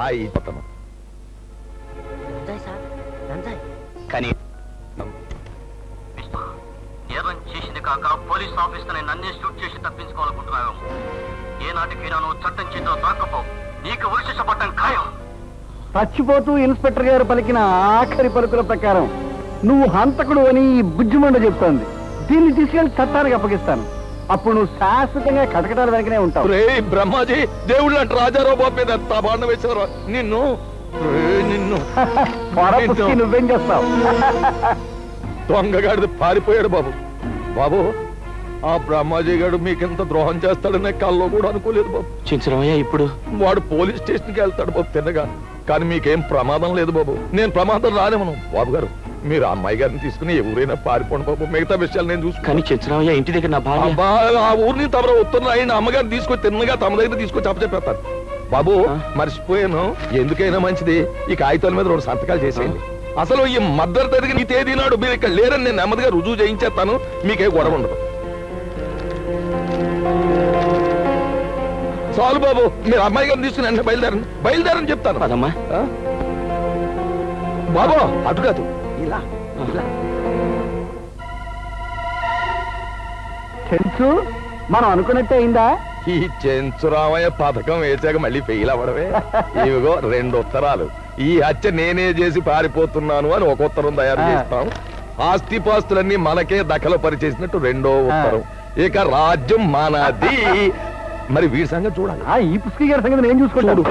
అయిపోతాను కానీ నేరం చేసింది కాక పోలీస్ ఆఫీసర్ నన్నే షూట్ చేసి తప్పించుకోవాలనుకుంటున్నావు. ఏనాటికైనా నువ్వు చట్టం చేతిలో దొరకపో, నీకు ఉరిశిక్ష పట్టం ఖాయం. చచ్చిపోతూ ఇన్స్పెక్టర్ గారు పలికిన ఆఖరి పలుకుల ప్రకారం నువ్వు హంతకుడు అని ఈ బుజ్జిమండ చెప్తోంది. దీన్ని తీసుకెళ్లి చట్టానికి అప్పగిస్తాను. అప్పుడు నువ్వు శాశ్వతంగా కటకటాల వెనకనే ఉంటావు. బ్రహ్మాజీ దేవుళ్ళు అంటే రాజారావు బాబు మీద ఎంత బాండ వేశారు నిన్ను. నిన్ను నువ్వేం చేస్తావు? దొంగగాడిది పారిపోయాడు బాబు. బాబు ఆ బ్రహ్మాజీ గారు మీకింత ద్రోహం చేస్తాడనే కల్లో కూడా అనుకోలేదు బాబు. చించరమయ్యా, ఇప్పుడు వాడు పోలీస్ స్టేషన్కి వెళ్తాడు బాబు తిన్నగా. కానీ మీకేం ప్రమాదం లేదు బాబు. నేను ప్రమాదం రానేమను. బాబు గారు మీరు అమ్మాయి గారిని తీసుకుని ఎవరైనా పారిపోండి బాబు. మిగతా విషయాలు నేను చూసుకుని. కానీ చించరమయ్యా, ఇంటి దగ్గర నా భార్య ఆ ఊరిని తమరు వస్తున్న ఆయన అమ్మగారిని తీసుకొచ్చి తిన్నగా తమ దగ్గర తీసుకొచ్చి అప్పచెప్పేస్తాను. బాబు మర్చిపోయాను, ఎందుకైనా మంచిది ఈ కాగితాల మీద 2 సంతకాలు చేసేయండి. అసలు ఈ మద్దతు జరిగిన ఈ తేదీ నాడు మీరు ఇక్కడ లేరని నేను నెమ్మదిగా రుజువు చేయించేస్తాను. మీకే గొడవ ఉండదు. చాలు బాబు, మీరు అమ్మాయి గారిని తీసుకుని అంటే బయలుదేరని చెప్తాను. అదమ్మా బాబు అటు కాదు, ఇలా చెంచు మనం అనుకున్నట్టే అయిందా? ఈ చెంచురామయ్య పథకం వేసాక మళ్ళీ ఫెయిల్ అవ్వడమే. ఇవిగో 2 ఉత్తరాలు. ఈ హత్య నేనే చేసి పారిపోతున్నాను అని ఒక ఉత్తరం తయారు చేస్తాం. ఆస్తిపాస్తులన్నీ మనకే దఖలు పరిచేసినట్టు 2వ ఉత్తరం. ఇక రాజ్యం మనది. మరి వీడి సంగతి చూడాలి. ఈ పుస్తక గారి సంగతి నేను చూసుకుంటాను.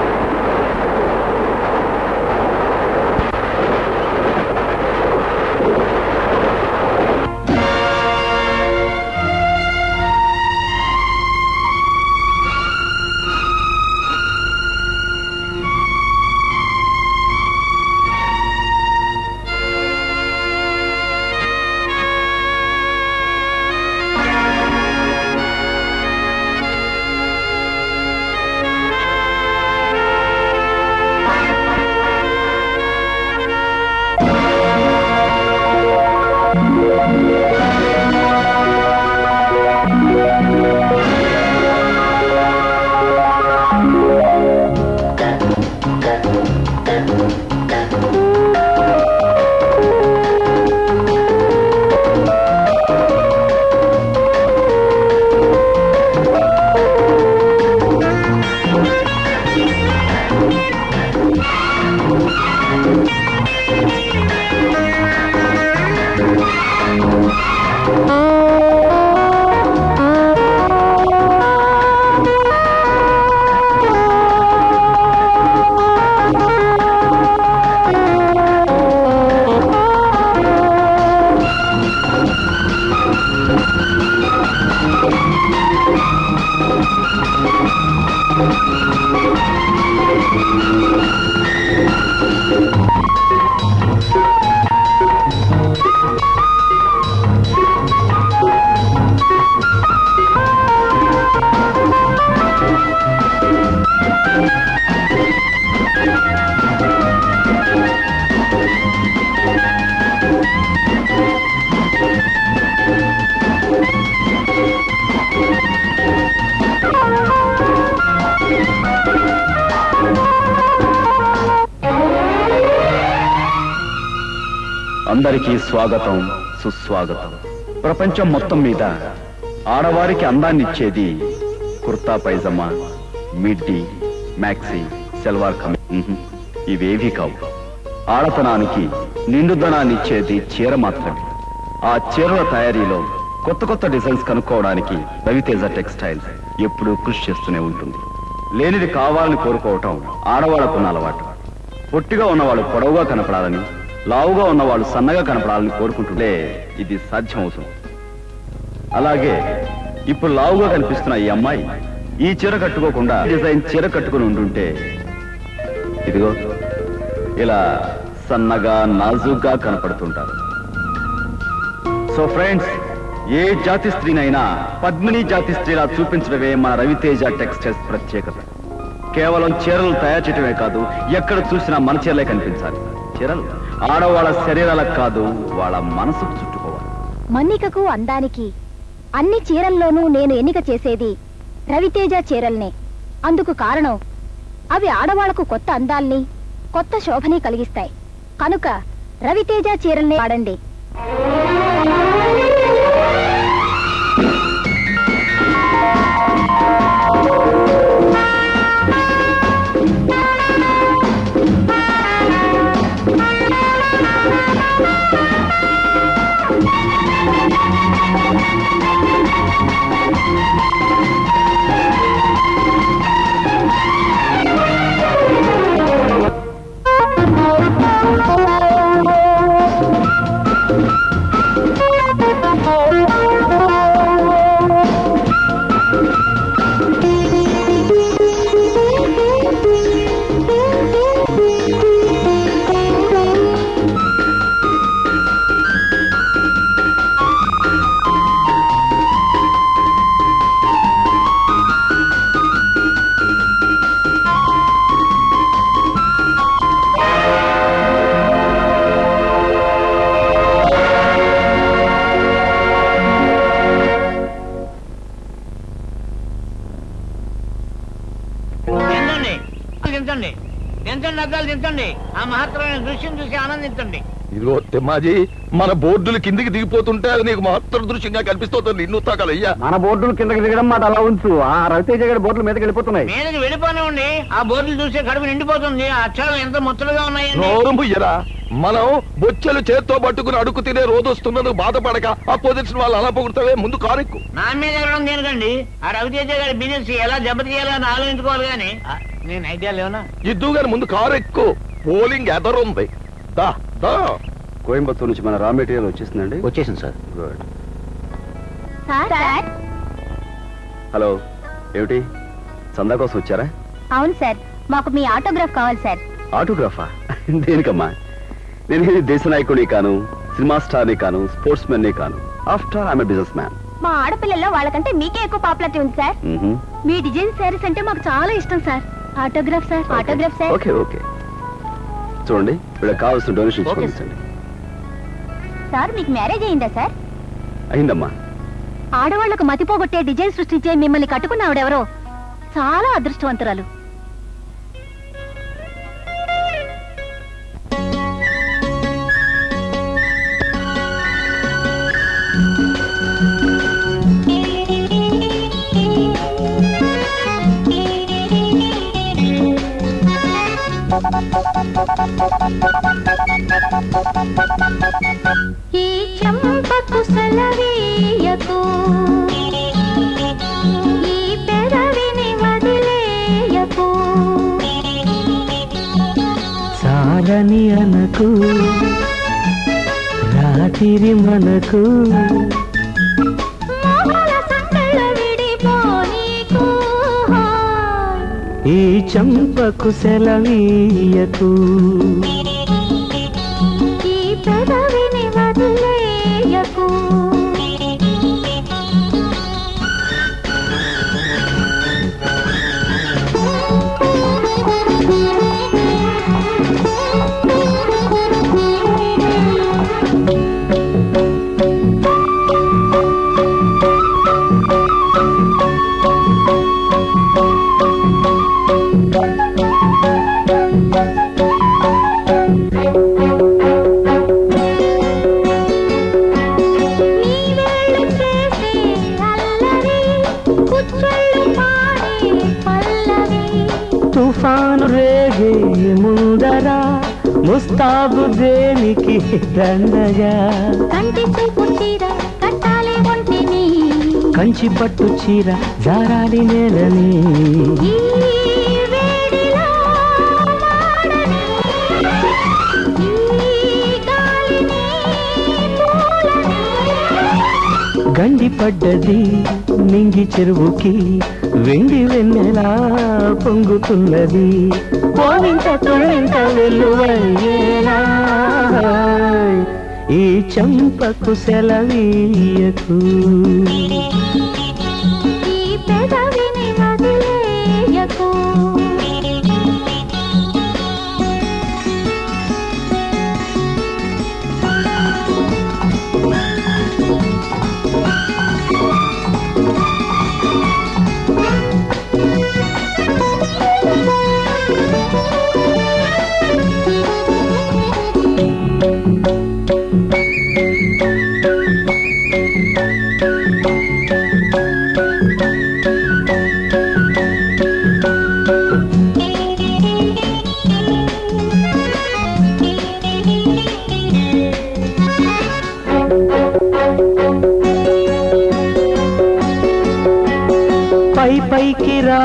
అందరికీ స్వాగతం, సుస్వాగతం. ప్రపంచం మొత్తం మీద ఆడవారికి అందాన్నిచ్చేది కుర్తా పైజమా, మిడ్డీ, మ్యాక్సీ, సెల్వార్ కమీజ్. ఇవేవీ కావు. ఆడతనానికి నిండుదనాన్నిచ్చేది చీర మాత్రమే. ఆ చీరల తయారీలో కొత్త కొత్త డిజైన్స్ కనుక్కోవడానికి రవితేజ టెక్స్టైల్స్ ఎప్పుడూ కృషి చేస్తూనే ఉంటుంది. లేనిది కావాలని కోరుకోవటం ఆడవాళ్లకున్న అలవాటు. పొట్టిగా ఉన్నవాళ్ళు పొడవుగా కనపడాలని, లావుగా ఉన్నవాళ్ళు సన్నగా కనపడాలని కోరుకుంటుంటే ఇది సాధ్యం అవుతుంది. అలాగే ఇప్పుడు లావుగా కనిపిస్తున్న ఈ అమ్మాయి ఈ చీర కట్టుకోకుండా డిజైన్ చీర కట్టుకుని ఉంటుంటే ఇదిగో ఇలా సన్నగా నాజుగ్గా కనపడుతుంటారు. సో ఫ్రెండ్స్, ఏ జాతి స్త్రీనైనా పద్మిని జాతి స్త్రీలా చూపించడమే మన రవితేజ టెక్స్టైల్స్ ప్రత్యేకత. కేవలం చీరలు తయారు చేయడమే కాదు, ఎక్కడ చూసినా మన చీరలే కనిపించాలి. చీరలు ఆడవాళ్ళ శరీరాలకు కాదు, వాళ్ళ మనసుకు చుట్టుకోవాలి. మన్నికకు అందానికి అన్ని చీరల్లోనూ నేను ఎన్నిక చేసేది రవితేజ చీరల్నే. అందుకు కారణం అవి ఆడవాళ్లకు కొత్త అందాల్ని కొత్త శోభని కలిగిస్తాయి. కనుక రవితేజ చీరల్ని వాడండి. ఆ మహత్తరమైన దృశ్యం చూసి ఆనందించండి. ఇదిగో తిమ్మాజీ, మన బోర్డులు కిందికి దిగిపోతుంటే అది నీకు మహత్తర దృశ్యంగా కనిపిస్తుంది. నిన్ను తాకాలయ్యా. మన బోర్డులు కిందకి దిగడం మాట అలా ఉంచు. ఆ రవితేజ గారి బోర్డులు మీదకి వెళ్ళిపోతున్నాయి. మీదకి వెళ్ళిపోనివ్వండి. ఆ బోర్డులు చూసే కడుపు నిండిపోతుంది. ఆ అక్షరాలు ఎంత ముచ్చలుగా ఉన్నాయండి. నోరు ముయ్యరా. మనం బొచ్చెలు చేత్తో పట్టుకుని అడుగు తినే రోజు వస్తున్నందుకు బాధపడక అపోజిషన్ వాళ్ళు అలా పొగుడతావే. ముందు కారెక్కు. నా మీద వెళ్ళడం దేనికండి? ఆ రవితేజ గారి బిజినెస్ ఎలా దెబ్బతీయాలని ఆలోచించుకోవాలి కానీ నేను ఐడియా లేవునా? ఇద్దు గాని ముందు కారెక్కు. పోలింగ్ ఎదరుంది. దా దా. కోయంబత్తూరు నుంచి మన రా మెటీరియల్ వచ్చేసిందండి. వచ్చేసింది సార్. గుడ్. సార్, హలో, ఏమిటి చందా కోసం వచ్చారా? అవును సార్, మాకు మీ ఆటోగ్రాఫ్ కావాలి సార్. ఆటోగ్రాఫా? దేనికమ్మా? నేను దేశ నాయకుడిని కాను, సినిమా స్టార్ని కాను, స్పోర్ట్స్ మెన్ని కాను. After I'm business man. మా ఆడపిల్లల్లో వాళ్ళకంటే మీకే ఎక్కువ పాపులారిటీ ఉంది సార్. మీ డిజైన్ శారీస్ అంటే మాకు చాలా ఇష్టం sir. Autograph sir, autograph sir. Okay okay, చూడండి వీళ్ళకి కావాల్సిన డొనేషన్ పంపించండి. సార్, మీకు మ్యారేజ్ అయిందా సార్? అయిందమ్మా. ఆడవాళ్లకు మతిపోగొట్టే డిజైన్ సృష్టించే మిమ్మల్ని కట్టుకున్న ఆవిడెవరో చాలా అదృష్టవంతురాలు. ఈ చంపకు సెలవీయకు, ఈ పెదవిని వదిలేయకు, సాలని అనకు రాత్రి మనకు, మోహల సంగళ్ళ విడిపోనీకు, ఈ చంపకు సెలవీయకు, ఈ పెదవిని వదిలేయకు. తుఫాను రేగే ముందరా ముస్తాబు దేనికి దండగా, కంటి చూపు చీర కట్టాలి ఒంటిని, కంచి పట్టు చీర జారాలి నేలని, ఈ వేడిలో మాడని, ఈ గాలిని పూలని. గండి పడ్డది నింగి చెరువుకి, వెండి వెన్నెలా పొంగుతున్నది, పోలింత తొలింత వెల్లువయ్యేలా, ఈ చంపకు సెలవీయకు, ఈ పెదవిని వదిలేయకు.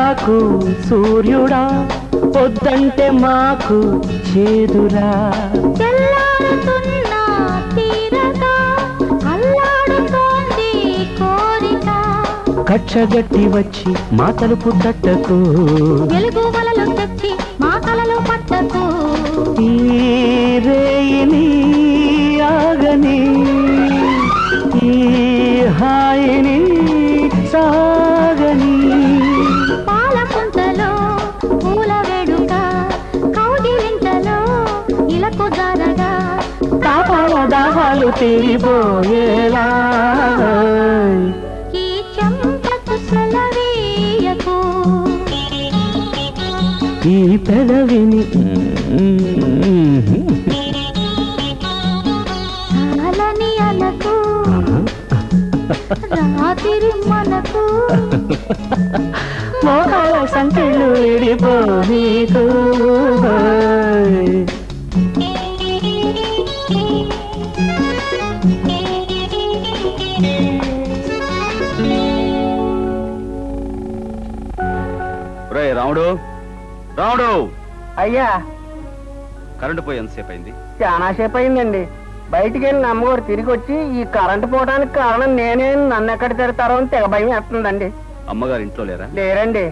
నాకు సూర్యుడా వద్దంటే మాకు చేదురా తెల్లారుతున్నా తీరగా అల్లాడుతోంది కోరిక కచ్చగట్టి వచ్చి మా తలుపు తట్టకు వెలుగు వలలు తెచ్చి మా కలలో పట్టకు ఈ రేయిని ఆగని ఈ హాయిని సాగని పాలపుంతలో పూల వేడుక కౌగిలింతలో ఇలకు జారగా తాపాల దాహాలు తీరిపోయేలా ఈ చెంపకు సెలవీయకు ఈ పెదవిని చాలని అలకు రాత్రి మనకు మోహాల సంఖ్యలు విడిపోనీకు రే రాముడు రాముడు అయ్యా కరెంటు పోయి ఎంతసేపు అయింది? చాలా సేపు అయిందండి. బయటికి వెళ్ళిన అమ్మగారు తిరిగి వచ్చి ఈ కరెంటు పోవడానికి కారణం నేనే, నన్ను ఎక్కడ తిడతారో అని తెగ భయం వేస్తుందండి. అమ్మగారు ఇంట్లో లేరా? లేరండి.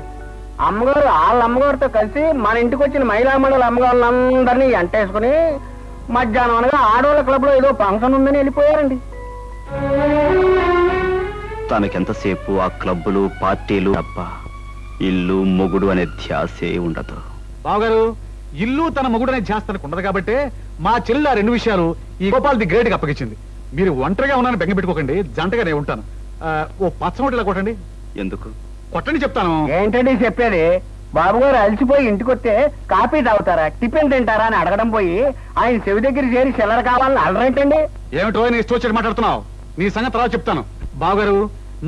అమ్మగారు వాళ్ళ అమ్మగారితో కలిసి మన ఇంటికి వచ్చిన మహిళా మండలి అమ్మగారులందరినీ ఎంటేసుకుని మధ్యాహ్నం అనగా ఆడవాళ్ళ క్లబ్ లో ఏదో ఫంక్షన్ ఉందని వెళ్ళిపోయారండి. తనకెంతసేపు ఆ క్లబ్బులు పార్టీలు తప్ప ఇల్లు మొగుడు అనే ధ్యాసే ఉండదు. బావగారు, ఇల్లు తన మొగుడనే ధ్యాస తనకు ఉండదు కాబట్టి మా చెల్లి ఆ రెండు విషయాలు ఈ గోపాల్ ది గ్రేట్ గా అప్పగించింది. మీరు ఒంటరిగా ఉన్నానని బెంగ పెట్టుకోకండి, జంటగా నేను ఉంటాను. ఓ పచ్చమొట్టిలా కొట్టండి. ఎందుకు కొట్టండి చెప్తాను. ఏంటండి చెప్పేది? బాబు గారు అలసిపోయి ఇంటికి వస్తే కాఫీ తాగుతారా, టిఫిన్ తింటారా అని అడగడం పోయి ఆయన చెవి దగ్గర చేరి చిల్లర కావాలని అడరేంటండి? ఏమిటో నీ ఇష్టం వచ్చి మాట్లాడుతున్నావు. నీ సంగతి తర్వాత చెప్తాను. బావగారు,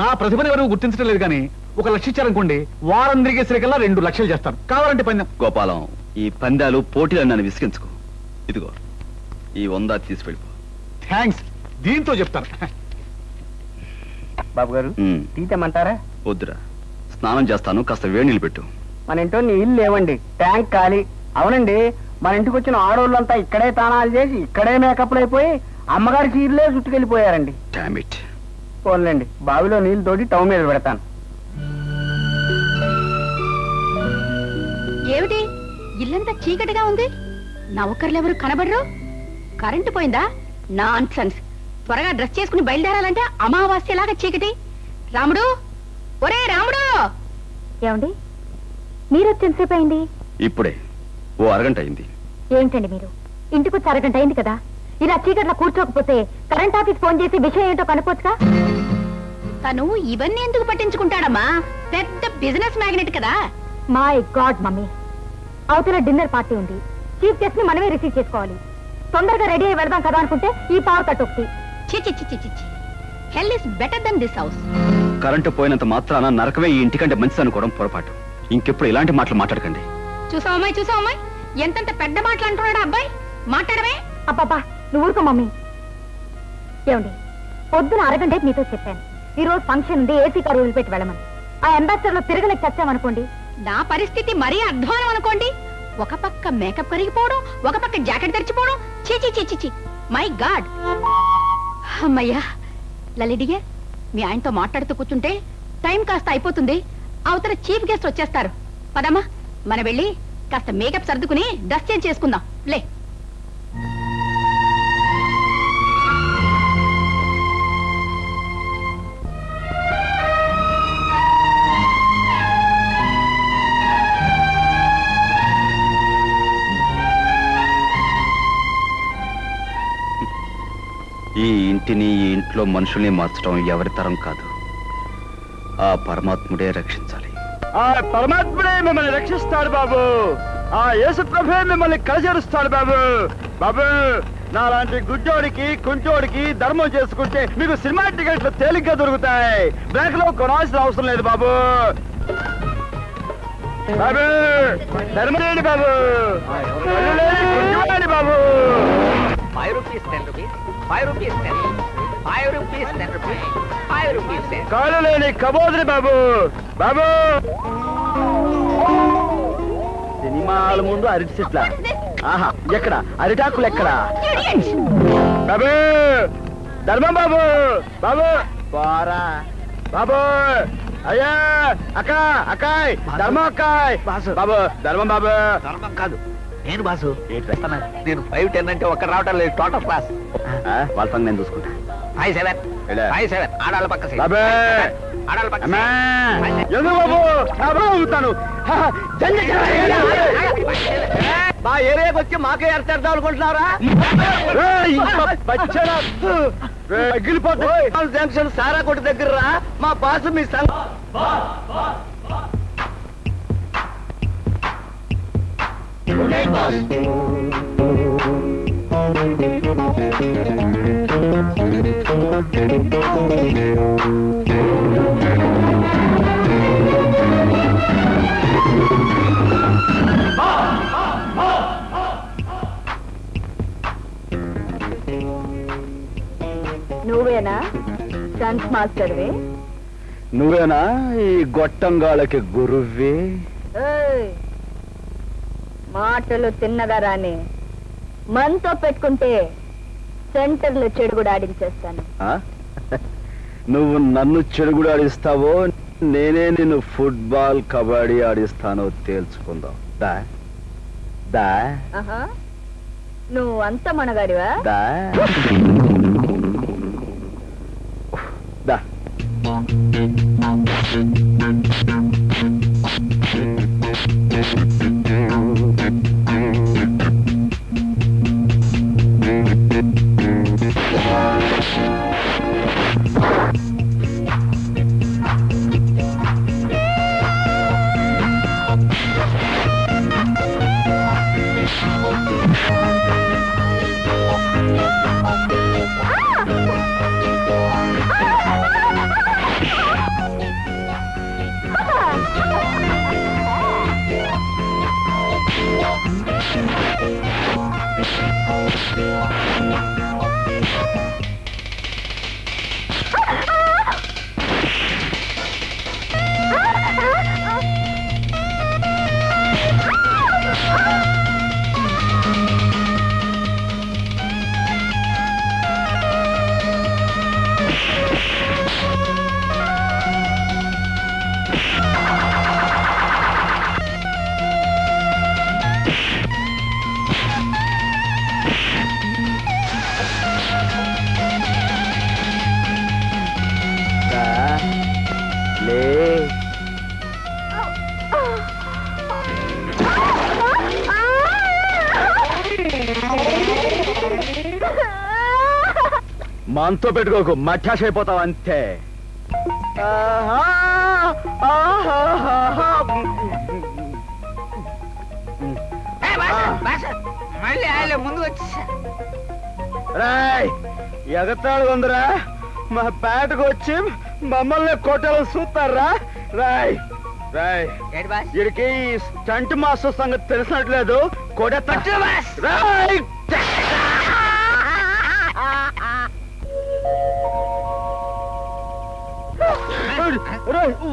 నా ప్రతిభను ఎవరు గుర్తించడం లేదు కానీ 1 లక్ష ఇచ్చారనుకోండి, వారం తిరిగేసరికల్లా 2 లక్షలు చేస్తాను. కావాలంటే పందెం. గోపాలం, ఈ పందాలు పోటీలు నన్ను విసిగించుకో. ఇదిగో ఈ 100 తీసి వెళ్ళిపో. థ్యాంక్స్, దీంతో చెప్తాను. బాబు గారు టీ తెమ్మంటారా? వద్దురా, స్నానం చేస్తాను, కాస్త వేడి నీళ్ళు పెట్టు. మన ఇంట్లో నీళ్ళు లేవండి, ట్యాంక్ ఖాళీ. అవునండి, మన ఇంటికి వచ్చిన ఆడోళ్ళంతా ఇక్కడే తానాలు చేసి ఇక్కడే మేకప్లు అయిపోయి అమ్మగారి చీరలే చుట్టుకెళ్ళిపోయారండి. Damn it. పోన్లేండి, బావిలో నీళ్లు తోటి టౌన్ మీద పెడతాను. ఏమిటి ఇల్లంతా చీకటిగా ఉంది? నౌకర్లెవరు కనబడరు? కరెంటు పోయిందా? Non sense. త్వరగా డ్రెస్ చేసుకుని బయలుదేరాలంటే అమావాస్యలాగా చీకటి. రాముడు, ఒరే రాముడు! ఏమండి, మీరు వచ్చి ఎంతసేపు అయింది? ఇప్పుడే ఓ అరగంట అయింది. ఏంటండి మీరు? ఇంటికి వచ్చి అరగంట అయింది కదా. ఇలా చీకట్లో కూర్చోకపోతే కరెంట్ ఆఫీస్ ఫోన్ చేసి విషయం ఏంటో కనుకోవచ్చుగా. తను ఇవన్నీ ఎందుకు పట్టించుకుంటాడమ్మా? పెద్ద బిజినెస్ మ్యాగ్నెట్ కదా. మై గాడ్ మమ్మీ, అవతల డిన్నర్ పార్టీ ఉంది. చీఫ్ గెస్ట్ ని మనమే రిసీవ్ చేసుకోవాలి. తొందరగా రెడీ అయి వెళ్దాం కదా అనుకుంటే ఈ పవర్ కట్ ఒకటి. Hell is better than this house. Current పోయినంత మాత్రాన నరకమే ఈ ఇంటికంటే మంచిది అనుకోవడం పొరపాటు. ఇంకెప్పుడు ఇలాంటి మాటలు మాట్లాడకండి. చూసావమ్మాయి, ఎంతంత పెద్ద మాటలు అంటున్నాడు అబ్బాయి. మాట్లాడమే. అబ్బాబా, నువ్వు ఊరుకో మమ్మీ. ఏమండి, పొద్దున అరగంటే మీతో చెప్పాను, ఈ రోజు ఫంక్షన్ ఉంది, ఏసీ కారు వదిలిపెట్టి వెళ్ళమని. ఆ అంబాసిడర్ లో తిరగలేక చచ్చామనుకోండి, నా పరిస్థితి మరీ అధ్వానం అనుకోండి. ఒక పక్క మేకప్ కరిగిపోవడం, ఒక పక్క జాకెట్ తెరిచిపోవడం. చీ, మై గాడ్. అమ్మయ్యా, లలిడిగా మీ ఆయనతో మాట్లాడుతూ కూర్చుంటే టైం కాస్త అయిపోతుంది. అవతల చీఫ్ గెస్ట్ వచ్చేస్తారు. పదమ్మా, మన వెళ్ళి కాస్త మేకప్ సర్దుకుని డ్రెస్ చేంజ్ చేసుకుందాం. లే. ఈ ఇంటిని, ఈ ఇంట్లో మనుషుల్ని మార్చడం ఎవరి తరం కాదు. ఆ పరమాత్ముడే రక్షించాలి. ఆ పరమాత్ముడే మిమ్మల్ని రక్షిస్తాడు బాబు. ఆ యేసు ప్రభువే మిమ్మల్ని కలిసేరుస్తాడు బాబు. బాబు, నాలాంటి గుడ్డోడికి కుంటోడికి ధర్మం చేసుకుంటే మీకు సినిమా టికెట్లు తేలిగ్గా దొరుకుతాయి. బ్యాంక్ లో కొనాల్సిన అవసరం లేదు బాబు. బాబు, ధర్మలేండి బాబు, కుంటోడి బాబు. 5 rupees, 10 rupees, 5 rupees, 10 rupees, 5 rupees, 10 rupees, 5 rupees, 10. కాలు లేని కబోదుని బాబు. బాబు సినిమాల ముందు అరటి చెట్ల. ఆహా, ఎక్కడ అరిటాకులు ఎక్కడ? బాబు, ధర్మం బాబు, బాబు పోరా బాబు. అయ్యా అక్క, అక్కాయ్ ధర్మం, అక్కాయ్ బాబు, ధర్మం బాబు. ధర్మం కాదు, నేను బాసు. నేను 5-10 అంటే ఒక్క రావటం లేదు. Total class. వాళ్ళ పని నేను చూసుకుంటా. 5-7 ఆడాల పక్క seat. బాబే, ఆడాల పక్క అమ్మా, seat. ఎందుకు బాబు బాబు అవుతాను. మా ఏరియాకి వచ్చి మాకే ఎడతాడు అనుకుంటున్నారా? తగ్గిలిపోతాయి జంక్షన్ సారా కొట్టు దగ్గర మా బాసు మీ సంగ. నువ్వేనా డాన్స్ మాస్టర్వే? నువ్వేనా ఈ గొట్టంగాళ్ళకి గురువే? మాటలు తిన్నగా రాని మనతో పెట్టుకుంటే సెంటర్లో చెడుగుడు ఆడించేస్తాను. నువ్వు నన్ను చెడుగుడు ఆడిస్తావో నేనే నిన్ను ఫుట్బాల్ కబడ్డీ ఆడిస్తానో తేల్చుకుందాం. దా దా నువ్వు అంత మనగాడివా? దా దా. మనతో పెట్టుకోకు, మఠాష్ అయిపోతావు అంతే. మళ్ళీ ఆయన ముందు వచ్చి రాయ్ ఎగతాడు ఉందిరా. మా పేటకు వచ్చి మమ్మల్ని కొట్టాలని చూస్తారా? రాయ్ రాయ్ వీడికి స్టంట్ మాస్టర్ సంగతి తెలిసినట్లేదు. రాయ్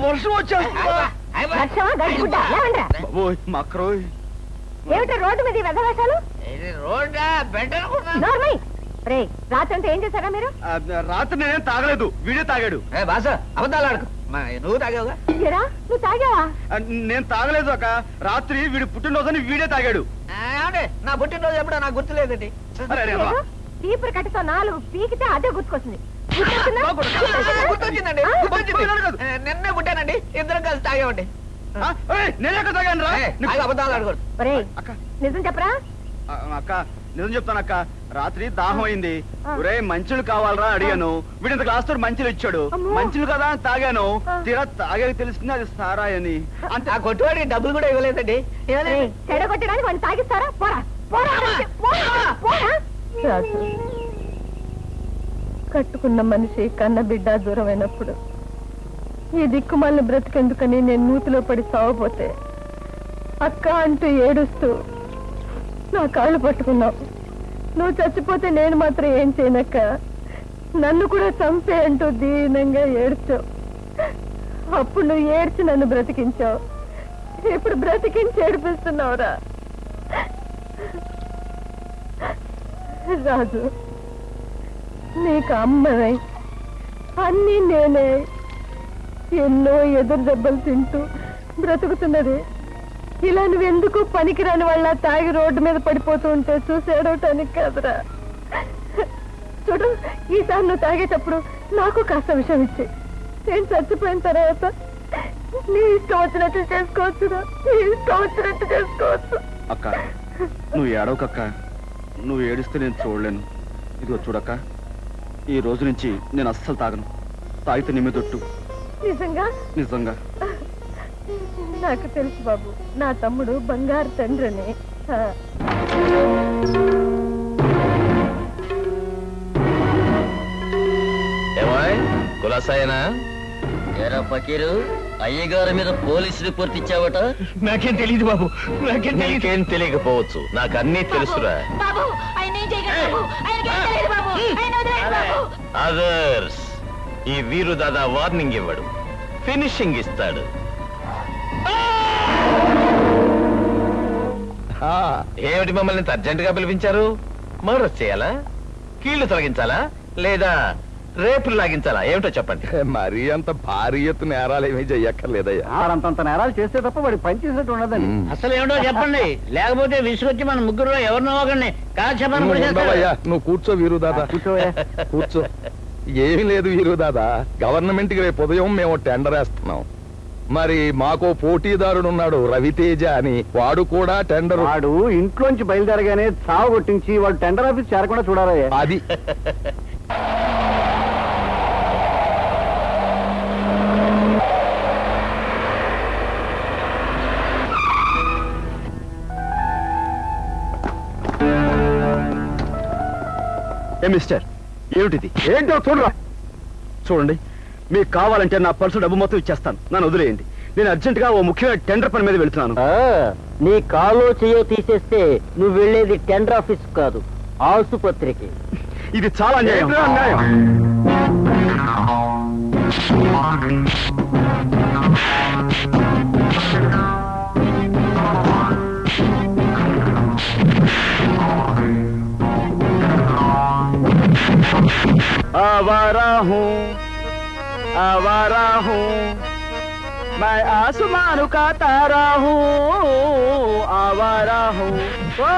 వర్షం వచ్చేస్తా. ఏమిటో రోడ్డు మీద వెధవేషాలు? రోడ్డా బెడ్ రాత్రంతా ఏం చేశారా మీరు? రాత్రి నేనేం తాగలేదు, వీడే తాగాడు. బాసు అబద్ధాలు ఆడకు. నువ్వు తాగావుగా? నువ్వు తాగావా? నేను తాగలేదు అక్క. రాత్రి వీడి పుట్టినరోజుని వీడే తాగాడు. నా పుట్టినరోజు ఎప్పుడో నాకు గుర్తులేదండి. తీపురు కట్టతో 4 పీకితే అదే గుర్తుకొస్తుంది. గుర్తొచ్చిందండి. నిన్నే పుట్టానండి, ఇద్దరం కలిసి తాగామండి. నేనెక్కడ తాగాను రా? అబద్ధాలు ఆడకూడదు. నిజం చెప్పరా? అక్క నిజం చెప్తానక్క. రాత్రి దాహం అయింది. ఒరే మంచులు కావాలరా అడిగాను. వీడింత గ్లాస్ తోటి మంచులు ఇచ్చాడు. మంచులు కదా అని తాగాను. తీరా తాగే తెలిసింది అది సారాయని. ఆ కొట్టువాడి డబ్బులు కూడా ఇవ్వలేదండి. చెడగొట్టడానికి వాడిని తాగిస్తారా? పోరా పోరా. కట్టుకున్న మనిషి కన్న బిడ్డ దూరమైనప్పుడు ఈ దిక్కుమాలిన బ్రతికెందుకని నేను నూతిలో పడి సావపోతే అక్క అంటూ ఏడుస్తూ నా కాళ్ళు పట్టుకున్నావు. నువ్వు చచ్చిపోతే నేను మాత్రం ఏం చేయనక్క, నన్ను కూడా చంపే అంటూ దీనంగా ఏడ్చావు. అప్పుడు నువ్వు ఏడ్చి నన్ను బ్రతికించావు. ఇప్పుడు బ్రతికించి ఏడిపిస్తున్నావురా. రాజు నీకు అమ్మనై అన్నీ నేనే ఎన్నో ఎదురు దెబ్బలు తింటూ బ్రతుకుతున్నది. ఇలా నువ్వెందుకు పనికిరాని వాళ్ళ తాగి రోడ్డు మీద పడిపోతూ ఉంటే చూసేడవటానికి కాదురా. చూడు, ఈసారి నువ్వు తాగేటప్పుడు నాకు కాస్త విషయం ఇచ్చి నేను చచ్చిపోయిన తర్వాత నీ ఇష్టం వచ్చినట్టు చేసుకోవచ్చురా. నీ ఇష్టం వచ్చినట్టు చేసుకోవచ్చు. అక్క నువ్వు ఏడవకక్క, నువ్వు ఏడిస్తే నేను చూడలేను. ఇదిగో చూడక్క, ఈ రోజు నుంచి నేను అస్సలు తాగను. తాగితే నిమ్మెదొట్టు. నిజంగా? నిజంగా. నాకు తెలుసు బాబు, నా తమ్ముడు బంగారు తండ్రిని. కులాసాయనా? ఏరా పకీరు, అయ్యగారి మీద పోలీసు రిపోర్ట్ ఇచ్చావట? నాకేం తెలియదు బాబు, నాకేం తెలియదు. నీకేం తెలియకపోవచ్చు, నాకు అన్నీ తెలుసురా. అదర్స్, ఈ వీరు దాదా వార్నింగ్ ఇవ్వడు, ఫినిషింగ్ ఇస్తాడు. ఏమిటి మమ్మల్ని అర్జెంట్ గా పిలిపించారు? మర్డర్ చేయాలా, కీళ్లు తొలగించాలా, లేదా రేపులు లాగించాలా? ఏమిటో చెప్పండి. మరీ అంత భారీ ఎత్తు నేరాలు ఏమీ చెయ్యక్కర్లేదయ్యా. అంతంత నేరాలు చేస్తే తప్ప వాడి పని చేసేట్టు ఉండదండి. అసలు ఏమిటో చెప్పండి, లేకపోతే విసుగొచ్చి మన ముగ్గురులో ఎవరినో ఒకరిని ఉండవయ్యా, నువ్వు కూర్చో వీరు దాదా, కూర్చోవయ్యా, కూర్చో. ఏమీ లేదు వీరు దాదా, గవర్నమెంట్ కి రేపు ఉదయం మేము టెండర్ వేస్తున్నాం. మరి మాకో పోటీదారుడున్నాడు రవితేజ అని, వాడు కూడా టెండర్. వాడు ఇంట్లోంచి బయలుదేరగానే చావు కొట్టించి వాడు టెండర్ ఆఫీస్ చేరకుండా చూడాలయ్యా. అది మిస్టర్, ఏమిటిది? ఏంటో చూడరా. చూడండి, మీకు కావాలంటే నా పర్సు డబ్బు మొత్తం ఇచ్చేస్తాను, నన్ను వదిలేయండి. నేను అర్జెంట్ గా ఓ ముఖ్యమైన టెండర్ పని మీద వెళ్తున్నాను. నీ కాలో చేయో తీసేస్తే నువ్వు వెళ్ళేది టెండర్ ఆఫీస్ కాదు, ఆసుపత్రికి. ఇది చాలా అన్యాయం. आवारा हूँ मैं आसमान का तारा हूँ, आवारा हूँ, ओ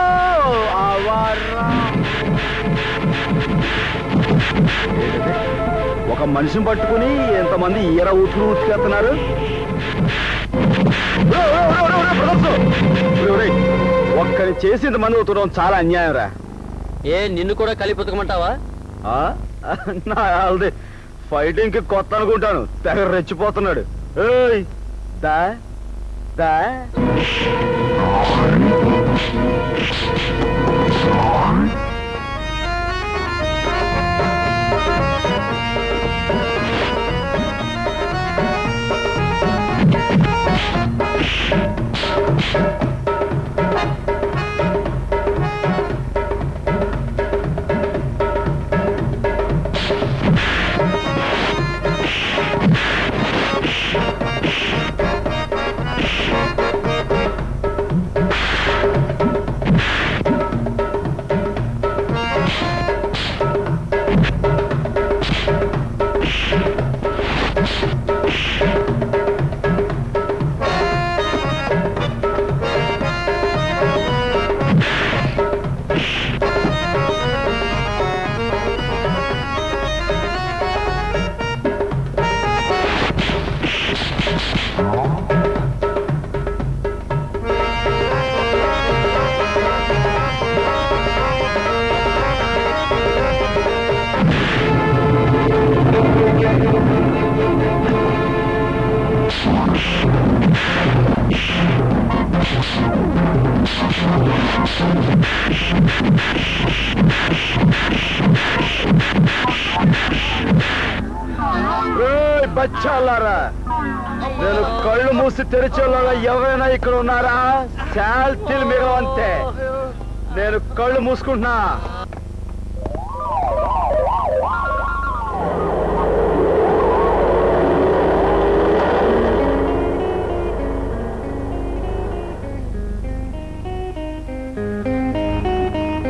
आवारा. ఒక మనిషిని పట్టుకుని ఎంతమంది ఈర ఊతులు ఊతుకెళ్తున్నారు. ఒక్కని చేసి ఇంతమంది ఊతడం చాలా అన్యాయం రా. ఏ నిన్ను కూడా కలిపి ఉతకమంటావా? ఫైటింగ్ కి కొత్త అనుకుంటాను, తెగ రెచ్చిపోతున్నాడు. ఏయ్ దా దా. బచ్చాలారా, నేను కళ్ళు మూసి తెరిచేలాగా ఎవరైనా ఇక్కడ ఉన్నారా? శాల్తీలు మీరు అంతే. నేను కళ్ళు మూసుకుంటున్నా.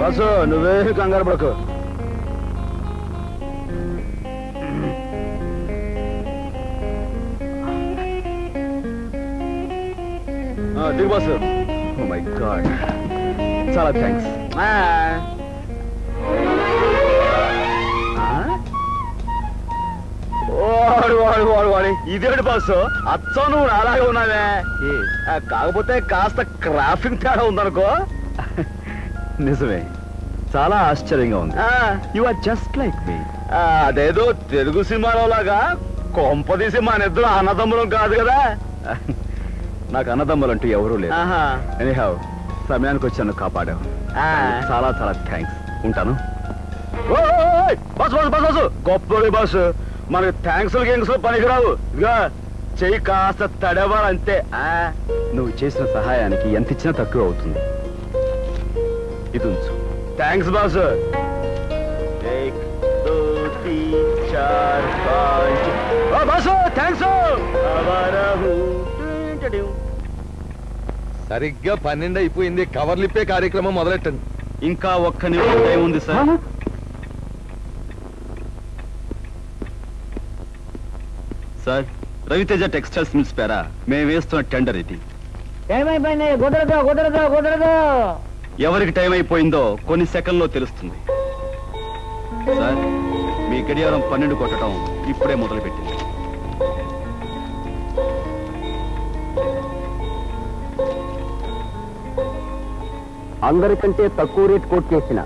బాసు నువ్వే కంగారు పడకు. దిగు బాసు. ఓ మై గాడ్, చాలా థ్యాంక్స్. వాడు వాడు వాడు వాడి ఇదేడు బాసు, అచ్చం నువ్వు అలాగే ఉన్నావే. కాకపోతే కాస్త క్రాఫింగ్ తేడా ఉందనుకో. నిజమే, చాలా ఆశ్చర్యంగా ఉంది. యు ఆర్ జస్ట్ లైక్ మీ. అదేదో తెలుగు సినిమాలో లాగా కొంపదీసి మన ఇద్దరు అన్నదమ్ములం కాదు కదా. నాకు అన్నదమ్ములంటూ ఎవరూ లేరు. ఎనీహౌ, సమయానికి వచ్చాను, కాపాడావు. చాలా చాలా థ్యాంక్స్. ఉంటాను. బస్ బస్ బస్ బస్ గొప్ప బాసు. మనకి థ్యాంక్స్ గింగ్స్ పనికిరావు. ఇదిగా చెయ్యి కాస్త తడవాలంతే. నువ్వు చేసిన సహాయానికి ఎంత ఇచ్చినా తక్కువ అవుతుంది. ఇది ఉంచు. Thanks boss. Boss thanks. సరిగ్గా 12 అయిపోయింది. కవర్లిప్పే కార్యక్రమం మొదలెట్టండి. ఇంకా ఒక్క నిమిషం టైం ఉంది sir. Sir, Raviteja textiles mills పేరా మేము వేస్తున్న టెండర్ ఇది. ఏమైపోయింది? కుదరదు కుదరదు కుదరదు. ఎవరికి టైం అయిపోయిందో కొన్ని సెకండ్లో తెలుస్తుంది. సార్, మీ గడియారం 12 కొట్టడం ఇప్పుడే మొదలుపెట్టింది. అందరికంటే తక్కువ రేట్ కోట్ చేసిన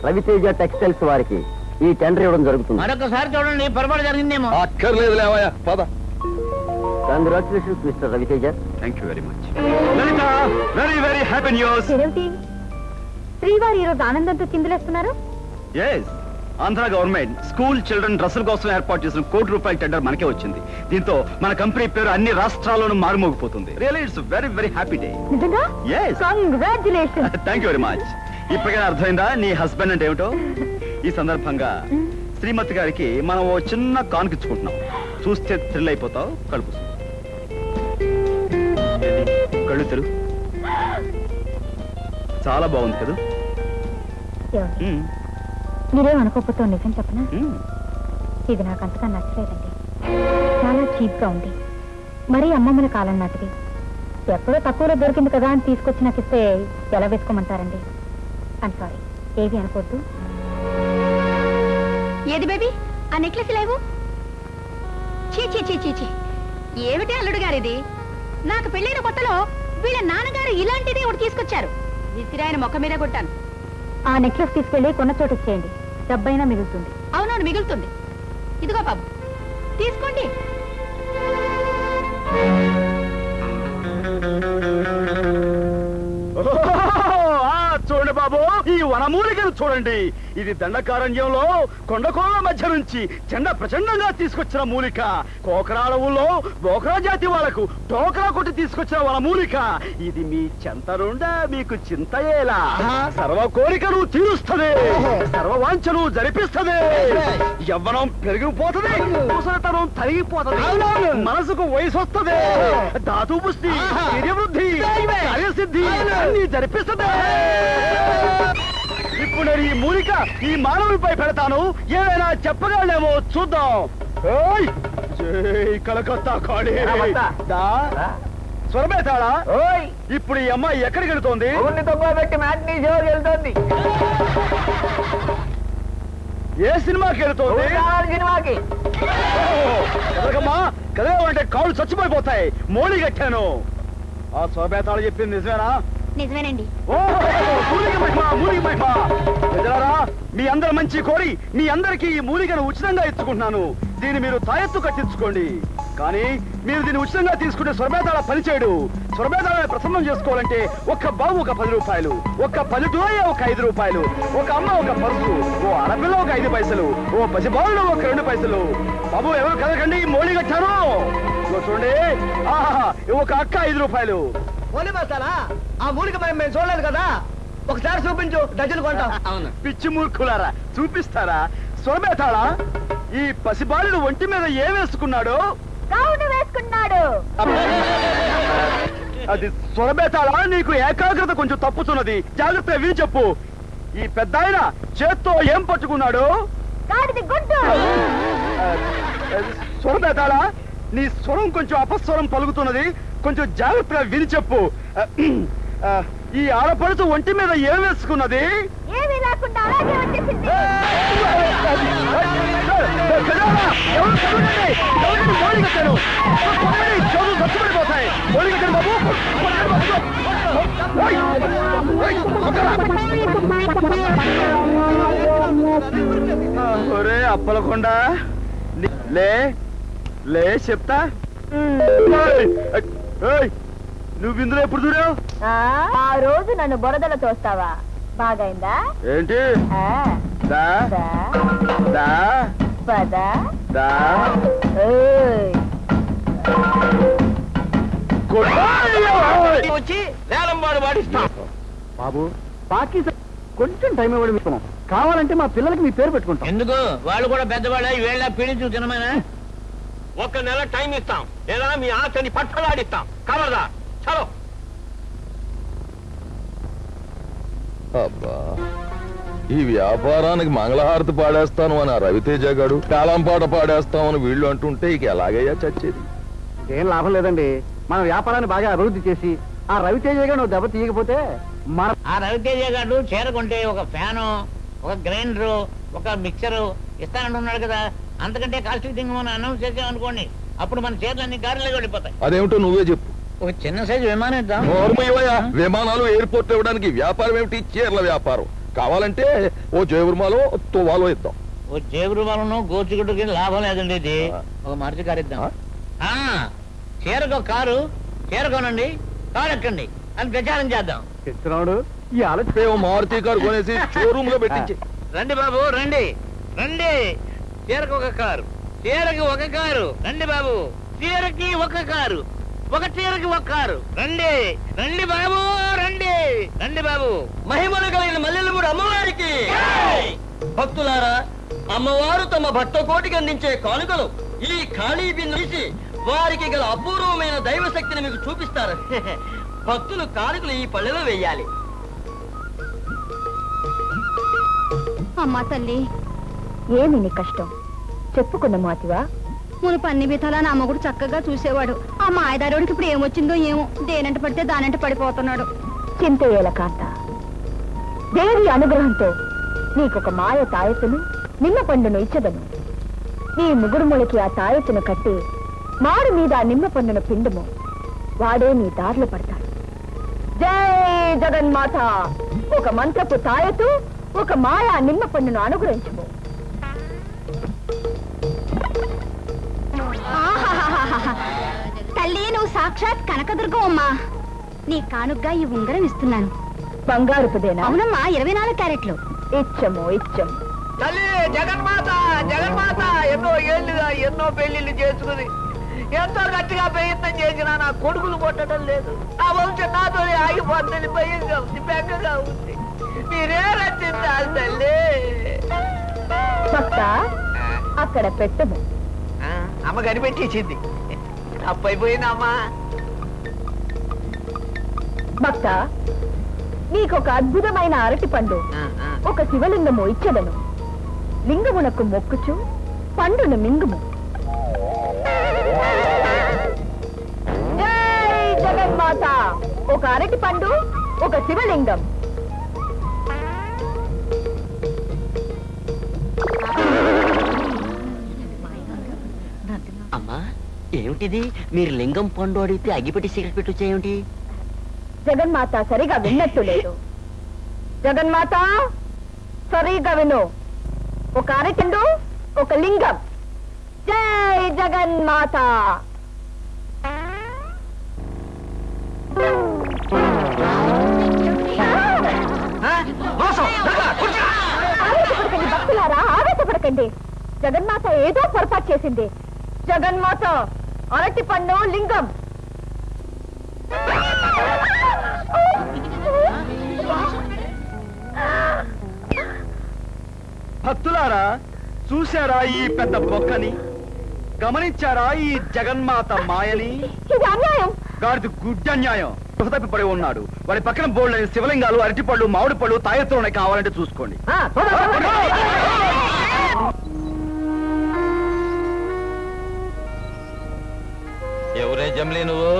రవితేజ టెక్స్టైల్స్ వారికి ఈ టెండర్ ఇవ్వడం జరుగుతుంది. మరొకసారి చూడండి, పొరపాటు జరిగిందేమో. అక్కర్లేదు లేవయ్యా, పద. Congratulations mister Raviteja. Thank you very much. Lalitha, very very happy news. శ్రీవారు ఈరోజు ఆనందంతో చిందులేస్తున్నారు. Yes, Andhra government school children డ్రెస్సుల కోసం ఏర్పాటు చేసిన ₹1 కోటి టెండర్ మనకే వచ్చింది. దీంతో మన కంపెనీ పేరు అన్ని రాష్ట్రాల్లోనూ మారుమోగిపోతుంది. Really it's very very happy day. నిజంగా? Yes. Congratulations. Thank you very much. ఇప్పటికైనా అర్థమైందా నీ హస్బెండ్ అంటే ఏమిటో? ఈ సందర్భంగా శ్రీమతి గారికి మనం ఓ చిన్న కానుకిచ్చుకుంటున్నాం. చూస్తే థ్రిల్ అయిపోతావు. కలుపు కళ్ళు తెరు. చాలా బాగుంది కదా. మీరేమనుకోకపోతే నిజం చెప్పనా? ఇది నాకు అంతగా నచ్చలేదండి. చాలా చీప్ గా ఉంది. మరీ అమ్మమ్మల కాలం నాటిది. ఎక్కడో తక్కువలో దొరికింది కదా అని తీసుకొచ్చి నాకు ఇస్తే ఎలా వేసుకోమంటారండి? ఐమ్ సారీ, ఏది అనుకోద్దు. ఏది బేబీ, ఆ నెక్లెస్ లేవు? చీ చీ చీ చీ చీ, ఏమిటి అల్లుడు గారిది? నాకు పెళ్ళైన కొత్తలో వీళ్ళ నాన్నగారు ఇలాంటిదే ఒకటి తీసుకొచ్చారు. విసిరాయన మొక్క మీద కొట్టాను. ఆ నెక్లెస్ తీసుకెళ్లి కొన్న చోట ఇచ్చేయండి, డబ్బైనా మిగులుతుంది. అవునవును మిగులుతుంది. ఇదిగో బాబు, తీసుకోండి. చూడండి బాబు, ఈ వనమూలికను చూడండి. ఇది దండకారణ్యంలో కొండకోల మధ్య నుంచి చెండ ప్రచండంగా తీసుకొచ్చిన మూలిక. కోకరాడవుల్లో బోకరా జాతి వాళ్లకు టోకరా కొట్టి తీసుకొచ్చిన వనమూలిక. ఇది మీ చెంతనుండా మీకు చింతయేలా. సర్వ కోరికను తీరుస్తుంది, సర్వ వాంఛను జరిపిస్తుంది. యవ్వనం పెరిగిపోతుంది, ముసలితనం తరిగిపోతుంది, మనసుకు వయసు వస్తుంది, ధాతు పుష్టి, వీర్యవృద్ధి, కార్యసిద్ధి అన్ని జరిపిస్తుంది. ఇప్పుడు నేను ఈ మూలిక ఈ మానవుడిపై పెడతాను. ఏమైనా చెప్పగలనేమో చూద్దాం. కలకత్తా కాళీ స్వరమేతాడా? ఇప్పుడు ఈ అమ్మాయి ఎక్కడికి వెళుతోంది? ఏ సినిమాకి వెళుతోంది? సినిమాకి. ఎదగమ్మా, కదలేవంటే కాళ్ళు చచ్చిపోయిపోతాయి. మోడీ కట్టాను. ఆ స్వరమేతాడు చెప్పింది నిజమేనా? నిజమేనండి. మీ అందరి మంచి కోరి మీ అందరికీ ఈ మూలికను ఉచితంగా ఇచ్చుకుంటున్నాను. దీన్ని మీరు తాయెత్తు కట్టించుకోండి. కానీ మీరు దీన్ని ఉచితంగా తీసుకుంటే స్వరమేతాళ పనిచేయడు. స్వరమేతాళాన్ని ప్రసన్నం చేసుకోవాలంటే ఒక్క బాబు ఒక ₹10, ఒక్క పల్లెటూరయ్య ఒక ₹5, ఒక అమ్మ ఒక పరుసు, ఓ ఆడపిల్ల ఒక 5 పైసలు, ఓ పసిబాలుడు ఒక 2 పైసలు. బాబు ఎవరు కదకండి, మోళీ కట్టాను. చూడండి, ఆహా, ఒక అక్క ₹5. పోలీ మస్తానా, ఆ మూలిక మేము చూడలేదు కదా, ఒకసారి చూపించు, డజన్ కొంటాం. అవును. పిచ్చి మూర్ఖులారా, చూపిస్తారా? స్వరమేతాళా, ఈ పసిబాలుడు ఒంటి మీద ఏం వేసుకున్నాడు? వేసుకున్నాడు. అది స్వరమేతాళా, నీకు ఏకాగ్రత కొంచెం తప్పుతున్నది. జాగ్రత్త విని చెప్పు. ఈ పెద్ద ఆయన చేత్తో ఏం పట్టుకున్నాడు? స్వరమేతాళ, నీ స్వరం కొంచెం అపస్వరం పలుకుతున్నది, కొంచెం జాగ్రత్తగా విని చెప్పు. ఈ ఆడపడుచు ఒంటి మీద ఏం వేసుకున్నది? ఒరే అప్పలకొండ, లే లే చెప్తా. నువ్వు ఇందులో ఎప్పుడు దూరావు? ఆ రోజు నన్ను బురదలో తోస్తావా? బాగైందా ఏంటి? దా దా పదా దా వచ్చి వేలంబాడు వాడిస్తాం. బాబు, పాకిస్తాన్ కొంచెం టైం ఇవ్వడం ఇస్తున్నాం. కావాలంటే మా పిల్లలకి మీ పేరు పెట్టుకుంటాం. ఎందుకు? వాళ్ళు కూడా పెద్దవాళ్ళ వీళ్ళ పీడించు తినమేనా? 1 నెల టైం ఇస్తాం, లేదా మీ ఆశని పట్టలాడిస్తాం. కలదా చలో. అబ్బా, ఈ వ్యాపారానికి మంగళహారతి పాడేస్తాను అని ఆ రవితేజ గాడు, కాలం పాట పాడేస్తామని వీళ్ళు అంటుంటే ఇక ఎలాగయ్యా చచ్చేది? ఏం లాభం లేదండి. మన వ్యాపారాన్ని బాగా అభివృద్ధి చేసి ఆ రవితేజగా నువ్వు దెబ్బ తీయకపోతే మన ఆ రవితేజ గారు చేరకుంటే ఒక ఫ్యాను, ఒక గ్రైండరు, ఒక మిక్సరు ఇస్తానంటున్నాడు కదా. అంతకంటే కాస్ట్లీ థింగ్ మనం అనౌన్స్ చేసామనుకోండి, అప్పుడు మన చీరలన్నీ గారిలోకి వెళ్ళిపోతాయి. అదేమిటో నువ్వే చెప్పు. ఒక చిన్న సైజు విమానం ఇద్దాం. విమానాలు ఎయిర్పోర్ట్ ఇవ్వడానికి వ్యాపారం ఏమిటి? చీరల వ్యాపారం. కావాలంటే ఓ జయవర్మలో తువాలో ఇద్దాం. ఓ జేబురు వాళ్ళను గోచుగుడ్డుకి లాభం లేదండి. ఇది ఒక మర్చి కారు ఇద్దాం. చీరకు కారు, చీరకోనండి, కారు ఎక్కండి అని ప్రచారం చేద్దాం. కృష్ణరావుడు, ఈ ఆలోచన మారుతి కారు కొనేసి షోరూమ్ లో పెట్టించి. రండి బాబు రండి రండి. చీరకు ఒక కారు, చీరకి ఒక కారు. రండి బాబు, చీరకి ఒక కారు, ఒక చీరకి ఒక కారు. రండి రండి బాబు రండి రండి బాబు. మహిమలు కలిగిన మల్లెలమూడి అమ్మవారికి భక్తులారా, అమ్మవారు తమ భక్త కోటికి అందించే కానుకలు ఈ ఖాళీ బిందు తీసి వారికి గల అపూర్వమైన దైవ శక్తిని మీకు చూపిస్తారు. భక్తులు కానుకలు ఈ పళ్ళెలో వేయాలి. అమ్మా తల్లి, ఏమి నీ కష్టం చెప్పుకున్న మాతివా? మునుపు అన్ని విధాలా నా మొగుడు చక్కగా చూసేవాడు. ఆ మాయదారుడికి ఇప్పుడు ఏమొచ్చిందో ఏమో, దేనంట పడితే దానంట పడిపోతున్నాడు. చింతయ్యేల కాంత, దేవి అనుగ్రహంతో నీకొక మాయ తాయెత్తును, నిమ్మ పండును ఇచ్చదను. నీ ముగుడుములకి ఆ తాయెత్తును కట్టి మాడు మీద ఆ నిమ్మ పండును పిండుము, వాడే నీ దారిలో పడతాడు. జై జగన్మాత. ఒక మంత్రపు తాయెత్తు, ఒక మాయా నిమ్మ పండును అనుగ్రహించుము. తల్లి, నువ్వు సాక్షాత్ కనకదుర్గం అమ్మా. నీ కానుగ్గా ఈ ఉంగరం ఇస్తున్నాను. బంగారుపుదేనా? అవునమ్మా, 24 క్యారెట్లు. ఇచ్చము ఇచ్చము. తల్లి జగన్మాత, జగన్మాత ఎన్నో ఏళ్లుగా ఎన్నో పెళ్లిళ్ళు చేసుకుని ఎంతో గట్టిగా ప్రయత్నం చేసినా నా కొడుకులు కొట్టడం లేదు. నా వంశం నాతో ఆగిపోతుంది. భయంగా ఉంది, బెంగగా ఉంది. మీరే రచించాలి తల్లి. భక్త, అక్కడ పెట్టము. అమ్మ కనిపెట్టేసింది. తప్పైపోయిందమ్మా. భక్త, నీకొక అద్భుతమైన అరటి పండు, ఒక శివలింగము ఇచ్చదను. లింగమునకు మొక్కుచు పండును మింగుము. జై జగన్మాత. ఒక అరటి పండు, ఒక శివలింగం. అమ్మా, ఏమిటిది? మీరు లింగం పండు అడిగితే అగ్గిపెట్టి సిగరెట్ పెట్టి వచ్చేయేమిటి? జగన్మాత సరిగా విన్నట్టు లేదు. జగన్మాత సరిగా విను. ఒక అరటిండు, ఒక లింగం. జై జగన్మాత. ఆవేశపడకండి భక్తులారా, ఆవేశపడకండి. జగన్మాత ఏదో పొరపాటు చేసింది. జగన్మాత అరటి పండు, లింగం. భక్తులారా, చూశారా ఈ పెద్ద బొక్కని? గమనించారా ఈ జగన్మాత మాయని? ఇది అన్యాయం. గాడిది గుడ్డన్యాయం. తప్పిపడి ఉన్నాడు. వాడి పక్కన బోల్డ్ శివలింగాలు, అరటిపళ్ళు, మామిడి పళ్ళు, తాయెత్తులు ఉన్నాయి. కావాలంటే చూసుకోండి. ఎవరే జమ్లీ నువ్వు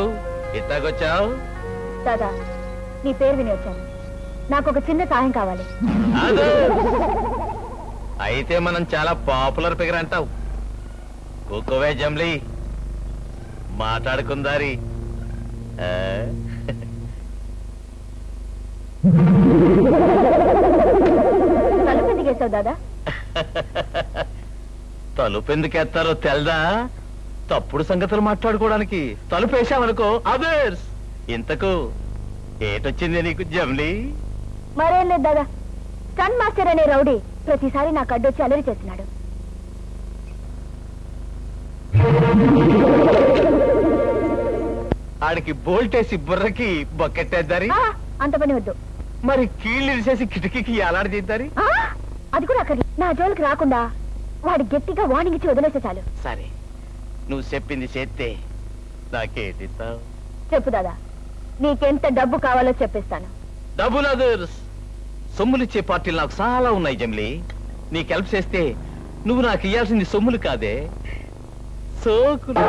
ఇట్లాగొచ్చావు? దాదా, నీ పేరు విని వచ్చాను. నాకు ఒక చిన్న సాయం కావాలి. అయితే మనం చాలా పాపులర్ ఫిగర్ అంటావు. కూకోవే జమ్లీ, మాట్లాడుకుందారి. తలుపు ఎందుకు వేసావు దాదా? తలుపు ఎందుకేస్తారో తెల్దా? తప్పుడు సంగతులు మాట్లాడుకోవడానికి. తలుపు వేసామనుకో అదర్స్. ఇంతకు ఏటొచ్చింది నీకు జమ్లీ? మరేం లేదు దాదా, స్టన్ మాస్టర్ అనే రౌడీ ప్రతిసారి నాకు అడ్డొచ్చి అలరి చేస్తున్నాడు. ఆడికి బోల్టేసి బుర్రకి బొక్కెట్టేద్దారి. అంత పని వద్దు. మరి కీళ్ళు ఇరిసేసి కిటికీకి ఎలాడదీద్దారి. అది కూడా అక్కడ నా జోలికి రాకుండా వాడి గట్టిగా వార్నింగ్ ఇచ్చి వదిలేస్తే చాలు. సరే, నువ్వు చెప్పింది చేస్తే నాకేటిస్తావు? చెప్పు దాదా, నీకెంత డబ్బు కావాలో చెప్పిస్తాను. డబ్బులు అదర్స్. సొమ్ములిచ్చే పార్టీలు నాకు చాలా ఉన్నాయి జమ్లీ. నీకు హెల్ప్ చేస్తే నువ్వు నాకు ఇయ్యాల్సింది సొమ్ములు కాదే, సోకులు.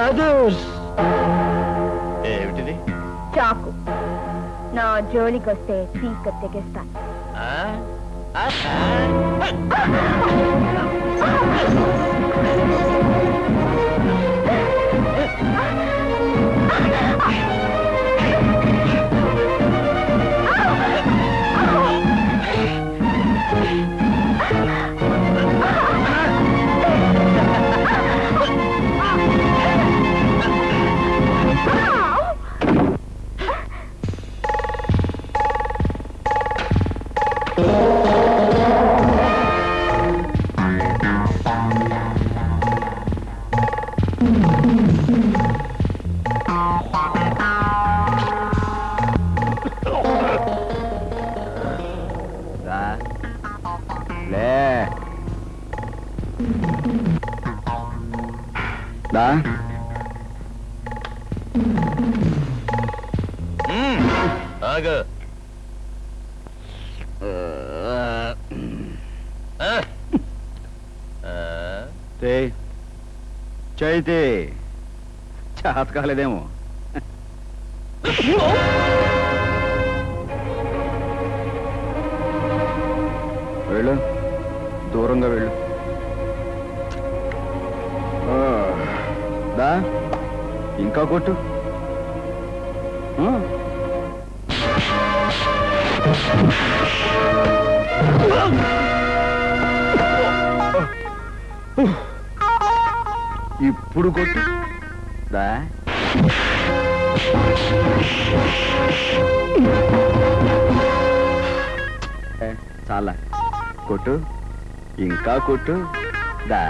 అదర్స్ ఏమిటిది? చాకు. నా జోలికి వస్తే పీక తెగిస్తాను. ఆగు. చైతే చేత కాలేదేమో. వెళ్ళు, దూరంగా వెళ్ళు. దా, ఇంకా కొట్టు. ఇప్పుడు కొట్టు. దా, చాలా కొట్టు, ఇంకా కొట్టు. దా,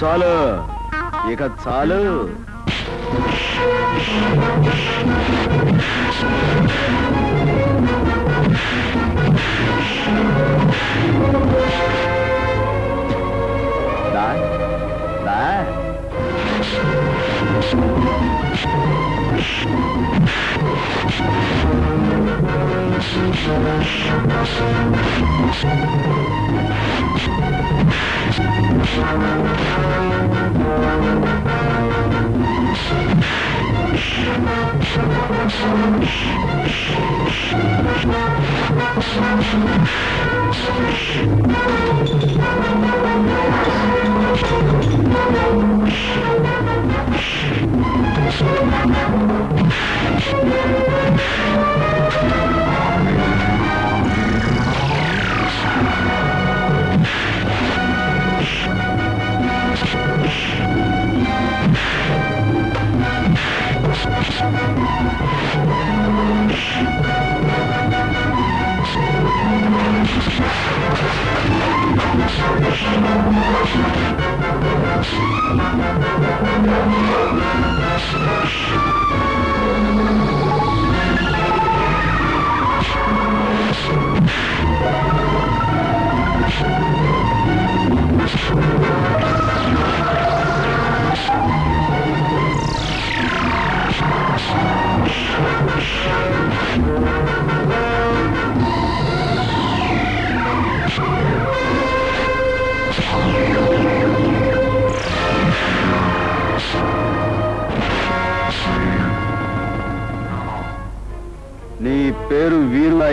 చాలు, ఇక చాలు. దా, దా.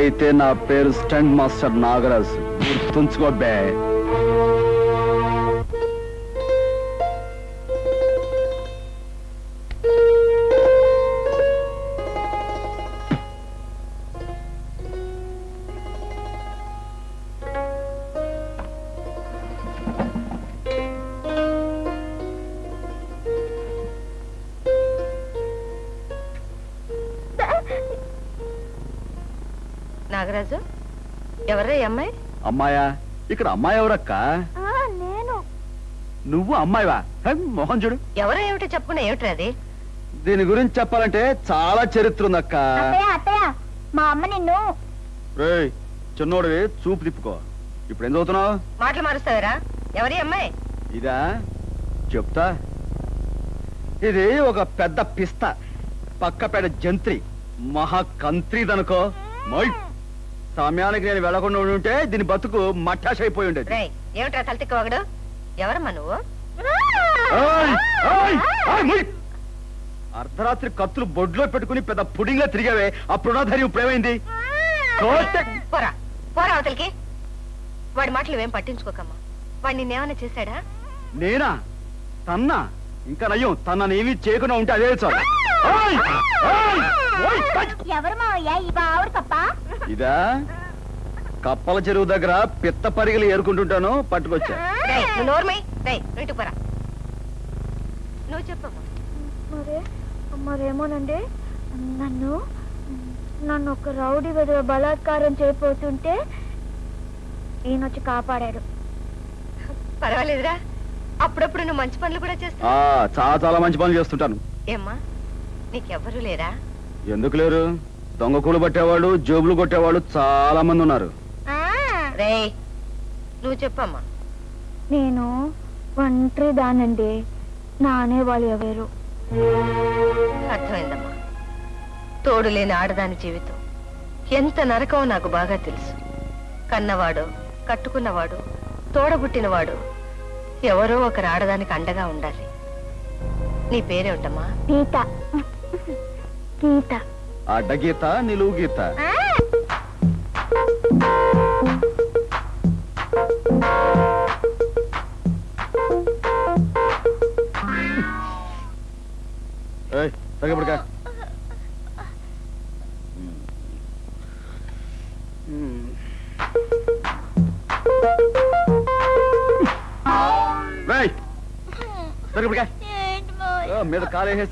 అయితే నా పేరు స్టంట్ మాస్టర్ నాగరాజు. గుర్తుంచుకో బే. నాగరాజు, ఎవరా అమ్మాయి? అమ్మాయా? ఇక్కడ అమ్మాయి ఎవరక్క? నేను. నువ్వు అమ్మాయివా? మొహం చూడు. ఎవరో ఏమిటో చెప్పుకున్నా ఏమిట్రా అది? దీని గురించి చెప్పాలంటే చాలా చరిత్ర ఉందక్క. అత్తయ్య మా అమ్మ నిన్ను. రేయ్ చిన్నోడివి, చూపు తిప్పుకో. ఇప్పుడు ఏం చదువుతున్నావు? మాటలు మారుస్తావరా? ఎవరి అమ్మాయి? ఇదా చెప్తా. ఇది ఒక పెద్ద పిస్తా, పక్కపేట జంత్రి, మహాకంత్రిదనుకో. సమయానికి నేను వెళ్ళకుండా ఉంటే దీని బతుకు మట్టాష్ అయిపోయి ఉండేది. ఏమిట్రా తలతిక్క ఒకడు? ఎవరమ్మా నువ్వు? అర్ధరాత్రి కత్తులు బొడ్లో పెట్టుకుని పెద్ద పుడింగ్లా తిరిగావే, అప్పుడున్న ధైర్యం ఇప్పుడేమైంది? పోరా పోరా అవతలికి. వాడి మాటలు ఏం పట్టించుకోకమ్మా. వాడు నిన్నేమన్నా చేశాడా? నేనా? తన్నా? ఇంకా నయ్యం, తననేమీ చేయకుండా ఉంటే అదే చాలు. ఎవరు మావయ్య ఈ బావుడు కప్ప? ఇదా కప్పల చెరువు దగ్గర పిత్త పరిగలు ఏరుకుంటుంటాను, పట్టుకొచ్చా. నువ్వు చెప్పమ్మా. మరేమోనండి, నన్ను ఒక రౌడీ విధవ బలాత్కారం చేయబోతుంటే ఈయనొచ్చి కాపాడాడు. పర్వాలేదురా, అప్పుడప్పుడు నువ్వు మంచి పనులు కూడా చేస్తావు. చాలా చాలా మంచి పనులు చేస్తుంటాను. ఏమ్మా నీకెవ్వరూ లేరా? ఎందుకు లేరు? దొంగ కూలు పట్టేవాళ్ళు, జోబులు కొట్టేవాళ్ళు చాలా మంది ఉన్నారు. రేయ్ నువ్వు చెప్పమ్మా. నేను ఒంటరి దానండి, నానే వాళ్ళు ఎవరు. అర్థమైందమ్మా. తోడు లేని ఆడదాని జీవితం ఎంత నరకమో నాకు బాగా తెలుసు. కన్నవాడు, కట్టుకున్నవాడు, తోడబుట్టినవాడు ఎవరో ఒకరు ఆడదానికి అండగా ఉండాలి. నీ పేరేమిటమ్మా? గీత. గీత. అడ్డ గీత, నిలువు గీత. తగ్గబడికా. మీద కాలేసి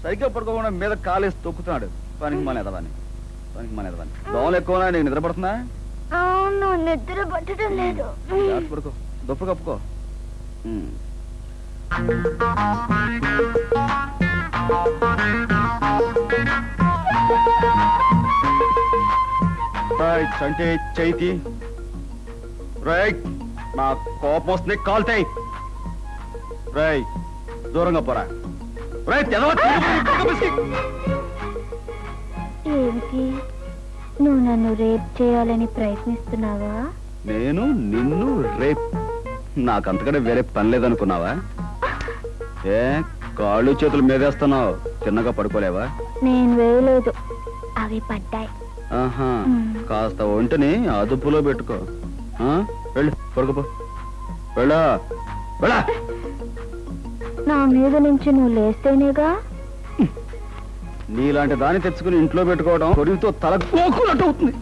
సరిగ్గా పడుకోకుండా మీద కాలేసి తొక్కుతున్నాడు. పనికి మానేదవాని, పనికి మానేదవాని. దోమలు ఎక్కువ. నీకు నిద్ర పడుతుందా? అవును, నిద్ర పట్టడం లేదు. పడుకో, దుప్పటి కప్పుకో. అంటే చైతి రైట్, నా కోపం వస్తుంది, కాల్తాయి. రై దూరంగా పోరా. ఏమిటి, నువ్వు నన్ను రేప్ చేయాలని ప్రయత్నిస్తున్నావా? నేను నిన్ను రేప్? నాకంతకంటే వేరే పని లేదనుకున్నావా? ఏ కాళ్ళు చేతులు మీదేస్తున్నావు, తిన్నగా పడుకోలేవా? నేను వేయలేదు, అవి పడ్డాయి. ఆహా, కాస్త ఒంటిని అదుపులో పెట్టుకో. వెళ్ళు, పడుకోపో. వెళ్ళా వెళ్ళా. నా మీద నుంచి నువ్వు లేస్తేనేగా. నీలాంటి దాన్ని తెచ్చుకుని ఇంట్లో పెట్టుకోవడం కొరివితో తల కోకునట్టు అవుతుంది.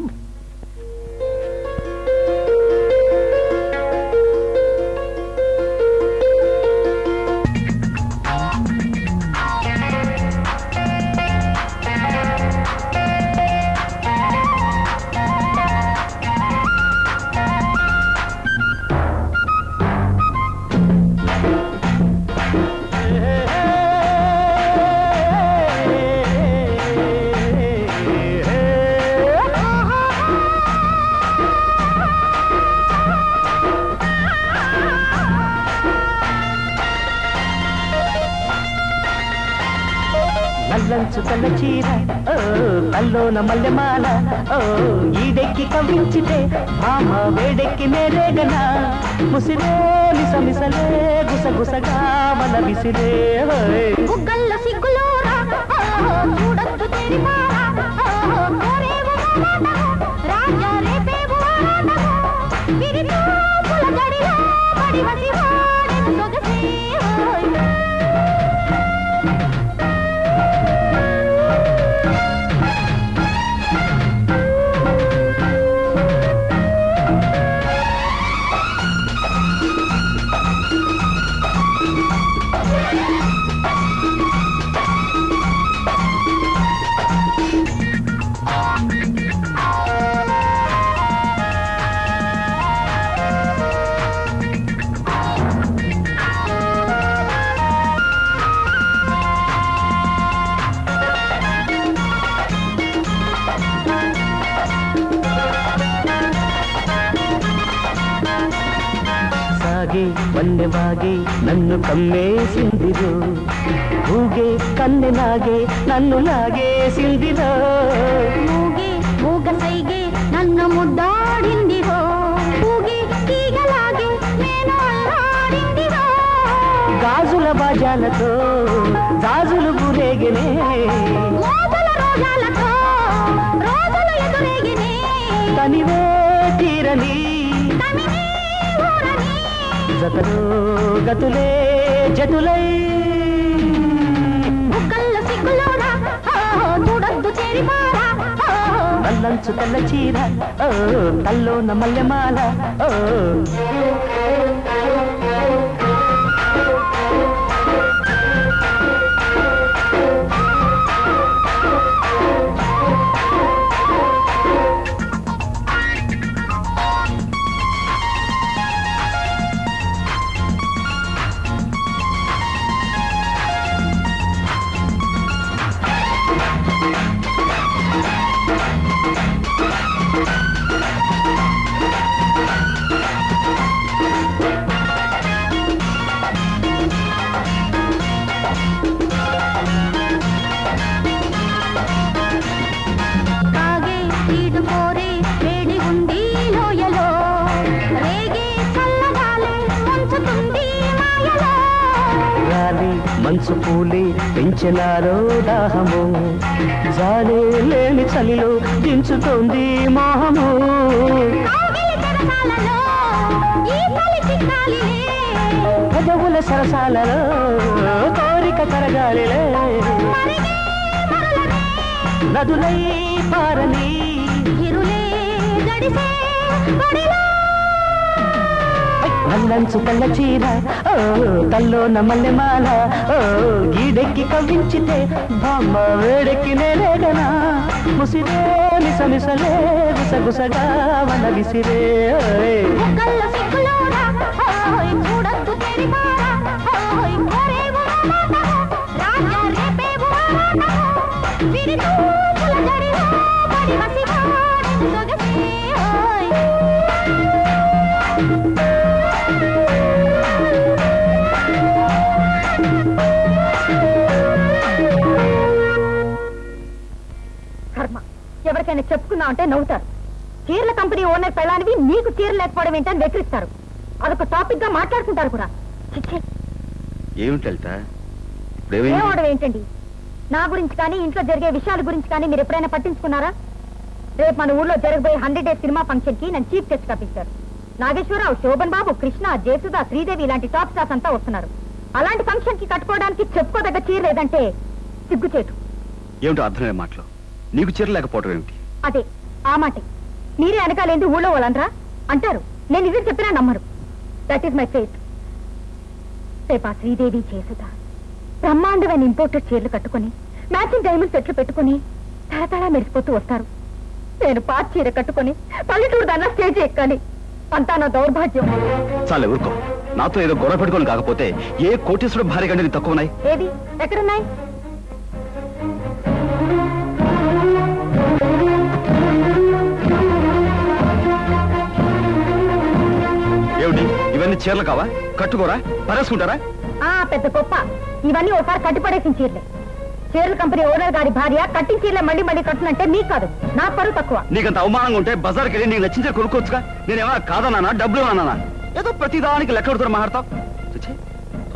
తల్లోన మల్లెమాల ఓ ఈడెక్కి కవ్వించితే భామ వేడెక్కి నేరేగనా ముసిరే మిసమిసలే గుసగుసగా మన విసిరే బుగ్గల్ల సిగ్గులోరా చూడొద్దు తెరిపారా కోరేవు రాజా రేపేవు విరితో పులగడిలో పడి వసివాడెను సొగసే వన్నెవాగే నన్ను కమ్మేసిందిరో ఊగే కన్నెనాగే నన్ను లాగేసిందిరో మూగే మూగ సైగే నన్ను ముద్దాడిందిరో ఊగే తీగలాగే నేను అల్లాడిందిరో గాజుల బాజాలతో గాజులు గురేగనే మోగల రోజాలతో రోజులు ఎదురేగినే తనివే తీరని జతలో గతులే జటులై బుగ్గల్ల సిగ్గులోరా చూడొద్దు చేరిపారా నల్లంచు తెల్ల చీర తల్లోన మల్లెమాల మనసు పూలి పెంచినారో దాహము జాలే లేని చలిలో దించుతోంది మోహము పెదవుల సరసాలలో కోరిక కరగాలిలే నదులై పారని నల్లంచు తెల్ల చీర తల్లోన మల్లెమాల గీడెక్కి కవ్వించితే బామ్మ వేడెక్కి నేరేగనా ముసిరే మిసమిసలే గుసగుసగా వన విసిరే ఎవరికైనా చెప్పుకున్నా అంటే నవ్వుతారు. చీరల కంపెనీ ఓనర్ పెళ్ళానివి నీకు చీర లేకపోవడం ఏంటని వెక్కిరిస్తారు. అదొక టాపిక్ గా మాట్లాడుకుంటారు కూడా. ఏమవడం ఏంటండి? నా గురించి కానీ ఇంట్లో జరిగే విషయాల గురించి కానీ మీరు ఎప్పుడైనా పట్టించుకున్నారా? రేపు మన ఊర్లో జరగబోయే 100 డేస్ సినిమా ఫంక్షన్ కి నన్ను చీఫ్ గెస్ట్ కప్పిస్తారు. నాగేశ్వరరావు, శోభన్ బాబు, కృష్ణ, జయసుధ, శ్రీదేవి ఇలాంటి టాప్ స్టార్స్ అంతా వస్తున్నారు. అలాంటి ఫంక్షన్ కి కట్టుకోవడానికి చెప్పుకోదగ్గ చీర లేదంటే సిగ్గుచేటు. ఏమిటో అర్థమే మాటలు. నీకు చీర లేకపోవడం ఏమిటి? అదే ఆ మాట మీరే వెనకాలేంది ఊళ్ళో వాళ్ళందరా అంటారు. నేను ఇది చెప్పినా నమ్మరు. That is my fate. రేపా శ్రీదేవి చేసుదా బ్రహ్మాండమైన ఇంపోర్టెడ్ చీరలు కట్టుకుని మ్యాచింగ్ డైమండ్ సెట్లు పెట్టుకుని తలతలా మెరిసిపోతూ వస్తారు. నేను పాత చీర కట్టుకుని పల్లెటూరు దాన్నా స్టేజ్ ఎక్కాలి. అంతా నా దౌర్భాగ్యం. చాలే ఊరుకో. నాతో ఏదో గొడవ పెట్టుకోని కాకపోతే ఏ కోటీశ్వరుడు భార్య కంటే తక్కువన్నాయి. ఏది ఎక్కడున్నాయి? ఏమిటి ఇవన్నీ చీరలు కావా? కట్టుకోరా, పరేసుకుంటారా? పెద్ద గొప్ప. ఇవన్నీ ఒకసారి కట్టిపడేసిన చీరలే. చీరల కంపెనీ ఓనర్ గారి భార్య కట్టి చీరల మళ్ళీ మళ్ళీ కట్టునంటే మీకు కాదు, నా పరువు తక్కువ. నీకంత అవమానంగా ఉంటే బజార్కి వెళ్ళి నీకు నచ్చించే కొనుక్కోవచ్చుగా. నేనేమన్నా కాదన్నానా, డబ్బులు అన్నానా? ఏదో ప్రతిదానికి లెక్క కొడుతున్నా మాట్లాడతావు.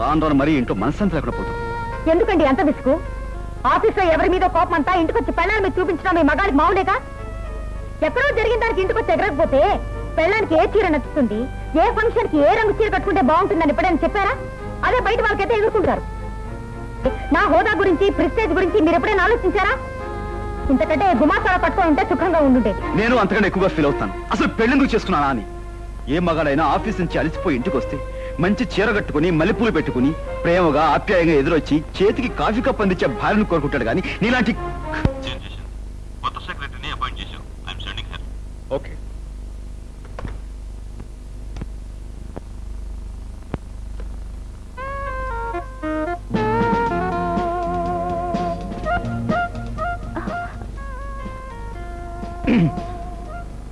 రాను రాను మరీ ఇంట్లో మనశ్శాంతి లేకుండా పోతావు. ఎందుకండి అంత విసుగు? ఆఫీస్ లో ఎవరి మీద కోపం అంతా ఇంటికొచ్చి పెళ్ళాన్ని మీద చూపించడం మీ మగాడికి మావులేగా? ఎక్కడో జరిగిన దానికి ఇంటికొచ్చి ఎగరకపోతే పెళ్ళానికి ఏ చీర నచ్చుతుంది, ఏ ఫంక్షన్ కి ఏ రంగు చీర కట్టుకుంటే బాగుంటుందని ఎప్పుడైనా చెప్పారా? అదే బయట వాళ్ళకైతే ఎదుర్కొంటారు. నా హోదా గురించి, ప్రెస్టేజ్ గురించి మీరు ఎప్పుడైనా ఆలోచించారా? ఇంతకంటే గుమాసాల పట్టుకొని ఉంటే సుఖంగా ఉండుంటే. నేను అంతకంటే ఎక్కువగా ఫీల్ అవుతాను. అసలు పెళ్ళెందుకు చేసుకున్నానా అని. ఏ మగాడైనా ఆఫీస్ నుంచి అలసిపోయి ఇంటికి వస్తే మంచి చీర కట్టుకుని మల్లెపూలు పెట్టుకుని ప్రేమగా ఆప్యాయంగా ఎదురొచ్చి చేతికి కాఫీ కప్ అందించే భార్యను కోరుకుంటాడు కానీ నీలాంటి okay.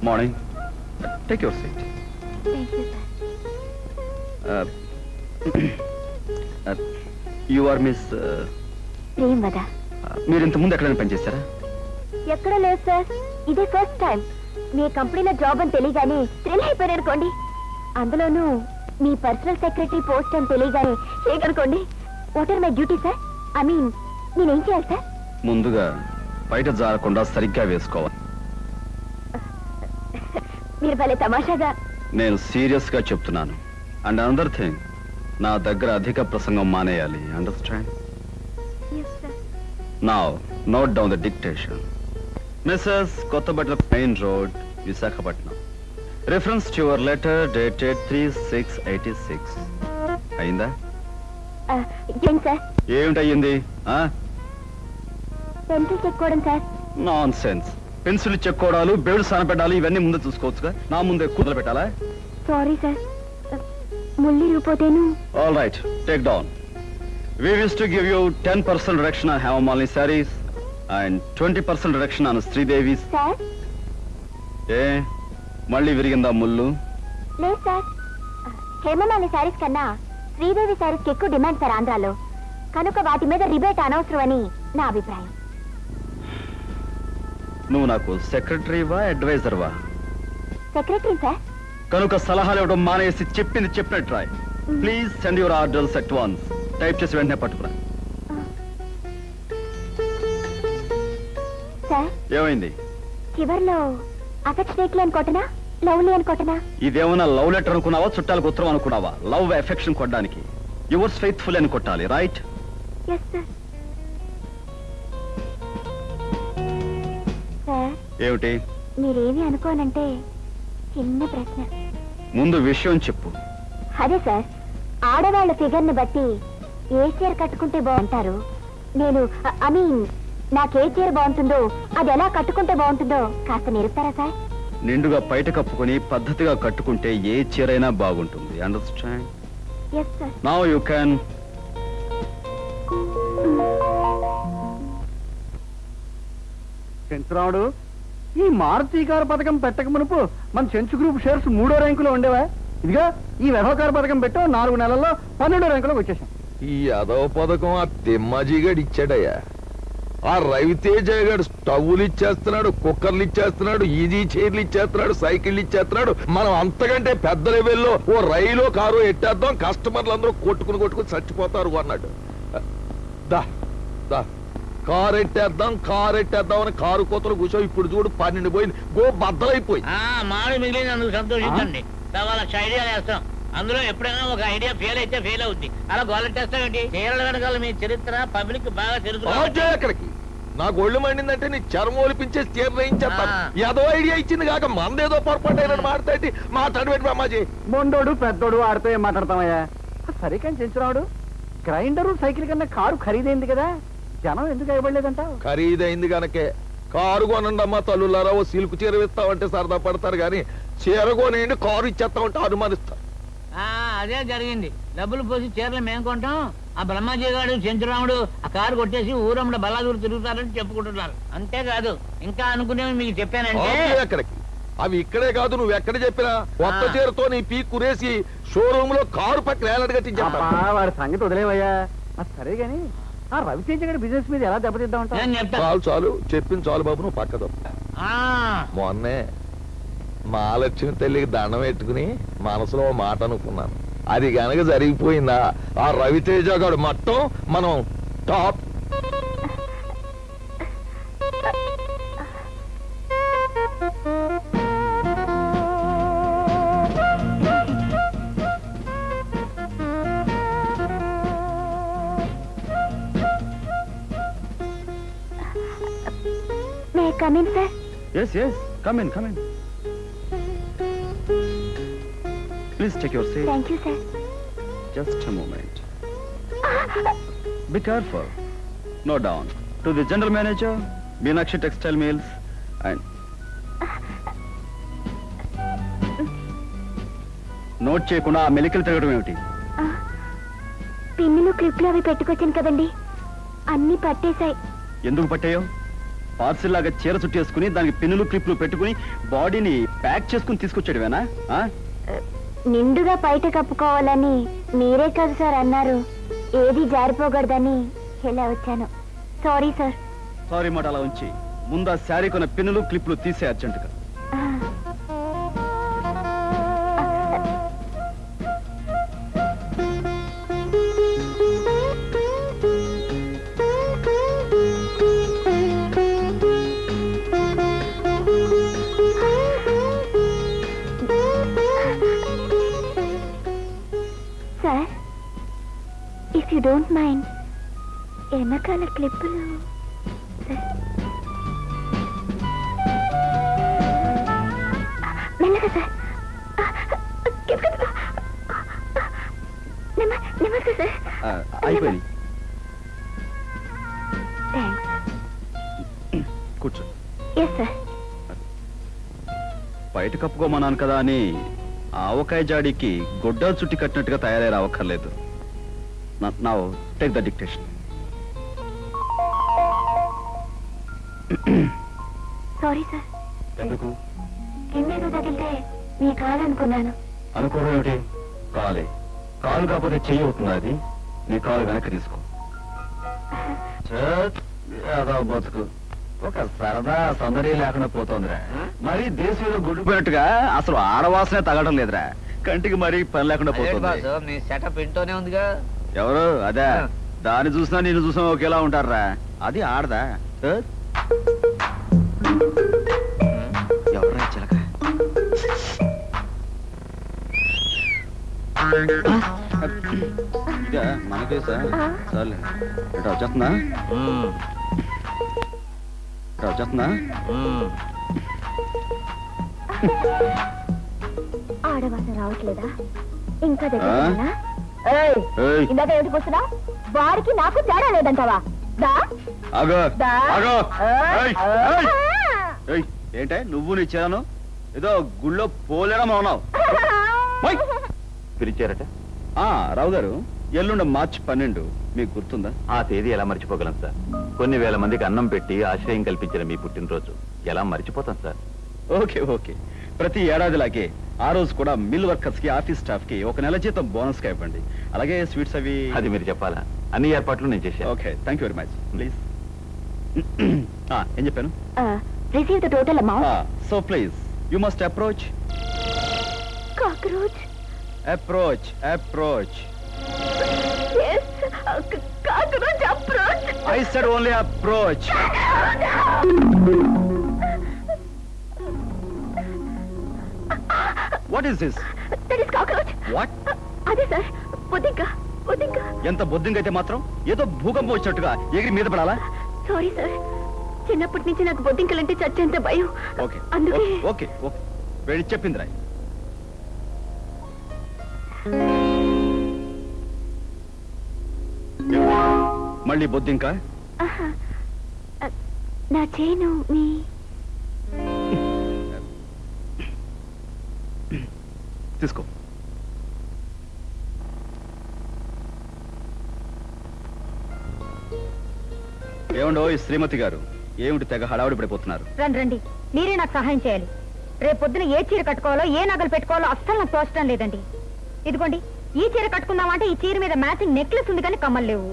Morning, take your seat. You are miss Premada. మీరు ఇంత ముందు ఎక్కడైనా పనిచేశారా? ఎక్కడ లేదు సార్, ఇదే ఫస్ట్ టైం. మీ కంపెనీలో జాబ్ అని తెలియగానే థ్రిల్ అయిపోయారు అనుకోండి. అందులోనూ మీ పర్సనల్ సెక్రటరీ పోస్ట్ అని తెలియగానే చేయగనుకోండి. What are my duty sir? I mean నేనేం చేయాలి సార్? ముందుగా బయట జారకుండా సరిగ్గా వేసుకోవాలి. మీరు భలే తమాషాగా. నేను సీరియస్ గా చెప్తున్నాను. అండ్ అనదర్ థింగ్, నా దగ్గర అధిక ప్రసంగం మానేయాలి. Understand? Now note down the dictation. Mrs Kothapatla main road, Visakhapatnam. Reference to your letter dated 3/6/86. అయిందా? ఏమిటయ్యింది? పెన్సిల్ చెక్కోవడం సార్. Nonsense. పెన్సిల్ చెక్కోవడాలు, బేడు సానపెట్టాలి, ఇవన్నీ ముందే చూసుకోవచ్చుగా. నా ముందే కూతురు పెట్టాలా? సారీ సార్, ముల్లి రూపోతేను. All right, take down. We wish to give you 10% reduction on Hemamali sarees and 20% reduction on Sridevi's. Sir ఏ మళ్ళీ విరిగిందా ముళ్ళు? లేదు సార్, హేమమాలి శారీస్ కన్నా శ్రీదేవి శారీస్ కి ఎక్కువ డిమాండ్ సార్ ఆంధ్రాలో. కనుక వాటి మీద రిబేట్ అనవసరం అని నా అభిప్రాయం. నువ్వు నాకు సెక్రటరీవా, అడ్వైజర్వా? Secretary sir. కనుక సలహాలు ఇవ్వడం మానేసి చెప్పింది చెప్పినట్టు రాయ్. Please send your orders at once. Type చేసి వెంటనే పట్టుకురా. సార్ ఏమైంది? చివర్లో అఫెక్షనేట్లీ అనుకోటనా, లవ్లీ అనుకోటనా? ఇదేమన్నా లవ్ లెటర్ అనుకున్నావా, చుట్టాలకు ఉత్తరం అనుకున్నావా? లవ్ ఎఫెక్షన్ కొట్టడానికి యువర్స్ ఫెయిత్ఫుల్ అని కొట్టాలి. రైట్? Yes sir. సార్ ఏమిటి? మీరేమి అనుకోనంటే చిన్న ప్రశ్న. ముందు విషయం చెప్పు. అదే సార్, ఆడవాళ్ళ ఫిగర్ ని బట్టి ఏ చీర కట్టుకుంటే బాగుంటారు. నేను ఐ మీన్ నాకే చీర బాగుంటుందో, అది ఎలా కట్టుకుంటే బాగుంటుందో కాస్త నేర్పుతారా సార్? నిండుగా బయట కప్పుకొని పద్ధతిగా కట్టుకుంటే ఏ చీరైనా బాగుంటుంది. Understand? Yes sir. Now you can. Chenchuramudu, ఈ మారుతి కారు పథకం పెట్టక మునుపు మన చెంచు గ్రూప్ షేర్స్ 3వ ర్యాంకులో ఉండేవా? ఇదిగా ఈ వ్యవహార పథకం పెట్టో 4 నెలల్లో 12వ ర్యాంకులోకి వచ్చేసాం. ఈ అదవ పథకం ఆ తిమ్మాజీగాడు ఇచ్చాడయ్యా. ఆ రవితేజ గారు స్టవ్లు ఇచ్చేస్తున్నాడు, కుక్కర్లు ఇచ్చేస్తున్నాడు, ఈజీ చైర్లు ఇచ్చేస్తున్నాడు, సైకిళ్ళు ఇచ్చేస్తున్నాడు. మనం అంతకంటే పెద్ద లెవెల్లో ఓ రైలు కారు ఎట్టేద్దాం, కస్టమర్లు అందరూ కొట్టుకుని చచ్చిపోతారు అన్నాడు. దా దా కారు ఎట్టేద్దాం అని కారు కోతలు కూర్చో. ఇప్పుడు చూడు 12 పోయింది, గో బద్దలైపోయి. మామిడి మిగిలినందుకు సంతోషించండి. లక్ష ఐడియాలు వేస్తాం. అందులో ఎప్పుడైనా ఒక ఐడియా ఫెయిల్ అయితే ఫెయిల్ అవుద్ది. అలా గోలెట్టేస్తామేంటి? చీరల వెనకాల మీ చరిత్ర పబ్లిక్ బాగా తెలుసు. అక్కడికి నాకు ఒళ్ళు మండిందంటే నీ చర్మం ఒలిపించేసి చీర వేయించేస్తాను. ఏదో ఐడియా ఇచ్చింది కాక మందేదో పొరపాటు అయినా మాట్లాడి అమ్మాజీ. మొండోడు పెద్దోడు ఆడితో ఏం మాట్లాడతామయ్యా? సరే కానీ చెంచురాముడు, గ్రైండరు సైకిల్ కన్నా కారు ఖరీదైంది కదా, జనం ఎందుకు ఇవ్వలేదంట? ఖరీదైంది కనుకే కారు కొనండి అమ్మా తల్లులారా. ఓ సిల్క్ చీర ఇస్తామంటే సరదా పడతారు కానీ చీర కొనేయండి కారు ఇచ్చేస్తామంటే అనుమానిస్తారు. అదే జరిగింది. డబ్బులు పోసి చీరలు మేము కొంటాం, ఆ బ్రహ్మాజీ గారు చెంచురాముడు ఆ కారు కొట్టేసి ఊరమ్మడ బల్లాదూరు తిరుగుతారని చెప్పుకుంటున్నారు. అంతేకాదు ఇంకా అనుకునేవి మీకు చెప్పానంటే ఎక్కడికి అవి ఇక్కడే కాదు, నువ్వు ఎక్కడ చెప్పినా కొత్త చీరతో నీ పీ కురేసి షోరూమ్ లో కారు పక్కన ఏలాడు కట్టించా. వాడి సంగతి వదిలేవయ్యా. సరే గాని ఆ రవితేజ గారి బిజినెస్ మీద ఎలా దెబ్బతిద్దామంటావు? నేను చెప్తాను. చాలు చాలు చెప్పింది చాలు బాబు, నువ్వు పక్కదు. ఆ, మొన్నే మహాలక్ష్మి తల్లికి దండం పెట్టుకుని మనసులో ఓ మాట అనుకున్నాను. అది గనక జరిగిపోయిందా ఆ రవితేజ గారు మొత్తం మనం top. May I come in, sir? Yes, yes. Come in, come in. Please take your seat. Thank you, sir. Just a moment. Be careful. Note down. To the general manager, Meenakshi Textile Mills, and note చేయకుండా ఆ మెలికలు తిరగడం ఏమిటి? పిన్నులు క్లిప్లు అవి పెట్టుకొచ్చాను కదండి, అన్ని పట్టేశాయి. ఎందుకు పట్టాయో? పార్సిల్ లాగా చీర చుట్టేసుకుని దానికి పిన్నులు క్లిప్లు పెట్టుకుని బాడీని ప్యాక్ చేసుకుని తీసుకొచ్చాడువేనా? నిండుగా బయట కప్పుకోవాలని మీరే కదా సార్ అన్నారు. ఏది జారిపోకూడదని ఇలా వచ్చాను. Sorry sir. సారీ మాట అలా ఉంచి ముందు ఆ శారీ కొన్న పిన్నులు క్లిప్లు తీసే అర్జెంటుగా. Sir, if you don't mind, వెనకాల క్లిప్పులు మెల్లగా సార్. నెమ్మదిగా సార్. అయిపోయింది. థ్యాంక్స్. కూర్చో. Yes sir. బయట కప్పుకోమన్నాను కదా అని ఆవకాయ జాడీకి గొడ్డలు చుట్టి కట్టినట్టుగా తయారై రావక్కర్లేదు. Now take the dictation. Sorry sir. ఎందుకు? కిందకు తగిలితే మీ కాదనుకున్నాను. అనుకోవడం ఏమిటి? కాలే. కాలు కాకపోతే చెయ్యి అవుతుంది. అది నీ కాలు వెనక్కి తీసుకో. బతుకు ఒక సరదా సందడి లేకుండా పోతోందిరా. మరి దేశంలో గుడిపోయినట్టుగా అసలు ఆడవాసనే తగడం లేదురా. కంటికి మరీ పని లేకుండా పోతుంది. మీ సెటప్ ఇంటోనే ఉందిగా. ఎవరు? అదే. దాన్ని చూసినా నిన్ను చూసినా ఒకేలా ఉంటారా. అది ఆడదా? ఎవరా చిలక? ఇదా మనకేసా? చాలే. ఇట్లా వచ్చేస్తుందా? ఇట్లా వచ్చేస్తుందా? ఆడవాసన రావట్లేదా? ఇంకా ఏయ్. ఇందాక ఏమిటి కూర్చున్నా? వారికి నాకు తేడా లేదంటావా? ఆగో, ఆగో. ఏయ్, ఏయ్. ఏయ్, ఏంటే నువ్వు నీ చేను ఏదో గుళ్ళో పోలేడం అవునావు. పిలిచారట? రావు గారు, ఎల్లుండి మార్చి 12 మీకు గుర్తుందా? ఆ తేదీ ఎలా మర్చిపోగలం సార్? కొన్ని వేల మందికి అన్నం పెట్టి ఆశ్రయం కల్పించిన మీ పుట్టినరోజు ఎలా మర్చిపోతాం సార్? Okay okay. ప్రతి ఏడాదిలాగే ఆ రోజు కూడా మిల్ వర్కర్స్ కి, ఆఫీస్ స్టాఫ్ కి ఒక నెల జీతం బోనస్ గా ఇవ్వండి. అలాగే స్వీట్స్ అవి. అది మీరు చెప్పాలా? అన్ని ఏర్పాట్లు నేను చేశాను. Okay, thank you very much. Please. ఏం చెప్పాను? Receive the total amount. So please you must approach. Cockroach. Approach, approach. Yes, cockroach approach. I said only approach. What is this? That is cockroach. What? అదే sir, బొద్దింక. ఎంత బొద్దింక అయితే మాత్రం ఏదో భూకంపం వచ్చినట్టుగా ఎగిరి మీద పడాలా? సారీ సార్, చిన్నప్పటి నుంచి నాకు బొద్దింకలంటే చచ్చేంత భయం. ఓకే అందుకే. Okay okay. వెళ్ళి చెప్పింది రాయ్. మళ్ళీ బొద్దింక? నా చేను మీ తీసుకో. ఏమండో ఈ శ్రీమతి గారు, ఏమిటి తెగ హడావుడి పడిపోతున్నారు? రండి, మీరే నాకు సహాయం చేయాలి. రేపు పొద్దున ఏ చీర కట్టుకోవాలో, ఏ నగలు పెట్టుకోవాలో అస్సలు నాకు తోచడం లేదండి. ఇదిగోండి, ఈ చీర కట్టుకుందామంటే ఈ చీర మీద మ్యాచింగ్ నెక్లెస్ ఉంది కానీ కమ్మలు లేవు.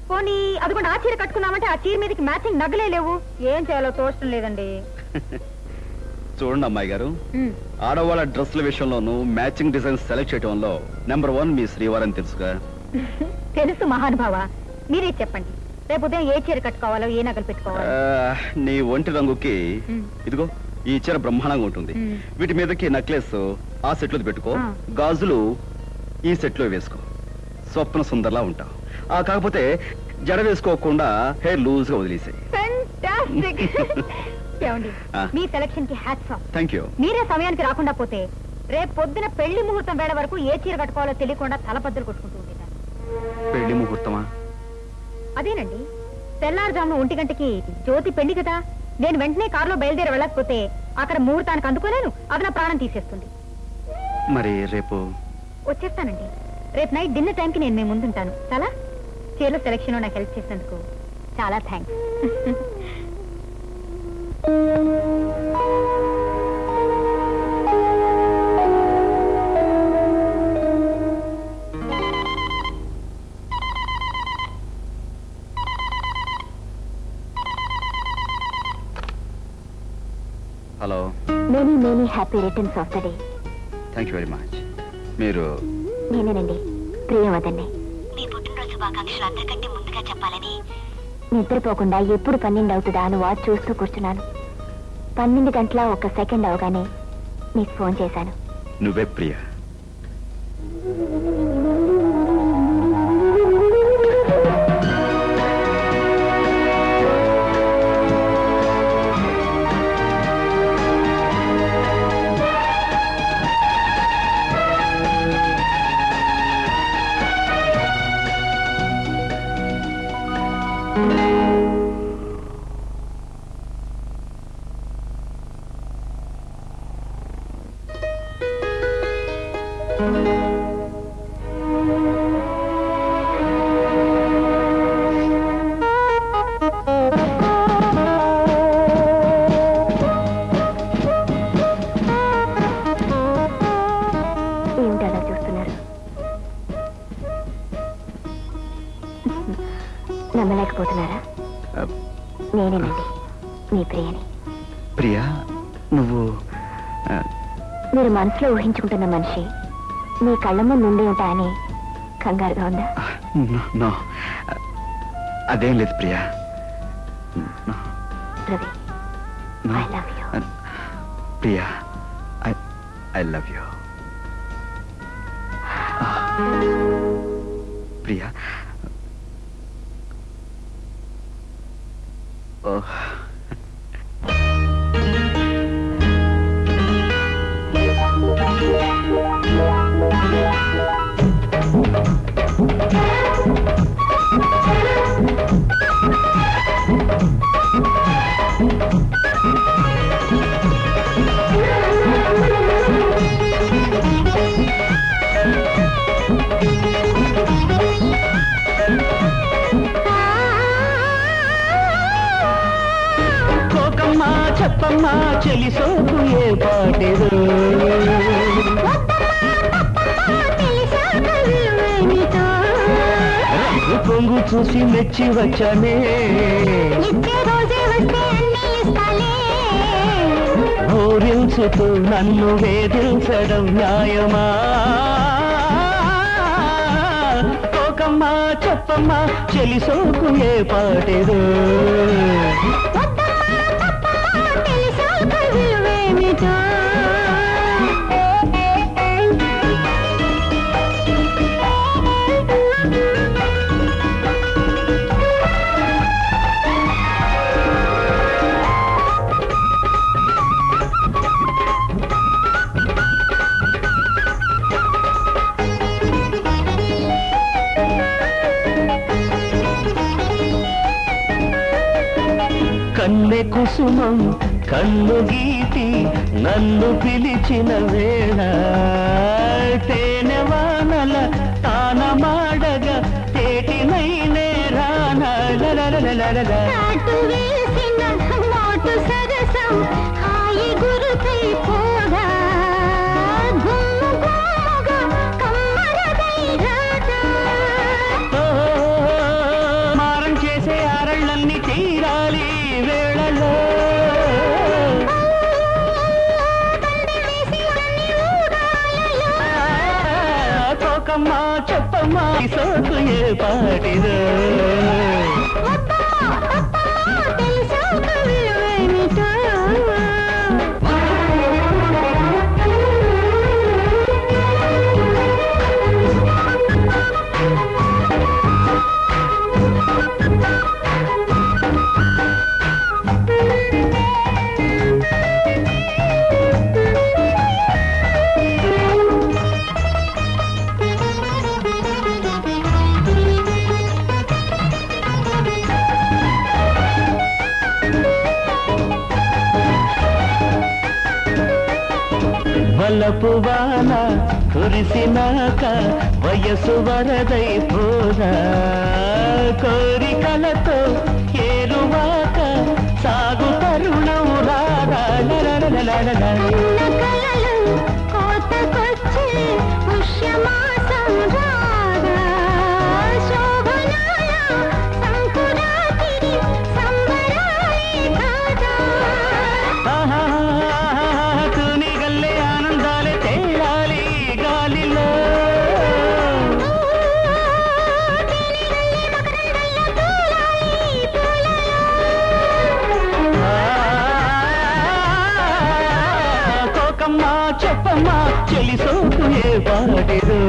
పోనీ అదిగోండి ఆ చీర కట్టుకున్నామంటే ఆ చీర మీదకి మ్యాచింగ్ నగలే లేవు. ఏం చేయాలో తోచడం లేదండి. చూడండి అమ్మాయి గారు, ఆడవాళ్ళ డ్రెస్ల విషయంలోనూ మ్యాచింగ్ డిజైన్ సెలెక్ట్ చేయడంలో నెంబర్ 1 మీ శ్రీవారని తెలుసుగా. తెలుసు మహానుభావ, మీరే చెప్పండి. రేపు ఉదయం ఏ చీర కట్టుకోవాలో, ఏ నగలు పెట్టుకోవాలో. నీ ఒంటి రంగుకి ఇదిగో ఈ చీర బ్రహ్మాండంగా ఉంటుంది. వీటి మీదకి నెక్లెస్ ఆ సెట్లో పెట్టుకో, గాజులు ఈ సెట్లో వేసుకో, స్వప్న సుందర్లా ఉంటావు. కాకపోతే జడ వేసుకోకుండా హెయిర్ లూజ్ గా వదిలేసాయి. మీ సెలక్షన్ కి హ్యాట్స్ ఆఫ్. థాంక్యూ. మీరే సమయానికి రాకుండా పోతే రేపు పొద్దున పెళ్లి ముహూర్తం వేళ వరకు ఏ చీర కట్టుకోవాలో తెలియకుండా తలపద్దలు కొట్టుకుంటూ ఉండేదాన్ని. పెళ్లి ముహూర్తమా? అదేనండి, తెల్లారుజామున 1 గంటకి జ్యోతి పెళ్లి కదా. నేను వెంటనే కారులో బయలుదేరి వెళ్ళకపోతే అక్కడ ముహూర్తానికి అందుకోలేను, అది నా ప్రాణం తీసేస్తుంది. మరి రేపు వచ్చేస్తానండి. రేపు నైట్ డిన్నర్ టైంకి నేను మీ ముందుంటాను. చాలా చీరల సెలక్షన్ నాకు హెల్ప్ చేసినందుకు చాలా thanks. Hello. Many happy returns of the day. Thank you very much. మీరు? నేనేనండి, ప్రియవదండి. మీ పుట్టినరోజు శుభాకాంక్షలు అందరికంటే ముందుగా చెప్పాలని నిద్రపోకుండా ఎప్పుడు 12 అవుతుందా అని వాచ్ చూస్తూ కూర్చున్నాను. 12 గంటల 1 సెకండ్ అవగానే మీకు ఫోన్ చేశాను. నువ్వే ప్రియా. నమ్మలేకపోతున్నారా? నేనేనండి, మీ ప్రియని. ప్రియా, నువ్వు? మీరు మనసులో ఊహించుకుంటున్న మనిషి మీ కళ్ళ ముందు ఉండి ఉంటాయని కంగారుగా ఉందా? నో, అదేం లేదు Priya. Ravi, I love you. Priya, I love you. Priya, చెప్పమ్మా చెలి సోకు ఏ పాటేదో, రంగు పొంగు చూసి మెచ్చి వచ్చానే, ఊరించుతూ నన్ను వేధించడం న్యాయమా? కోకమ్మా చెప్పమ్మా చెలి సోకు ఏ పాటేదో, కన్నె కుసుమం కన్ను గీటి నన్ను పిలిచిన వేళ, తేనె వానల తాన మాడగ తేటినైనే రానా, సోకు ఏ పాటిదో వలపు వాన కురిసినాక వయసు వరదై పోదా కోరికలతో ఏరువాక సాగు తరుణం రాదా కోతకొచ్చే పుష్యమాసం రాదా శోభనాల సంకురాతిరి సంబరాలే కాదా తునిగల్లే ఆనందాలే తేలాలి గాలిలో కోకమ్మా చెప్పమ్మా చెలి సోకు ఏ పాటిదో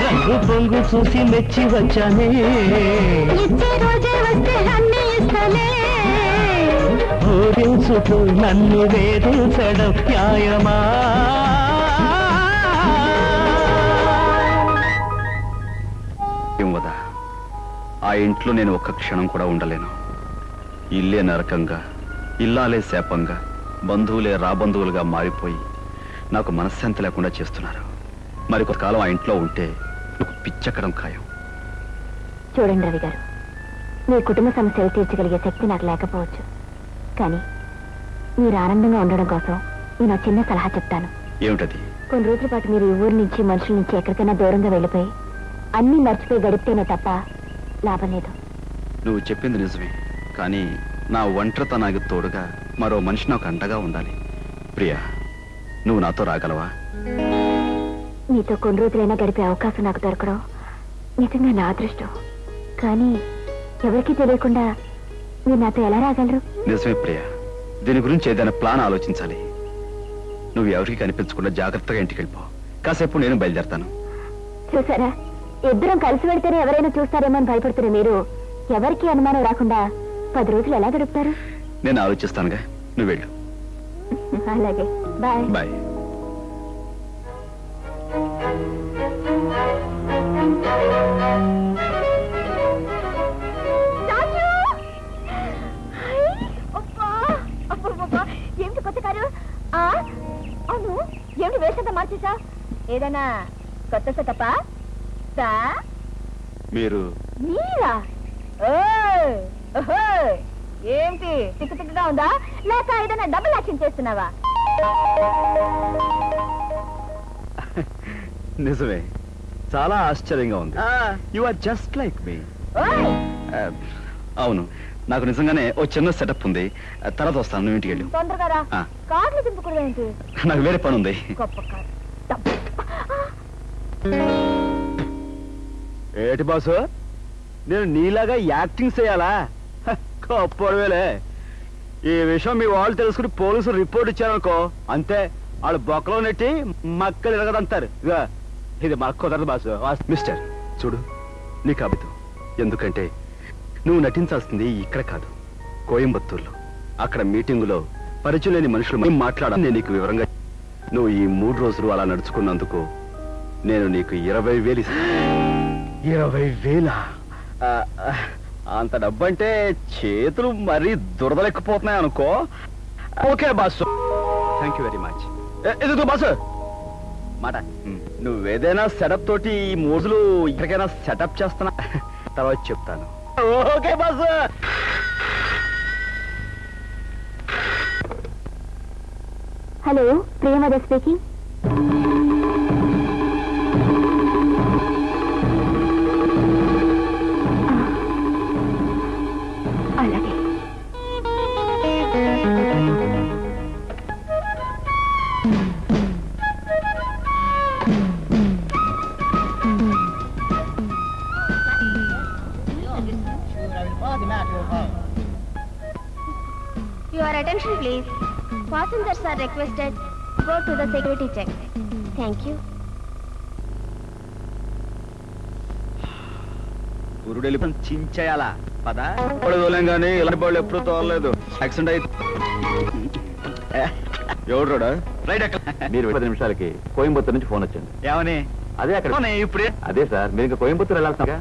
రంగు పొంగు చూసి మెచ్చి వచ్చానే ఊరించుతూ నన్ను వేధించడం న్యాయమా వదా ఆ ఇంట్లో నేను ఒక్క క్షణం కూడా ఉండలేను. ఇల్లే నరకంగా, ఇల్లాలే శాపంగా, బంధువులే రాబంధువులుగా మారిపోయి నాకు మనశ్శాంతి లేకుండా చేస్తున్నారు. మరి కొంతకాలం ఆ ఇంట్లో ఉంటే నాకు పిచ్చెక్కడం ఖాయం. చూడండి రవి గారు, మీ కుటుంబ సమస్యలు తీర్చగలిగే శక్తి నాకు లేకపోవచ్చు, కానీ మీరు ఆనందంగా ఉండడం కోసం నేను చిన్న సలహా చెప్తాను. ఏమిటది? కొన్ని రోజుల పాటు మీరు ఈ ఊరి నుంచి మనుషుల నుంచి ఎక్కడికైనా దూరంగా వెళ్ళిపోయి అన్నీ మర్చిపోయి గడిపితేనే తప్ప లాభం లేదు. నువ్వు చెప్పింది నిజమే, కానీ నా ఒంటరితనానికి తోడుగా మరో మనిషి నాకు అండగా ఉండాలి. ప్రియా, నువ్వు నాతో రాగలవా? మీతో కొన్ని రోజులైనా గడిపే అవకాశం నాకు దొరకడం నిజంగా నా అదృష్టం, కానీ ఎవరికీ తెలియకుండా మీరు నాతో ఎలా రాగలరు? నిజమే ప్రియా, దీని గురించి ఏదైనా ప్లాన్ ఆలోచించాలి. నువ్వు ఎవరికి కనిపించకుండా జాగ్రత్తగా ఇంటికి వెళ్ళిపో. కాసేపు నేను బయలుదేరతాను. చూసారా, ఇద్దరం కలిసి వెళ్తేనే ఎవరైనా చూస్తారేమో అని భయపడుతున్న మీరు ఎవరికి అనుమానం రాకుండా 10 రోజులు ఎలా గడుపుతారు? నేను ఆలోచిస్తానుగా, నువ్వు వెళ్ళు. అలాగే, బాయ్. బాయ్. ఏమిటి కొత్త కారు? అవును, ఏమిటి వేషంతా మార్చేసా? ఏదైనా కొత్త సెటపా? మీరు మీరా? ఏంటి తిక్కు తిక్కుగా ఉందా, లేక ఏదైనా డబుల్ యాక్షన్ చేస్తున్నావా? నిజమే, చాలా ఆశ్చర్యంగా ఉంది. యు ఆర్ జస్ట్ లైక్ మీ. అవును, నాకు నిజంగానే ఓ చిన్న సెటప్ ఉంది. తర్వాత వస్తాను, నువ్వు ఇంటికి వెళ్ళు. తొందరగా రా. కార్లు దింపకూడదు ఏంటి? నాకు వేరే పని ఉంది. గొప్ప కారు. ఏటి బాసు, నేను నీలాగా యాక్టింగ్ చేయాలా? గొప్పవేలే. ఈ విషయం మీ వాళ్ళు తెలుసుకుని పోలీసులు రిపోర్ట్ ఇచ్చారనుకో, అంతే, వాళ్ళు బొక్కలో నెట్టి మక్కలు ఎరగదంటారు. ఇది మాకు కుదరదు బాసు. మిస్టర్, చూడు, నీకు అబద్ధం. ఎందుకంటే నువ్వు నటించాల్సింది ఇక్కడ కాదు, కోయంబత్తూరులో. అక్కడ మీటింగులో పరిచయం లేని మనుషులు మాట్లాడాలి. నేను నీకు వివరంగా, నువ్వు ఈ 3 రోజులు అలా నడుచుకున్నందుకు నేను నీకు 20,000 ఇస్తాను. 20,000? అంత డబ్బంటే చేతులు మరీ దురదలెక్కిపోతున్నాయి అనుకో. Okay boss, thank you very much. ఎదుగు బాసు మాట. నువ్వేదైనా సెటప్ తోటి ఈ 3 రోజులు ఇక్కడికైనా సెటప్ చేస్తున్నా, తర్వాత చెప్తాను. Okay boss. Hello, Priyamada speaking. అలాగే. Your attention, please. Passengers are requested go to the security check. Thank you. ఊరుడు వెళ్ళిపోయి చించేయాలా పదా ఇప్పుడు తోలేం కానీ ఇలాంటి వాళ్ళు ఎప్పుడు తోలలేదు యాక్సిడెంట్ అయితే ఎవడు రోడా రైట్ అక్కడ మీరు 10 నిమిషాలకి కోయంబత్తూరు నుంచి ఫోన్ వచ్చింది. ఏమని అదే అక్కడ ఇప్పుడే అదే సార్, మీరు ఇంకా కోయంబత్తూరు వెళ్ళాల్సిందిగా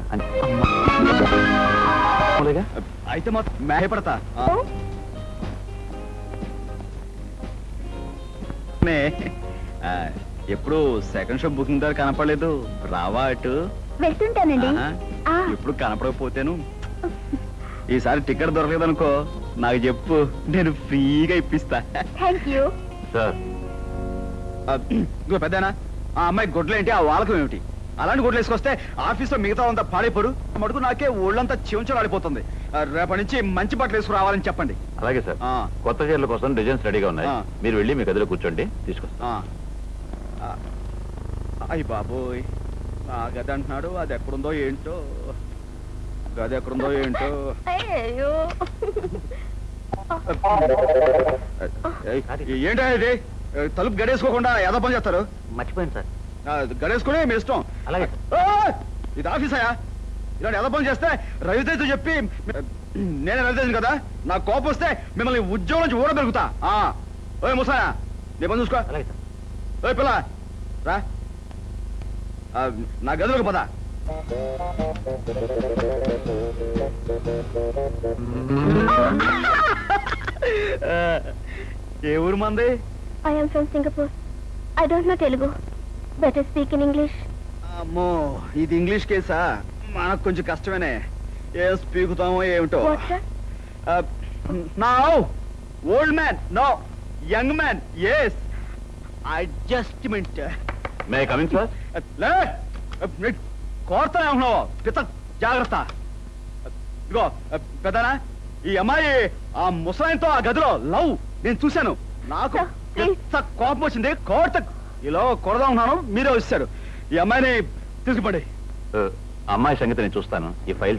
అయితే మొత్తం మేపడతా ఎప్పుడు సెకండ్ షో బుకింగ్ దగ్గర కనపడలేదు. రావా అటు వెళ్తుంటానండి. ఎప్పుడు కనపడకపోతేను ఈసారి టికెట్ దొరకలేదనుకో నాకు చెప్పు, నేను ఫ్రీగా ఇప్పిస్తా. Thank you sir. ఇంకో పెద్దనా ఆ అమ్మాయి గొడ్లేంటి, ఆ వాళ్ళకం ఏమిటి? అలాంటి గొడ్లు వేసుకొస్తే ఆఫీస్లో మిగతా అంతా పాడైపోరు. మటుకు నాకే ఒళ్ళంతా చివంచలాడిపోతుంది. రేపటి నుంచి మంచి బట్టలు వేసుకు రావాలని చెప్పండి. అలాగే సార్. కొత్త చీరల కోసం డిజైన్స్ రెడీగా ఉన్నాయి. మీరు వెళ్ళి మీ గదిలో కూర్చోండి, తీసుకొస్తా. అయ్యి బాబోయ్, ఆ గది అంటున్నాడు. అది ఎక్కడుందో ఏంటో, గది ఎక్కడుందో ఏంటో. ఏంటో ఇది తలుపు గడేసుకోకుండా ఏదో పని చేస్తారు. మర్చిపోయింది సార్. గడేసుకునే మీ ఇష్టం. అలాగే. ఇది ఆఫీసా? ఇలాంటి ఏదో పని చేస్తే రవితేజ చెప్పి, నేనే రవితేజను కదా, నాకు కోపం వస్తే మిమ్మల్ని ఉద్యోగం నుంచి ఊడబెరుగుతా. ఓ ముసాయా, నీ పని చూసుకో. అలాగే సార్. ఓ పిల్ల రా, నా గదిలోకి పద. ఏ ఊరు మంది? I am from Singapore. I don't know Telugu. Better speak in English. అమ్మో, ఇది ఇంగ్లీష్ కేసా? మనకు కొంచెం కష్టమేనే. ఏం స్పీకుతామో ఏమిటో. Now old man, no young man. Yes, adjustment. May I come in sir? కోరుతానే ఉన్నావు పిత, జాగ్రత్త. ఇగో పెద్దనా, ఈ అమ్మాయి ఆ ముసలాయనతో ఆ గదిలో లవ్ నేను చూశాను. నాకు ఎంత కోపం వచ్చింది. కోర్త ఇలా కొడదా ఉన్నాను, మీరే వచ్చారు. ఈ అమ్మాయిని తీసుకుపండి. అమ్మాయి సంగతి నేను చూస్తాను. ఈ ఫైల్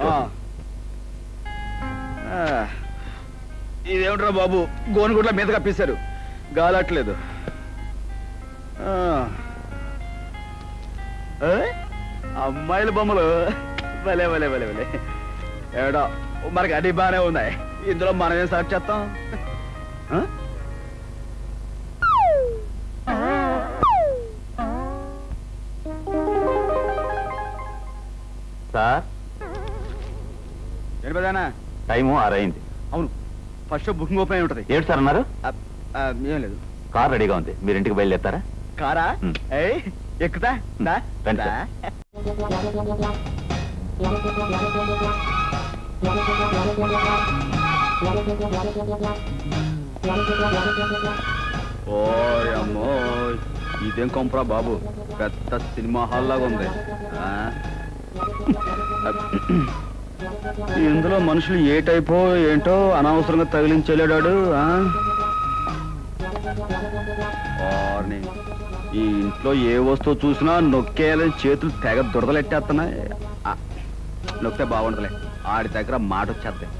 ఇదేమిట్రా బాబు, గోనుగుడ్ల మీద కప్పేశారు, గాలట్లేదు. అమ్మాయిల బొమ్మలు భలే భలే భలే భలే. ఏడో మనకి అన్ని బాగానే ఉన్నాయి. ఇందులో మనం ఏం సెలెక్ట్ చేస్తాం? సార్, ఏంటి పెదానా? టైము 6 అయింది. అవును, ఫస్ట్ బుకింగ్ ఓపెన్ అయి ఉంటది. ఏంటి సార్ అన్నారు? ఏం లేదు. కార్ రెడీగా ఉంది, మీరు ఇంటికి బయలుదేరతారా? కారా? ఎక్కుతా. రండి సార్. ఓయమ్మో, ఇదేం కొంపరా బాబు, పెద్ద సినిమా హాల్ లాగా ఉంది. ఇందులో మనుషులు ఏ టైపో ఏంటో అనవసరంగా తగిలించలేడాడు. ఈ ఇంట్లో ఏ వస్తువు చూసినా నొక్కేయాలని చేతులు తెగ దురదలెట్టేస్తున్నాయి. నొక్కితే బాగుండదులే, ఆడి దగ్గర మాట వచ్చేద్దాం.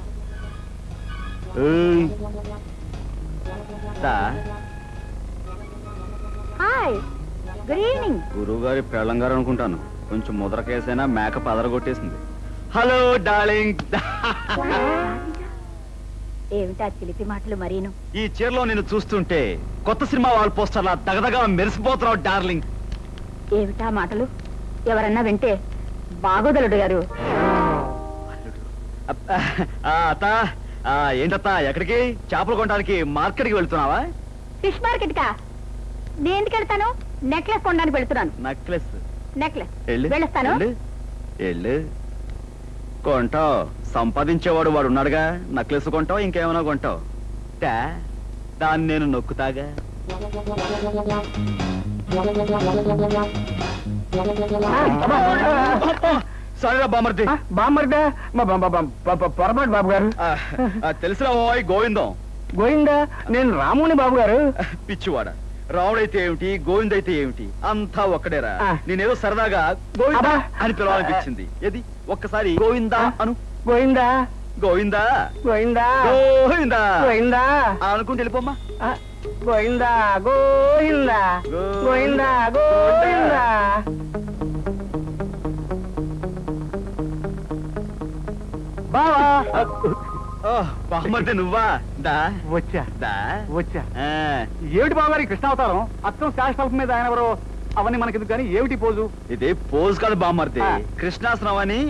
Hi, good evening. గురువు గారి పెళ్ళంగారు అనుకుంటాను. కొంచెం ముద్ర కేసైనా మేకప్ అదరగొట్టేసింది. Hello darling. ఏమిటా చిలిపి మాటలు మరీను? ఈ చీరలో నేను చూస్తుంటే కొత్త సినిమా వాల్ పోస్టర్లా దగదగా మెరిసిపోతున్నావు డార్లింగ్. ఏమిటా మాటలు? ఎవరన్నా వింటే బాగోదలుడు గారు. ఏంటత్తా, ఎక్కడికి? చేపలు కొనడానికి మార్కెట్కి వెళ్తున్నావా? ఫిష్ మార్కెట్ కా? నేను ఎందుకు వెళ్తాను? నెక్లెస్ కొనడానికి వెళ్తున్నాను. నెక్లెస్? నెక్లెస్ వెళ్ళు, వెళ్ళొస్తాను. వెళ్ళు, కొంటావు. సంపాదించేవాడు వాడు ఉన్నాడుగా. నెక్లెస్ కొంటావు, ఇంకేమైనా కొంటావు. దాన్ని నేను నొక్కుతాగా. సరేరా బామర్ది. బామ్మర్దా? పొరపాటు బాబు గారు. తెలుసురా ఓయ్ గోవిందం. గోవిందా? నేను రాముని బాబు గారు. పిచ్చివాడ, రావుడైతే ఏమిటి, గోవిందైతే ఏమిటి, అంతా ఒక్కడేరా. నేనేదో సరదాగా గోవిందా అని పిలవాలనిపించింది. ఏది ఒక్కసారి గోవిందా అను. గోవిందా? గోవిందా గోయిందా గోవిందా గోయిందా అనుకుంటూ వెళ్ళిపోమ్మా. గోయిందా గోయిందా గోయిందా గోయిందా. బావా బామ్మర్ది నువ్వా? దా వచ్చా దా వచ్చా. ఏమిటి బావగారి కృష్ణావతారం? అచ్చం శాస్త్రం మీద ఆయన ఎవరో అవన్నీ మనకెందుకు కానీ ఏమిటి పోజు? ఇది పోజ్ కాదు బామ్మర్ది, కృష్ణాసనం అని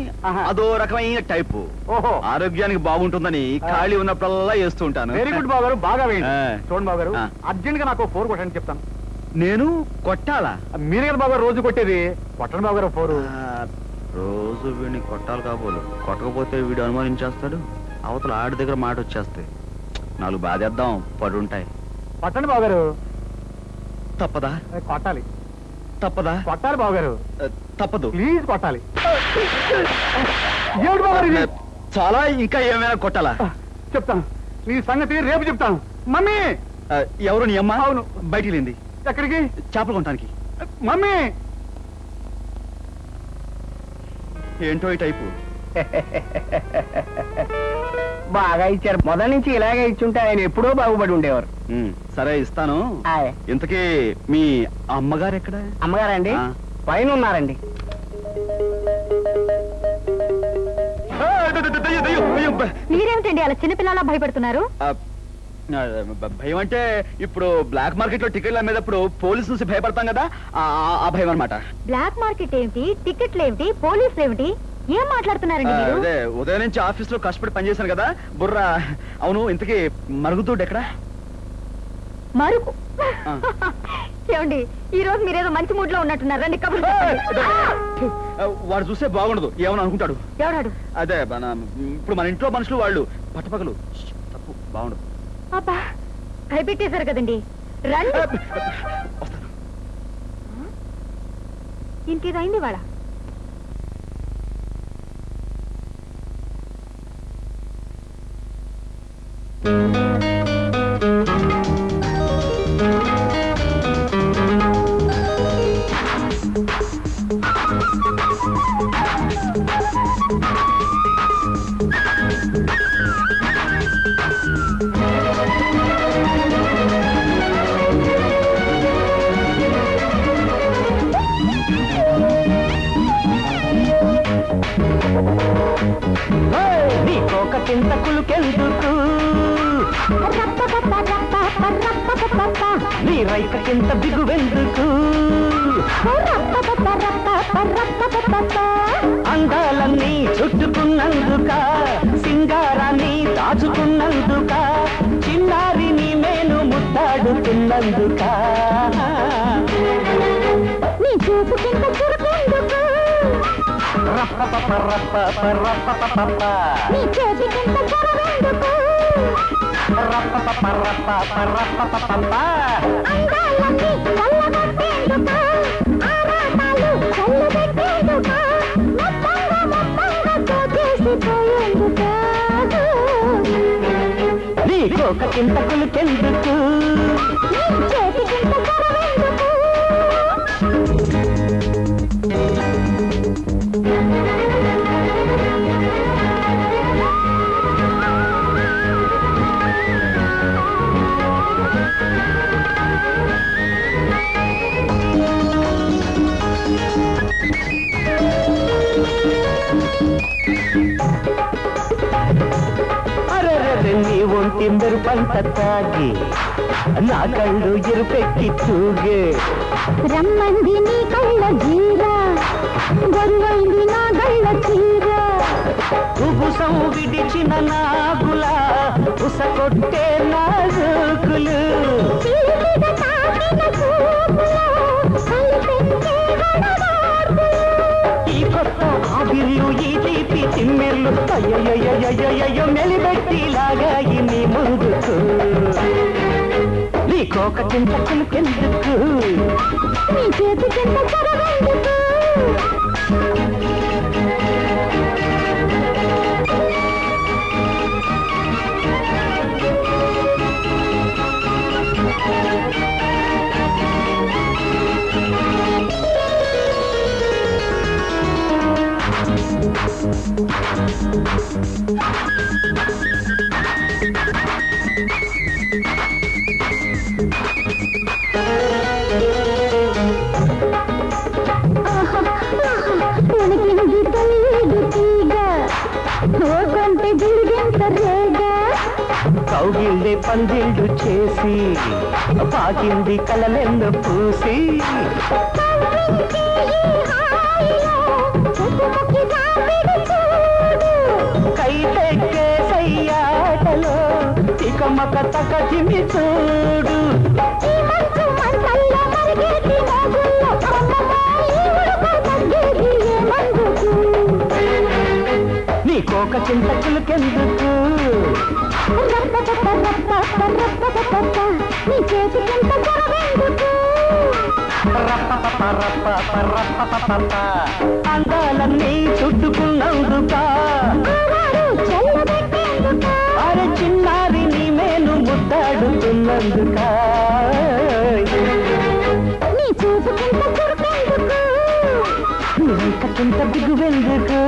అదో రకమైన టైపు. ఓహో, ఆరోగ్యానికి బాగుంటుందని ఖాళీ ఉన్నప్పుడల్లా వేస్తూ ఉంటాను. వెరీ గుడ్ బావగారు, బాగా వేయండి. చూడండి బావగారు, అర్జెంట్ గా నాకు 4 కొట్టండి చెప్తాను. నేను కొట్టాలా? మీరే కదా బావగారు రోజు కొట్టేది, కొట్టండి బావగారు 4. రోజు వీడిని కొట్టాలి కాబోలు, కొట్టకపోతే వీడు అనుమానించేస్తాడు, అవతల ఆడి దగ్గర మాట వచ్చేస్తాయి. 4 బాధేద్దాం, పడుంటాయి. కొట్టండి బావగారు. తప్పదా? కొట్టాలి. తప్పదా? కొట్టాలి బావగారు. తప్పదు, ప్లీజ్ కొట్టాలి. ఏమిటి బావగారు ఇది? చాలా, ఇంకా ఏమైనా కొట్టాలా? చెప్తాను, నీ సంగతి రేపు చెప్తాను. మమ్మీ! ఎవరు నీ అమ్మ? అవును. బయటికి వెళ్ళింది. ఎక్కడికి? చేపలు కొనటానికి. మమ్మీ! ఏంటో ఈ టైపు. బాగా ఇచ్చారు, మొదటి నుంచి ఇలాగే ఇచ్చుంటే ఆయన ఎప్పుడో బాగుపడి ఉండేవారు. సరే ఇస్తాను. ఇంతకీ మీ అమ్మగారు ఎక్కడ? అమ్మగారండి పైన ఉన్నారండి. మీరేమిటండి అలా చిన్నపిల్లలా భయపడుతున్నారు? భయం అంటే ఇప్పుడు బ్లాక్ మార్కెట్ లో టికెట్లు అమ్మేటప్పుడు పోలీసు నుంచి భయపడతాం కదా, ఆ భయం అనమాట. బ్లాక్ మార్కెట్ ఏమిటి, టికెట్లు ఏమిటి, పోలీసులు ఏమిటి, ఏం మాట్లాడుతున్నారండి మీరు? అదే ఉదయం నుంచి ఆఫీస్ లో కష్టపడి పనిచేశాను కదా బుర్ర. అవును, ఇంతకీ మరుగుతోడు ఎక్కడ? మరుగు ఏమండి, ఈ రోజు మీరేదో మంచి మూడ్ లో ఉన్నట్టున్నారు. రండి కబుర్లు చెప్పండి. వాడు చూస్తే బాగుండదు, ఏమని అనుకుంటాడు. ఎవడాడు? అదే ఇప్పుడు మన ఇంట్లో మనుషులు వాళ్ళు పట్టపగలు, తప్పు, బాగుండదు. అబ్బా, భయపెట్టేశారు కదండి. రండి. ఇంకేదైంది వాడ? చింతకులుకెందుకు నీ రైతకింత దిగువెందుకు అందాలన్నీ చుట్టుకున్నందుక సింగారాన్ని దాచుకున్నందుక చిన్నారిని మేను ముద్దాడుతున్నందుక నీ చూపుకింత చురుకుందుకు నీ చేతికింత చరవెందుకు అందాలన్నీ చల్లగొట్టేందుకు ఆరాటాలు చల్లబెట్టేందుకు మొత్తంగా మొత్తంగా తోచేసిపోయేందుకు నీ కోక చింతకులకెందుకు నీ చేతికింత చరవెందుకు నీ ఒంటి మెరుపంత తాగి నా కళ్ళు ఎరుపెక్కి చూగే రమ్మంది నీ కళ్ళ జీరా గొరువైంది నా గళ్ళ చీర ఉబుసం విడిచిన నాగుల ఉసకొట్టే నాజుకులు ఈ కొత్త ఆవిర్లు ఈ తీపి తిమ్మెర్లు అయ్యయ్యో మెలిబెట్టిలాగా నీ ముందుకు నీ కోక చింతకులకెందుకు నీ చేతి కింద చరవెందుకు కౌగిళ్ళే పందిళ్ళు చేసి పాకింది కలలెందు పూసి కైతెక్కే సయ్యాటలో తికమక తక చిమి చూడు నీ కోక చింతకులకెందుకు అందాలన్నీ చుట్టుకున్నందుక అరే చిన్నారి నీ మేను ముద్దాడుతున్నందుక నీ చింత దిగువెందుకు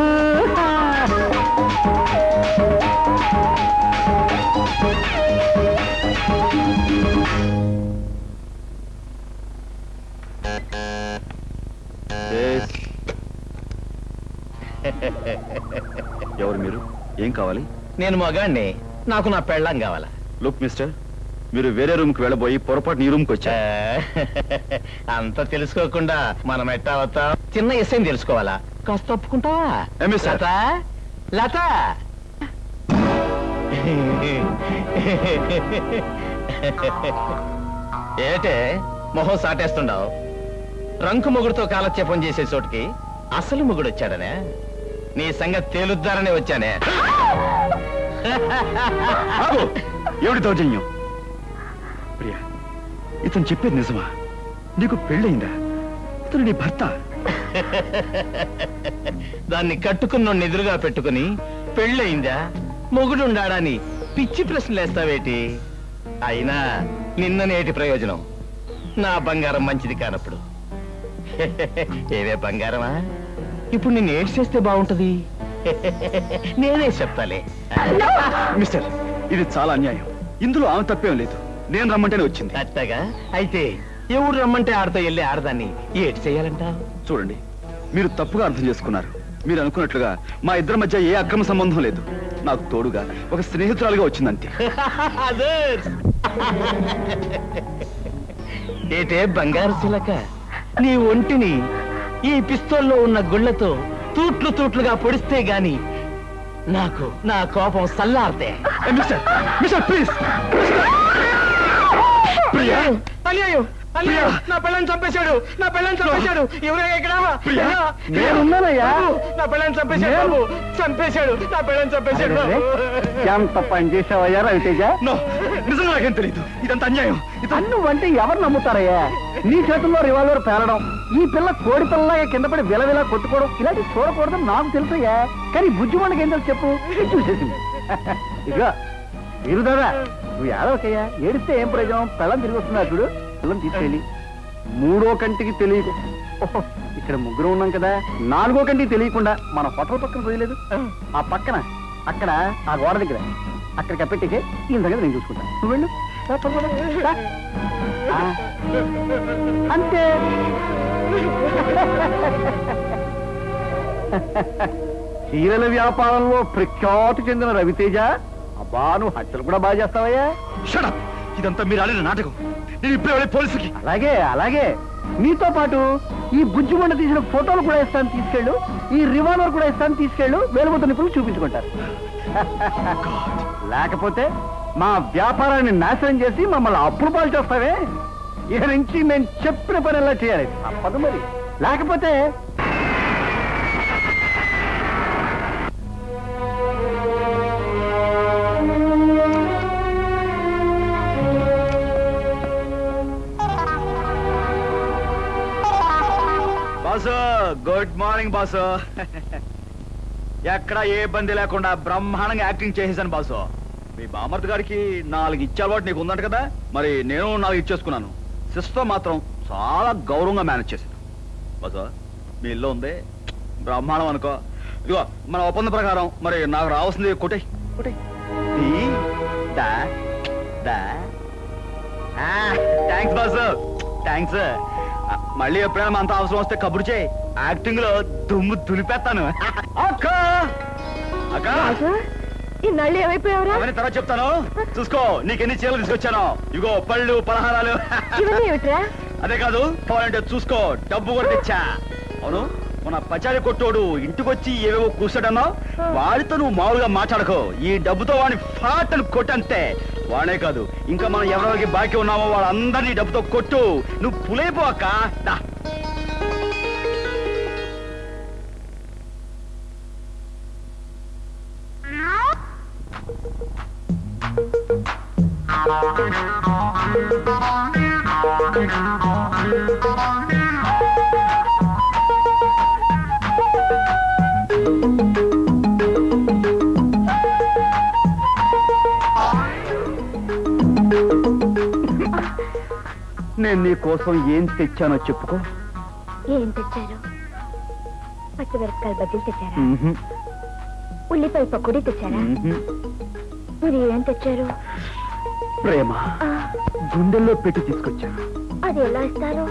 ఎవరు మీరు? ఏం కావాలి? నేను మగాణ్ణి, నాకు నా పెళ్ళం కావాలా. లుక్ మిస్టర్, మీరు వేరే రూమ్ కి వెళ్ళబోయి పొరపాటు నీ రూమ్ కి వచ్చా. అంత తెలుసుకోకుండా మనం ఎట్టా అవుతాం? చిన్న ఎస్ఐని తెలుసుకోవాలా? కాస్త తప్పుకుంటావా? లత లత ఏటే మొహం సాటేస్తుండవు? రంకు మొగుడుతో కాలక్షేపం చేసే చోటుకి అసలు మొగుడు వచ్చాడనే? నీ సంగతి తేలుద్దారనే వచ్చానే. ఏమిటి దౌర్జన్యం? ప్రియా, ఇతను చెప్పేది నిజమా? నీకు పెళ్ళయిందా? ఇతను నీ భర్త? దాన్ని కట్టుకున్న ఎదురుగా పెట్టుకుని పెళ్ళయిందా మొగుడుండాడని పిచ్చి ప్రశ్నలేస్తావేటి? అయినా నిన్ననేటి ప్రయోజనం? నా బంగారం మంచిది కానప్పుడు. ఏవే బంగారమా, ఇప్పుడు నిన్ను ఏడ్ చేస్తే బాగుంటది. నేనే చెప్తాలే. మిస్టర్, ఇది చాలా అన్యాయం. ఇందులో ఆమె తప్పేం లేదు. నేను రమ్మంటేనే వచ్చింది. అట్టగా అయితే ఎవరు రమ్మంటే ఆడతో వెళ్ళి ఆడదాన్ని ఏడ్ చేయాలంట? చూడండి, మీరు తప్పుగా అర్థం చేసుకున్నారు. మీరు అనుకున్నట్లుగా మా ఇద్దరి మధ్య ఏ అక్రమ సంబంధం లేదు. నాకు తోడుగా ఒక స్నేహితురాలుగా వచ్చిందంతే. ఏటే బంగారు చిలక, నీ ఒంటిని ఈ పిస్తోల్లో ఉన్న గుళ్లతో తూట్లు తూట్లుగా పొడిస్తే గాని నాకు నా కోపం సల్లార్తే. ప్లీజ్. అయ్యో అయ్యో, నా పిల్లని చంపేశాడు, నా పిల్లని చంపేశాడు. ఎవరయ్యా ఇక్కడ? నేనున్నానయ్యా. నా పిల్లని చంపేశాడు బాబు, చంపేశాడు, నా పిల్లని చంపేశాడు. ఎంత పని చేసావయ్యా రవితేజ? నిజంగా నాకేం తెలియదు. ఇదంతా అన్యాయం. నువ్వంటే ఎవరు నమ్ముతారయ్యా? నీ చేతుల్లో రివాల్వర్ పేలడం, ఈ పిల్ల కోడి పిల్లలాగా కింద పడి విలవిలా కొట్టుకోవడం, ఇలాంటి చూడకూడదని నాకు తెలుసయ్యా. కానీ బుజ్జిమండకి ఏం తెలుసు చెప్పు? చూసేసింది. ఇదిగో మీరు దాదా, నువ్వు ఏడవకయ్యా. ఏడిస్తే ఏం ప్రయోజనం? పిల్లని తిరిగి వస్తున్నా చూడు. పిల్లని తీసుకెళ్ళి మూడో కంటికి తెలియదు. ఇక్కడ ముగ్గురు ఉన్నాం కదా, నాలుగో కంటికి తెలియకుండా మన హోటల్ పక్కన పోయలేదు, ఆ పక్కన అక్కడ ఆ గోడ దగ్గర అక్కడికి పెట్టేసి ఈ సంగతి నేను చూసుకుంటాను. నువ్వు వెళ్ళు. అంతే. చీరల వ్యాపారంలో ప్రఖ్యాతి చెందిన రవితేజ, అబ్బా నువ్వు హత్యలు కూడా బాగా చేస్తావయ్యా. ఇదంతా మీరు ఆడిన నాటకం. నేను ఇప్పుడే వెళ్ళి పోలీసుకి. అలాగే అలాగే, నీతో పాటు ఈ బుజ్జిమండ తీసిన ఫోటోలు కూడా ఇస్తాను తీసుకెళ్ళు, ఈ రివాల్వర్ కూడా ఇస్తాను తీసుకెళ్ళు. వేలుగుత నిపుణులు చూపించుకుంటారు. లేకపోతే మా వ్యాపారాన్ని నాశనం చేసి మమ్మల్ని అప్పులు పాలు చేస్తావే. ఇక నుంచి మేము చెప్పిన పని ఎలా చేయాలి? తప్పదు మరి. లేకపోతే బాసు, గుడ్ మార్నింగ్ బాసు. ఎక్కడ ఏ ఇబ్బంది లేకుండా బ్రహ్మాండంగా యాక్టింగ్ చేసేసాను బాసు. మీ బామర్తి గారికి 4 ఇచ్చే అలవాటు నీకు ఉందంట కదా, మరి నేను 4 ఇచ్చేసుకున్నాను. సిస్టర్ మాత్రం చాలా గౌరవంగా మేనేజ్ చేశాను బాసు. మీ ఇల్లు ఉంది, బ్రహ్మాండం అనుకో. ఇదిగో మన ఒప్పంద ప్రకారం మరి నాకు రావాల్సింది కొట్టే కొట్టే. Thanks boss, thanks. మళ్ళీ ఎప్పుడైనా అంత అవసరం వస్తే కబురు చేయి. యాక్టింగ్ లో దుమ్ము దులిపేస్తాను. అక్క అక్క ఇన్నాళ్ళు ఏమైపోయావురా? అవన్నీ తర్వాత చెప్తాను, చూసుకో. నీకెన్ని చీరలు తీసుకొచ్చాను. ఇగో పళ్ళు, పలహారాలు. ఇవన్నీ ఏమిట్రా? అదే కాదు, కావాలంటే చూసుకో, డబ్బు కూడా తెచ్చా. అవును, మన పచారి కొట్టోడు ఇంటికొచ్చి ఏవేవో కూర్చోడన్నావు, వాడితో నువ్వు మామూలుగా మాట్లాడుకో. ఈ డబ్బుతో వాడిని ఫాటలు కొట్టంతే. వాడే కాదు, ఇంకా మనం ఎవరెవరికి బాకీ ఉన్నామో వాళ్ళందరినీ డబ్బుతో కొట్టు. నువ్వు పులైపో అక్క. నేను నీ కోసం ఏం తెచ్చానో చెప్పుకో. ఏం తెచ్చారు? పచ్చిమిరపకాయలు బజ్జీలు తెచ్చారా? ఉల్లిపాయ పకోడీ తెచ్చారా? మరి ఏం తెచ్చారు? ప్రేమ గుండెల్లో పెట్టి తీసుకొచ్చాను. అది ఎలా ఇస్తారు?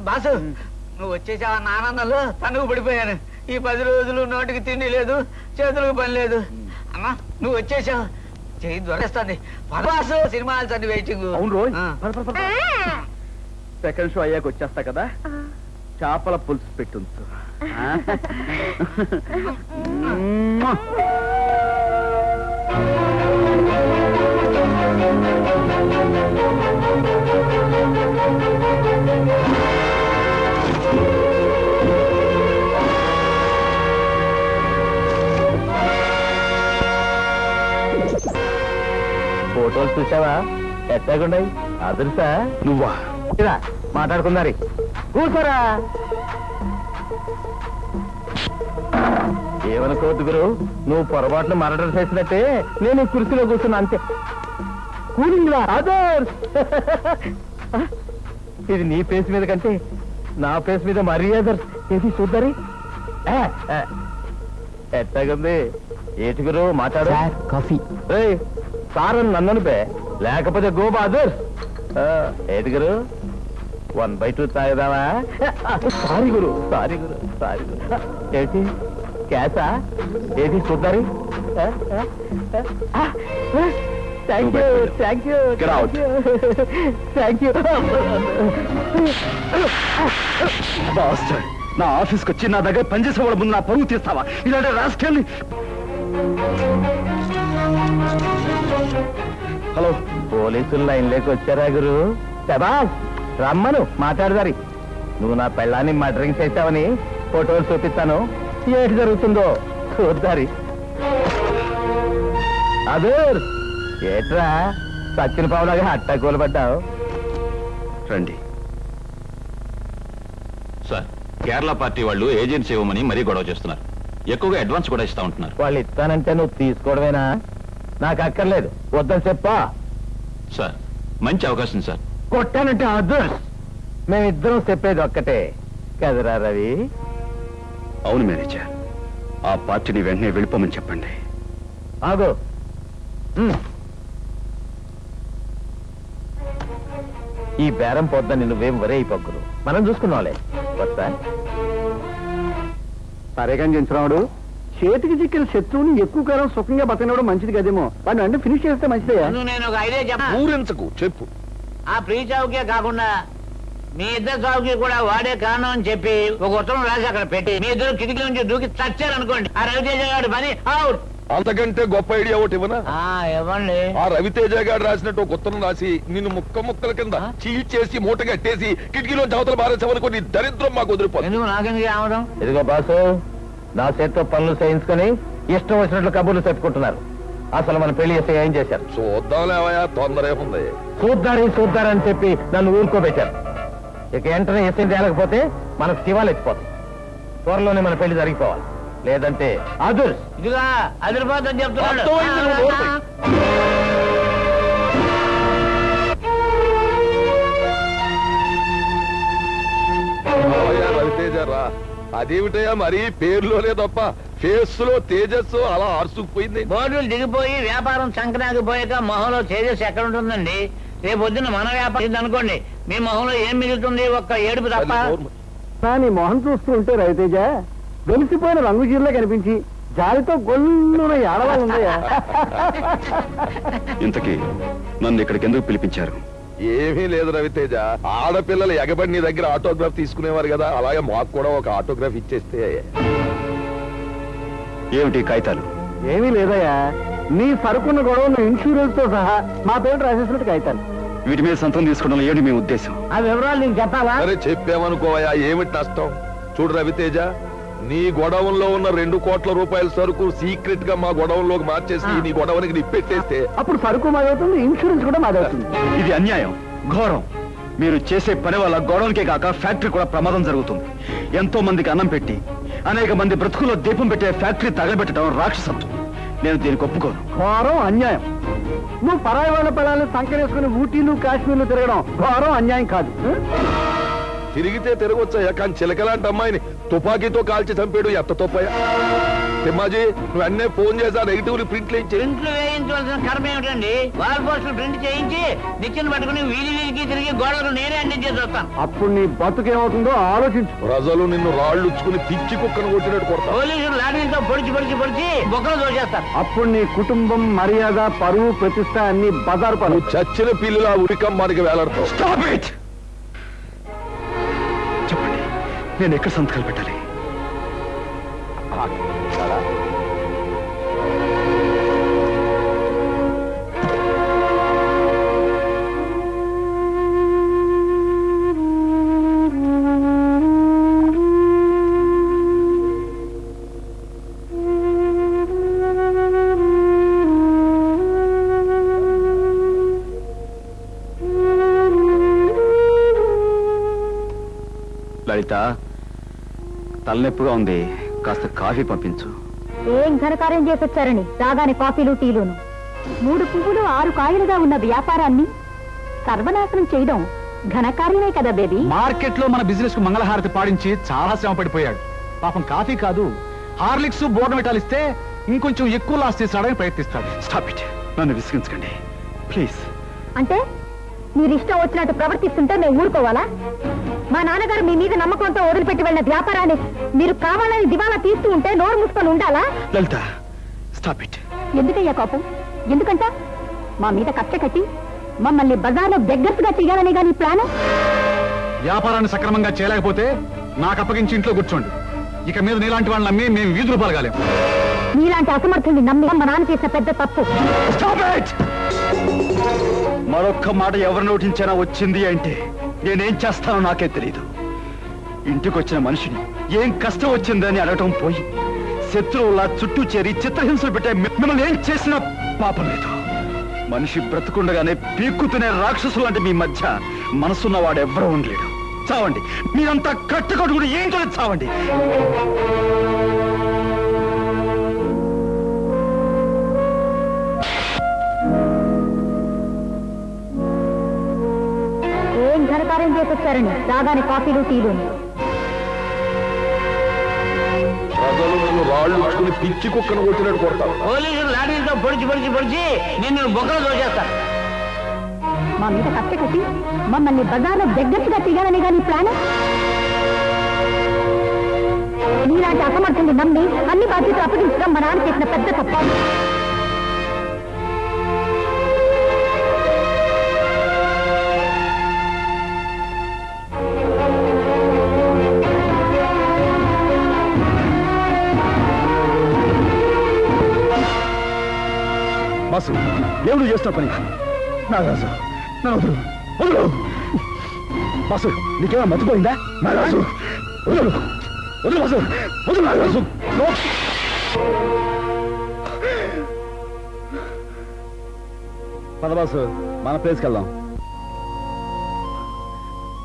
బాసు, నువ్వు వచ్చేసావా? నాన్నలు తనుగు పడిపోయాను. ఈ 10 రోజులు నోటికి తిండి లేదు, చేతులకు పని లేదు. అమ్మా నువ్వు వచ్చేసావు, చేయి దొరేస్తుంది. Boss cinema halls waiting. అవును రోజు సెకండ్ షో అయ్యాక వచ్చేస్తా కదా, చేపల పులుసు పెట్టుంచు. ఫోటోలు చూసావా? ఎట్టాగుండయి? అదృశా నువ్వా? మాట్లాడుకున్నారి. కూర్చోరా. ఏమనుకోవద్దు గురు, నువ్వు పొరపాటును మర్డర్ చేసినట్టే నేను ఈ కుర్చీలో కూర్చున్నా అంతే. కూలింగ్లా అదర్. ఇది నీ ఫేస్ మీద కంటే నా ఫేస్ మీద మరీ అదర్స్. ఏది చూద్దరి? ఎట్టాగుంది? ఏటి గురు మాట్లాడు. కాఫీ. సార్ అని నన్ను పే, లేకపోతే గోబా అదర్స్. ఏటి గురు 1/2 తాగదావా? సారీ గురు, సారీ గురు, సారీ గురు. ఏంటి క్యాసా? ఏది చూద్దరి? Thank you, thank you, thank you. నా ఆఫీస్కి వచ్చి నా దగ్గర పనిచేసే వాడు ముందు నా పరువు తీస్తావా? ఇలాంటి రాసుకెళ్ళి. హలో, పోలీసులు లైన్లోకి వచ్చారా గురు? శబాష్, రమ్మను మాట్లాడదారి. నువ్వు నా పెళ్ళాన్ని మర్డరింగ్ చేశావని ఫోటోలు చూపిస్తాను, ఏటి జరుగుతుందో చూద్దారి. అదర్ ఏట్రా సచ్చిన పావులాగా అట్టా కూలబడ్డావు? రండి సార్, కేరళ పార్టీ వాళ్ళు ఏజెన్సీ ఇవ్వమని మరీ గొడవ చేస్తున్నారు. ఎక్కువగా అడ్వాన్స్ కూడా ఇస్తా ఉంటున్నారు. వాళ్ళు ఇస్తానంటే నువ్వు తీసుకోవడమేనా? నాకు అక్కర్లేదు, వద్దని చెప్పా. సార్, మంచి అవకాశం సార్. కొట్టానంటే అదర్స్. మేమిద్దరం చెప్పేది ఒక్కటే కదరా రవి? అవును మేనేజర్, ఆ పార్టీని వెంటనే వెళ్ళిపోమని చెప్పండి. ఆగు. ఈ బేరం పొద్దని నువ్వేం వరే అయిపోకురు, మనం చూసుకున్నావులే. వస్తా. సరేగా చెంచురాముడు, చేతికి చిక్కిన శత్రువుని ఎక్కువ కాలం సుఖంగా బతకడం మంచిది కదేమో. వాడిని అంటే ఫినిష్ చేస్తే మంచిదే. నేను ఒక ఐడియా చెప్పా. ఊరించకు, చెప్పు. ఆ ప్రీ చావుకే కాకుండా మీ ఇద్దరు చావుకి కూడా వాడే కారణం అని చెప్పి ఒక ఉత్తరం రాసి అక్కడ పెట్టి మీ ఇద్దరు కిటికీ నుంచి దూకి చచ్చారనుకోండి, ఆ రవితేజ గారి పని అవుట్. అంతకంటే గొప్ప ఐడియా ఒకటి ఇవ్వనా? ఇవ్వండి. ఆ రవితేజ గారు రాసినట్టు ఒక ఉత్తరం రాసి నిన్ను ముక్కల కింద చీల్చేసి మూట కట్టేసి కిటికీలో అవతల బారేసామనుకో, నీ దరిద్రం మాకు వదిలిపోతుంది. ఎందుకు నాకెందుకు రావడం? ఇదిగో బాసు, నా చేత్తో పనులు చేయించుకొని ఇష్టం వచ్చినట్లు కబుర్లు చెప్పుకుంటున్నారు. అసలు మన పెళ్లి చేస్తే ఏం చేశారు? చూద్దాంలేవయా, తొందర ఏముంది? చూద్దారని చెప్పి నన్ను ఊరుకోబెట్టారు. ఇక వెంటనే ఎస్ఎం తేలకపోతే మనకు శివాలు ఎత్తిపోతాయి. త్వరలోనే మన పెళ్లి జరిగిపోవాలి, లేదంటే అదుర్స్. ఇదిగా అదిరిపోతుందని చెప్తున్నాడు. రవితేజ రా. అదేమిటయా మరి పేరులోనే తప్ప ఫేస్ లో తేజస్సు అలా ఆర్సుకుపోయింది. బోర్డులు దిగిపోయి వ్యాపారం సంక్రాంతికి పోయాక మొహంలో తేజస్సు ఎక్కడ ఉంటుందండి? రేపు పొద్దున్న మన వ్యాపారం అనుకోండి, మీ మొహంలో ఏం మిగులుతుంది? ఒక్క ఏడుపు తప్ప. నీ మొహం చూస్తూ ఉంటే రవితేజ వెలిసిపోయిన రంగు చీరలో కనిపించి జాలితో గొల్లున ఏడవాళ్ళుందయ్యా. ఇంతకీ నన్ను ఇక్కడికి ఎందుకు పిలిపించారు? ఏమీ లేదు రవితేజ, ఆడపిల్లలు ఎగబడి నీ దగ్గర ఆటోగ్రాఫ్ తీసుకునేవారు కదా, అలాగే మాకు కూడా ఒక ఆటోగ్రాఫ్ ఇచ్చేస్తే. ఏమిటి కాగితాలు? ఏమీ లేదయ్యా, నీ సరుకున్న గొడవను ఇన్సూరెన్స్ తో సహా మా పేరు రాసేసినట్టు కాగితాలు. వీటి మీద సంతకం తీసుకోవడంలో ఏమిటి మీ ఉద్దేశం? ఆ వివరాలు నీకు చెప్పాలా? అరే చెప్పామనుకోవయా, ఏమిటి నష్టం? చూడు రవితేజ, నీ గొడవంలో ఉన్న 2 కోట్ల రూపాయల సరుకు సీక్రెట్ గా మా గొడవంలోకి మార్చేసి నీ గొడవనికి నిప్పెట్టేస్తే అప్పుడు సరుకు మాదవుతుంది, ఇన్సూరెన్స్ కూడా మాదవుతుంది. ఇది అన్యాయం, ఘోరం. మీరు చేసే పని వల్ల గొడవలకే కాక ఫ్యాక్టరీ కూడా ప్రమాదం జరుగుతుంది. ఎంతో మందికి అన్నం పెట్టి అనేక మంది బ్రతుకుల్లో దీపం పెట్టే ఫ్యాక్టరీ తగలబెట్టడం రాక్షసత్వం. నేను దీనికి ఒప్పుకోను. ఘోరం, అన్యాయం. నువ్వు పరాయి వాళ్ళ పిల్లల్ని సంకరేసుకుని ఊటీలు కాశ్మీర్లు తిరగడం ఘోరం, అన్యాయం కాదు. తిరిగితే తిరగొచ్చాయా, కానీ చిలకలాంటి అమ్మాయిని తుపాకీతో కాల్చి చంపాడు ఎత్త తోపయ్యా. తిమ్మాజీ, నువ్వు అన్నే ఫోన్ చేసి నెగిటివ్ ప్రింట్లు ప్రింట్లు వేయించవలసిన కర్మ ఏమిటండి? వాల్ పోస్టులు ప్రింట్ చేయించి నిచ్చెన పట్టుకుని వీధి వీధికి తిరిగి గోడలు నేనే అందించేసి వస్తాను. అప్పుడు నీ బతుకేమవుతుందో ఆలోచించు. ప్రజలు నిన్ను రాళ్ళు ఉచ్చుకుని పిచ్చి కుక్కను కొట్టినట్టు కొడతారు. పోలీసులు లాఠీలతో పొడిచి బొక్కలు దోచేస్తారు. అప్పుడు నీ కుటుంబం, మర్యాద, పరువు, ప్రతిష్ట అన్ని బజారు పనులు. చచ్చిన పిల్లులా ఉరికమ్మానికి వేలాడతావు. చెప్పండి, నేను ఎక్కడ సంతకాలు పెట్టాలి? లలిత, తలనొప్పిగా ఉంది, కాస్త కాఫీ పంపించు. ఏం ఘనకార్యం చేసొచ్చారని రాగానే కాఫీలు టీలును. 3 పువ్వులు 6 కాయలుగా ఉన్న వ్యాపారాన్ని సర్వనాశనం చేయడం ఘనకార్యమే కదా బేబీ. మార్కెట్ లో మన బిజినెస్ కు మంగళహారతి పాడించి చాలా శ్రమ పడిపోయాడు. పాపం కాఫీ కాదు, హార్లిక్స్ బోర్నవిటాలు ఇస్తే ఇంకొంచెం ఎక్కువ లాస్ చేసాడని ప్రయత్నిస్తాడు. స్టాప్ ఇట్, నన్ను విసిగించకండి ప్లీజ్. అంటే మీరు ఇష్టం వచ్చినట్టు ప్రవర్తిస్తుంటే మేము ఊరుకోవాలా? మా నాన్నగారు మీ మీద నమ్మకంతో వదిలిపెట్టి వెళ్ళిన వ్యాపారాన్ని మీరు కావాలని దివాలా తీస్తూ ఉంటే నోరు మూసుకొని ఉండాలా? లలిత, స్టాప్ ఇట్. ఎందుకయ్యా కోపం? ఎందుకంట మా మీద కక్ష కట్టి మమ్మల్ని బజార్లో బెగ్గర్స్గా చేయాలని గాని ప్లాన్? వ్యాపారాన్ని సక్రమంగా చేయలేకపోతే నాకు అప్పగించి ఇంట్లో కూర్చోండి. ఇక మీద నీలాంటి వాళ్ళని నమ్మి మేము వీధి రూపాయలు కాలేము. నీలాంటి అసమర్థుల్ని నమ్మి మా నాన్న చేసిన పెద్ద తప్పు. మరొక్క మాట ఎవరు నోటించినా వచ్చింది అంటే నేనేం చేస్తానో నాకే తెలియదు. ఇంటికి వచ్చిన మనిషిని ఏం కష్టం వచ్చిందని అడగటం పోయి శత్రువులా చుట్టూ చేరి చిత్రహింసలు పెట్టే మిమ్మల్ని ఏం చేసినా పాపం లేదు. మనిషి బ్రతుకుండగానే పీక్కుతునే రాక్షసులు అంటే మీ మధ్య మనసున్నవాడు ఎవ్వరూ ఉండలేడు. చావండి, మీరంతా కట్టుకట్టుకుని ఏంటో చావండి. ఏం ఘనకార్యం చేసొచ్చారని రాగానే కాఫీలు టీలును. ప్రజలు నిన్ను రాళ్ళు ఉచ్చుకుని పిచ్చి కుక్కను కొట్టినట్టు కొడతారు. పోలీసులు లాఠీలతో పొడిచి నిన్ను బొక్కలు దోచేస్తారు. మా మీద కక్ష కట్టి మమ్మల్ని బజార్లో బెగ్గర్స్గా చేయాలని గాని ప్లాన్? నీలాంటి అసమర్థుల్ని నమ్మి అన్ని బాధ్యతలు అప్పగించడం మా నాన్న చేసిన పెద్ద తప్పు. బాసు, దేవుడు చేస్తున్న పని. నాగరాజు, నన్ను వదులు, వదులు. బాసు, నీకేమో మర్చిపోయిందా? నాగరాజు, వదులు, వదులు బాసు, వదులు నాగరాజు. పద బాసు, మన ప్లేస్కి వెళ్దాం.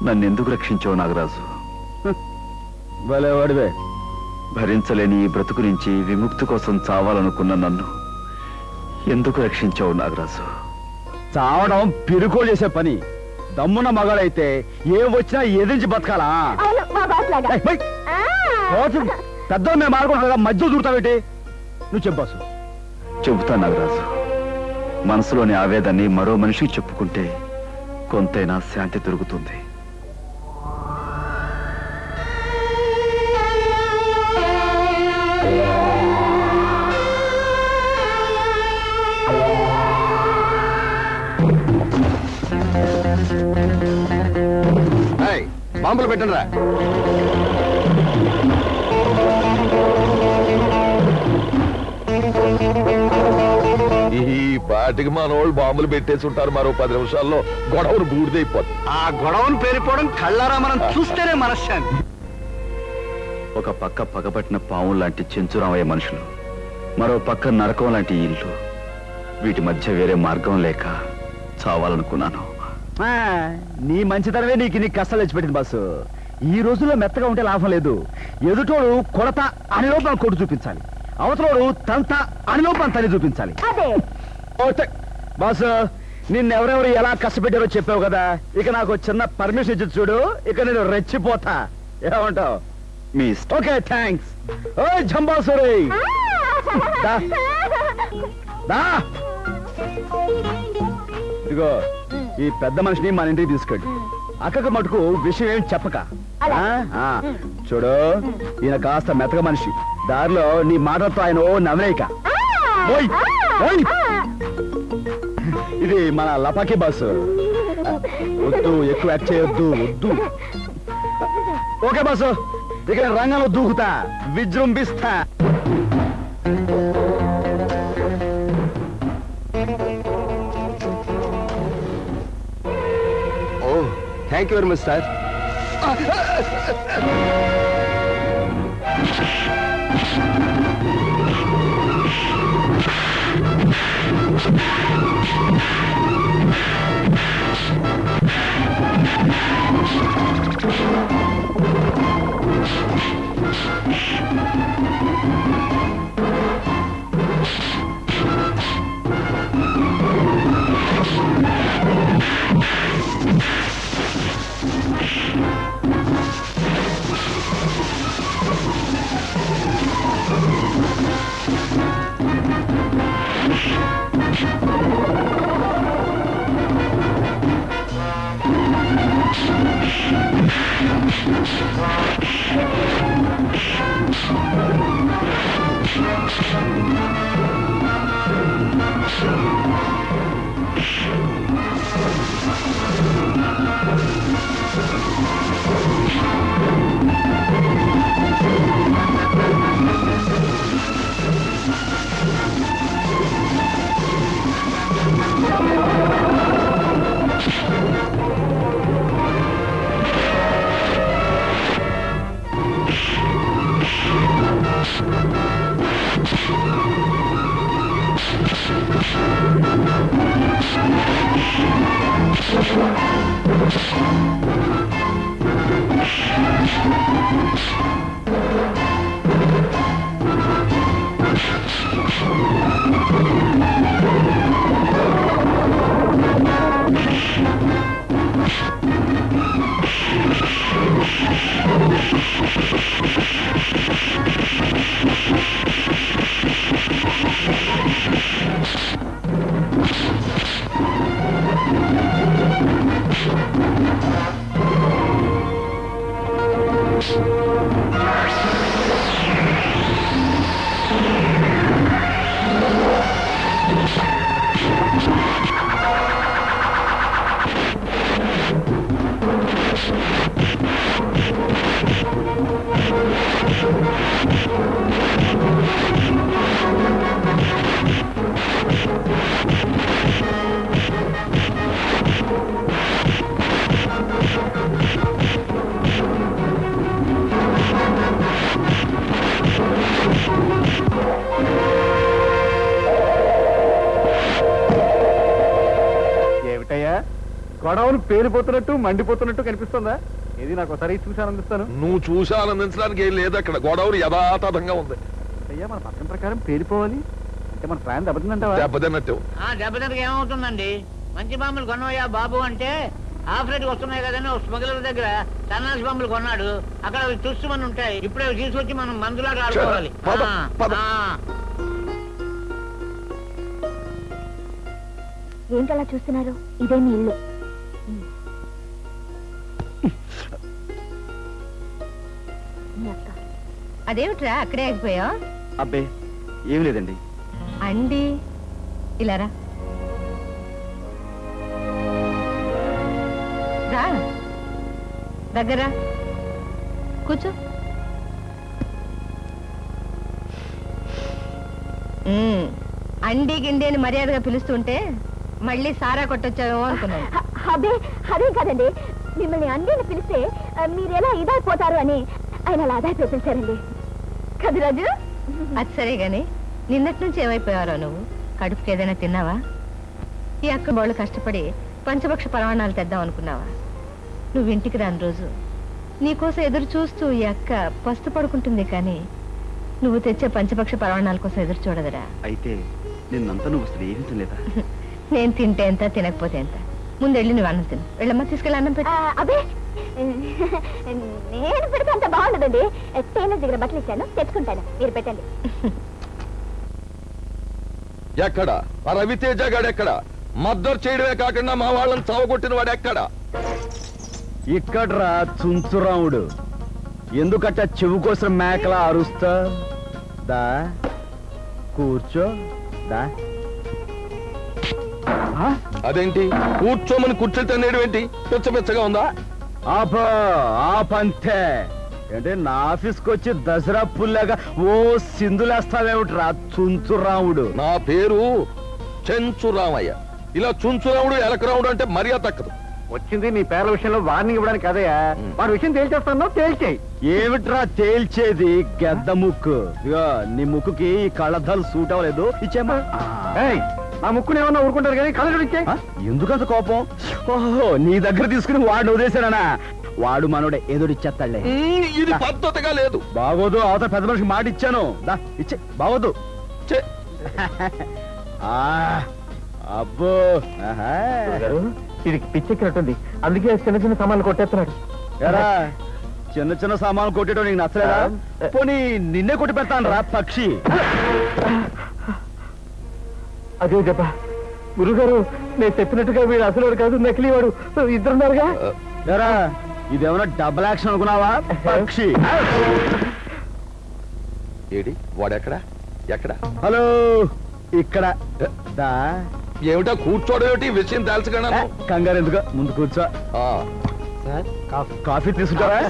నన్ను ఎందుకు రక్షించావు నాగరాజు? భలే వాడివే. భరించలేని ఈ బ్రతుకు నుంచి విముక్తి కోసం చావాలనుకున్న నన్ను ఎందుకు రక్షించావు నాగరాజు? చావడం పిరుకోలు చేసే పని. దమ్మున్న మగాడైతే ఏం వచ్చినా ఎదిరించి బతకాలా? పెద్దలు మేము ఆడుకుంటాం కదా, మధ్యలో దూరుతావేంటి? నువ్వు చెప్పాసు. చెబుతా నాగరాజు, మనసులోని ఆవేదాన్ని మరో మనిషికి చెప్పుకుంటే కొంతైనా శాంతి దొరుకుతుంది. బాంబులు పెట్టండిరా. ఈ పాటికి మన వాళ్ళు బాంబులు పెట్టేసి ఉంటారు. మరో 10 నిమిషాల్లో గొడవను బూడిదైపోతుంది. ఆ గొడవను పేరిపోవడం కళ్ళారా మనం చూస్తేనే మనశ్శాంతి. ఒక పక్క పగబట్టిన పాము లాంటి చెంచురామయ్య మనుషులు, మరో పక్క నరకం లాంటి ఇల్లు. వీటి మధ్య వేరే మార్గం లేక చావాలనుకున్నాను. నీ మంచితనమే నీకు కష్టాలు తెచ్చిపెట్టింది బాసు. ఈ రోజుల్లో మెత్తగా ఉంటే లాభం లేదు. ఎదుటోడు కొడత అని లోపల కొట్టు చూపించాలి, అవతలోడు తంత అని లోపల తల్లి చూపించాలి. బాసు, నిన్నెవరెవరు ఎలా కష్టపెట్టారో చెప్పావు కదా, ఇక నాకు చిన్న పర్మిషన్ ఇచ్చి చూడు, ఇక నేను రెచ్చిపోతా. ఏమంటావు? మీ ఓకే, థ్యాంక్స్. ఓ జంబాసురే, ఇదిగో ఈ పెద్ద మనిషిని మన ఇంటికి తీసుకెళ్ళి అక్కకు మటుకు విషయం ఏమి చెప్పక. చూడు, ఈయన కాస్త మెతక మనిషి. దారిలో నీ మాటలతో ఆయన ఓ నవలేక. ఇది మన లపాకి బాసు. వద్దు, ఎక్కువ యాక్ట్ చేయొద్దు, వద్దు. ఓకే బాసు, ఇక రంగంలో దూకుతా, విజృంభిస్తా. Thank you very much sir. గొడవను పేలిపోతున్నట్టు మండిపోతున్నట్టు కనిపిస్తుందా? ఇది నాకు ఒకసారి చూసి ఆనందిస్తాను. నువ్వు చూసి ఆనందించడానికి ఏం లేదు. అక్కడ గొడవలు యథాతథంగా ఉంది. అయ్యా, మన పక్కన ప్రకారం పేలిపోవాలి అంటే మన ప్లాన్ దెబ్బతిందంటావా? దెబ్బతిన్నట్టు. దెబ్బతినకి ఏమవుతుందండి? మంచి బాంబులు కొనవయ్యా బాబు అంటే ఆఫ్ రేట్ వస్తున్నాయి కదని స్మగ్లర్ దగ్గర సన్నాసి బాంబులు కొన్నాడు. అక్కడ అవి తుస్సుమని ఉంటాయి. ఇప్పుడే తీసుకొచ్చి మనం మందులాగా ఆడుకోవాలి. ఏంటలా చూస్తున్నారు? ఇదే మీ ఇల్లు. అదేమిట్రా అక్కడే ఆగిపోయా? అబ్బే ఏం లేదండి. అండి ఇలారా రా, దగ్గర కూర్చో. అండి గిండి అని మర్యాదగా పిలుస్తుంటే మళ్ళీ సారా కొట్టొచ్చావేమో అనుకున్నాను. అదే అదేం కాదండి, మిమ్మల్ని అండిని పిలిస్తే మీరు ఎలా ఇదైపోతారు అని ఆయన అలా అదే పిలిచారండి కదా రాజు. అది సరే గాని నిన్నటి నుంచి ఏమైపోయారో నువ్వు? కడుపుకి ఏదైనా తిన్నావా? ఈ అక్క వాళ్ళు కష్టపడి పంచపక్ష పరమాణాలు తెద్దాం అనుకున్నావా? నువ్వు ఇంటికి రాని రోజు నీకోసం ఎదురు చూస్తూ ఈ అక్క పస్తు పడుకుంటుంది, కానీ నువ్వు తెచ్చే పంచపక్ష పరమాణాల కోసం ఎదురు చూడదురా. అయితే నిన్నంతా నువ్వు అసలు ఏం తినలేదా? నేను తింటే ఎంత, తినకపోతే ఎంత. ముందు వెళ్ళి నువ్వు అన్నం తిను. వెళ్ళమ్మా, తీసుకెళ్ళి అన్నం పెట్టు. అదే నేను పెడితే అంత బాగుండదండి. టైలర్ దగ్గర బట్టలు ఇచ్చాను, తెచ్చుకుంటాను, మీరు పెట్టండి. ఎక్కడ ఆ రవితేజ గాడెక్కడ? మద్దరు చేయడమే కాకుండా మా వాళ్ళని చావగొట్టిన వాడు ఎక్కడ? ఇక్కడ్రా చుంచురాముడు. ఎందుకట్ట చెవు కోసం మేకలా అరుస్తా? దా కూర్చో. దా. అదేంటి కూర్చోమని కూర్చోటనేయడం ఏంటి? పిచ్చపిచ్చగా ఉందా? ఆపంతే అంటే నా ఆఫీస్కి వచ్చి దసరా పుల్లగా ఓ సింధులేస్తావేమిట్రా చుంచురాముడు? నా పేరు చెంచురామయ్య. ఇలా చుంచురాముడు ఎలకరాముడు అంటే మర్యాద తక్కదు. వచ్చింది నీ పేర్ల విషయంలో వార్నింగ్ ఇవ్వడానికి కదయా. వాడి విషయం తేల్చేస్తాను, తేల్చేయి. ఏమిట్రా తేల్చేది? గెద్ద ముక్కు. ఇగో నీ ముక్కుకి ఈ కళ్ళద్దాలు సూట్ అవ్వలేదు, ఇచ్చేమా. నా ముక్కుని ఏమన్నా ఊరుకుంటారు కానీ కళ్ళ ఇచ్చే. ఎందుకంత కోపం? ఓహో, నీ దగ్గర తీసుకుని వాడిని వదిలేశానా? వాడు మనోడే ఎదురిచ్చేస్తాడులే. ఇది పద్ధతిగా లేదు. బాగోదు, అవతల పెద్ద మనిషికి మాట ఇచ్చాను. దా ఇచ్చే. బాగోదు. అబ్బో, ఇది పిచ్చెక్కినట్టుంది, అందుకే చిన్న చిన్న సామాన్లు కొట్టేస్తున్నాడు. ఎరా చిన్న చిన్న సామాన్లు కొట్టేటో నీకు నచ్చలేదా? పోనీ నిన్నే కొట్టి పెడతాను రా పక్షి. అదే చెప్ప గురుగారు, నేను చెప్పినట్టుగా వీడు అసలు కాదు, నకిలీ వాడు. ఇద్దరున్నారుగా. ఎరా ఇదేమన్నా డబుల్ యాక్షన్ అనుకున్నావా పక్షి? ఏడి వాడెక్కడ? ఎక్కడ? హలో, ఇక్కడ. దా. ఏమిటా కూర్చోవడం ఏమిటి? విషయం తెలుసుకున్నా. కంగారు ఎందుకు, ముందు కూర్చో. కాఫీ తీసుకుంటారా?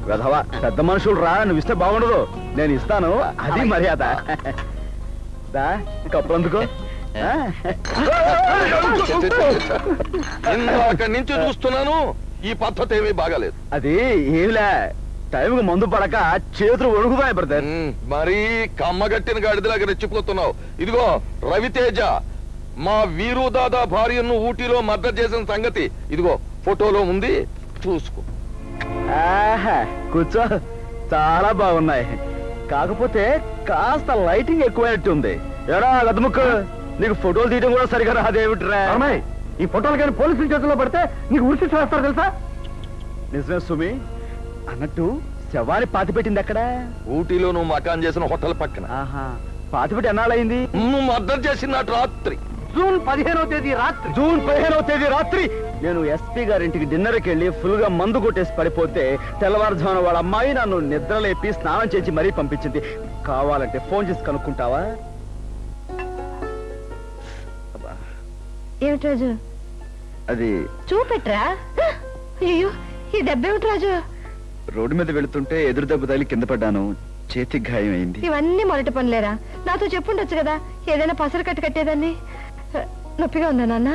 వెధవా, పెద్ద మనుషులు రా, నువ్వు ఇస్తే బాగుండదు. నేను ఇస్తాను, అది మర్యాద. దా కప్పులు అందుకో. అక్కడి నుంచి చూస్తున్నాను, ఈ పద్ధతి ఏమీ బాగాలేదు. అది ఏమిలే, టైంకి మందు పడక చేతులు వణుకుతాయి బ్రదర్. మరీ కమ్మగట్టిన గాడిదలాగా రెచ్చిపోతున్నావు. ఇదిగో రవితేజ, మా వీరు దాదా భార్యను ఊటీలో మర్డర్ చేసిన సంగతి ఇదిగో ఫోటోలో ఉంది, చూసుకో. కూర్చో. చాలా బాగున్నాయి, కాకపోతే కాస్త లైటింగ్ ఎక్కువైనట్టుంది. ఎరా గదముక్కు, నీకు ఫోటోలు తీయడం కూడా సరిగా రాదేమిట్రా? ఈ ఫోటోలు కానీ పోలీసుల చేతుల్లో పడితే నీకు ఉరి శిక్ష వేస్తారు తెలుసా? నిజమే సుమి. అన్నట్టు శవాన్ని పాతిపెట్టింది ఎక్కడ? ఊటీలో నువ్వు మకాన్ చేసిన హోటల్ పక్కన. పాతిపెట్టి ఎన్నాళ్ళయింది? నువ్వు మర్డర్ చేసిన రాత్రి జూన్ 15వ తేదీ రాత్రి. జూన్ 15వ తేదీ రాత్రి నేను ఎస్పీ గారింటికి డిన్నర్కి వెళ్ళి ఫుల్ గా మందు కొట్టేసి పడిపోతే తెల్లవారుజామున వాళ్ళ అమ్మాయి నన్ను నిద్రలేపి స్నానం చేసి మరీ పంపించింది. కావాలంటే ఫోన్ చేసి కనుక్కుంటావా? ఏమిటి రాజు? అది చూపెట్రా. అయ్యో, ఈ దెబ్బేమిటి రాజు? రోడ్డు మీద వెళుతుంటే ఎదురు దెబ్బ తగిలి కింద పడ్డాను, చేతికి గాయం అయింది. ఇవన్నీ మొదటి పనులేరా? నాతో చెప్పుండొచ్చు కదా, ఏదైనా పసరు కట్టు కట్టేదాన్ని. నొప్పిగా ఉందా నాన్న?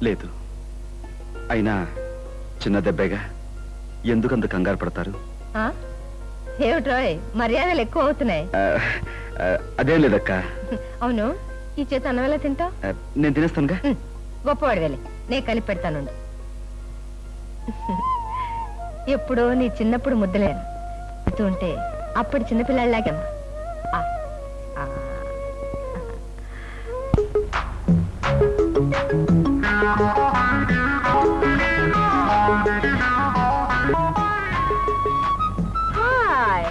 లేదు, అయినా చిన్న దెబ్బేగా, ఎందుకంత కంగారు పడతారు? ఏమిట్రోయ్, మర్యాదలు ఎక్కువ అవుతున్నాయి. అదేం లేదక్క. అవును, ఈ చేతి అన్నం ఎలా తింటావు? నేను తినేస్తానుగా. గొప్పవాడు వెళ్ళి, నేను కలిపి పెడతాను. ఎప్పుడో నీ చిన్నప్పుడు ముద్దలేను ఉంటే అప్పుడు చిన్నపిల్లలాగమ్మా. హాయ్.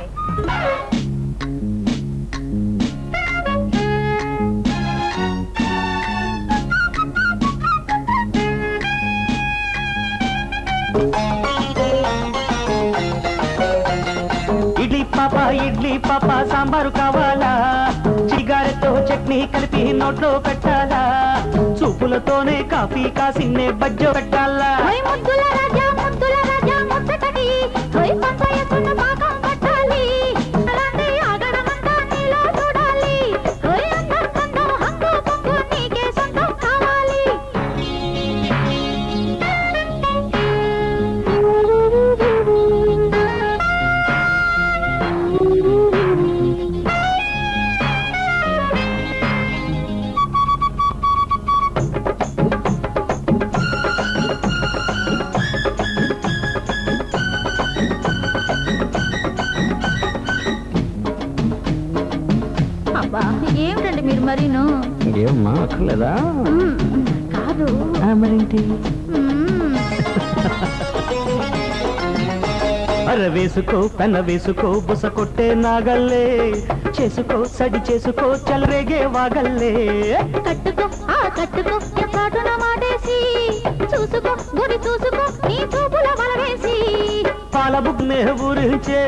ఇడ్లీ పాప సాంబారు కావాలా చిగారెతో చట్నీ కలిపి నోట్లో పెట్టాలా చూపులతోనే కాఫీ కాసిన్నే బజ్జో పెట్టాలా ముద్దుల రాజా ముచ్చటకి పంచాయతున్న పాకం పట్టాలి అలాంటి ఆగడమంతా నీలో చూడాలి అందరికందో హక్కు పొంగు నీకే సొంతం కావాలి ఏమిటండి మీరు మరీను ఏమమ్మా అక్కర్లేదా కాదు మరేంటి అర వేసుకో పెన వేసుకో బుస కొట్టే నాగల్లే చేసుకో సడి చేసుకో చలరేగే వాగల్లే కట్టుకో కట్టుకో చాటున మాటేసి చూసుకో గుడి చూసుకో నీ చూపుల వలవేసి పాల బుగ్నే ఊరించే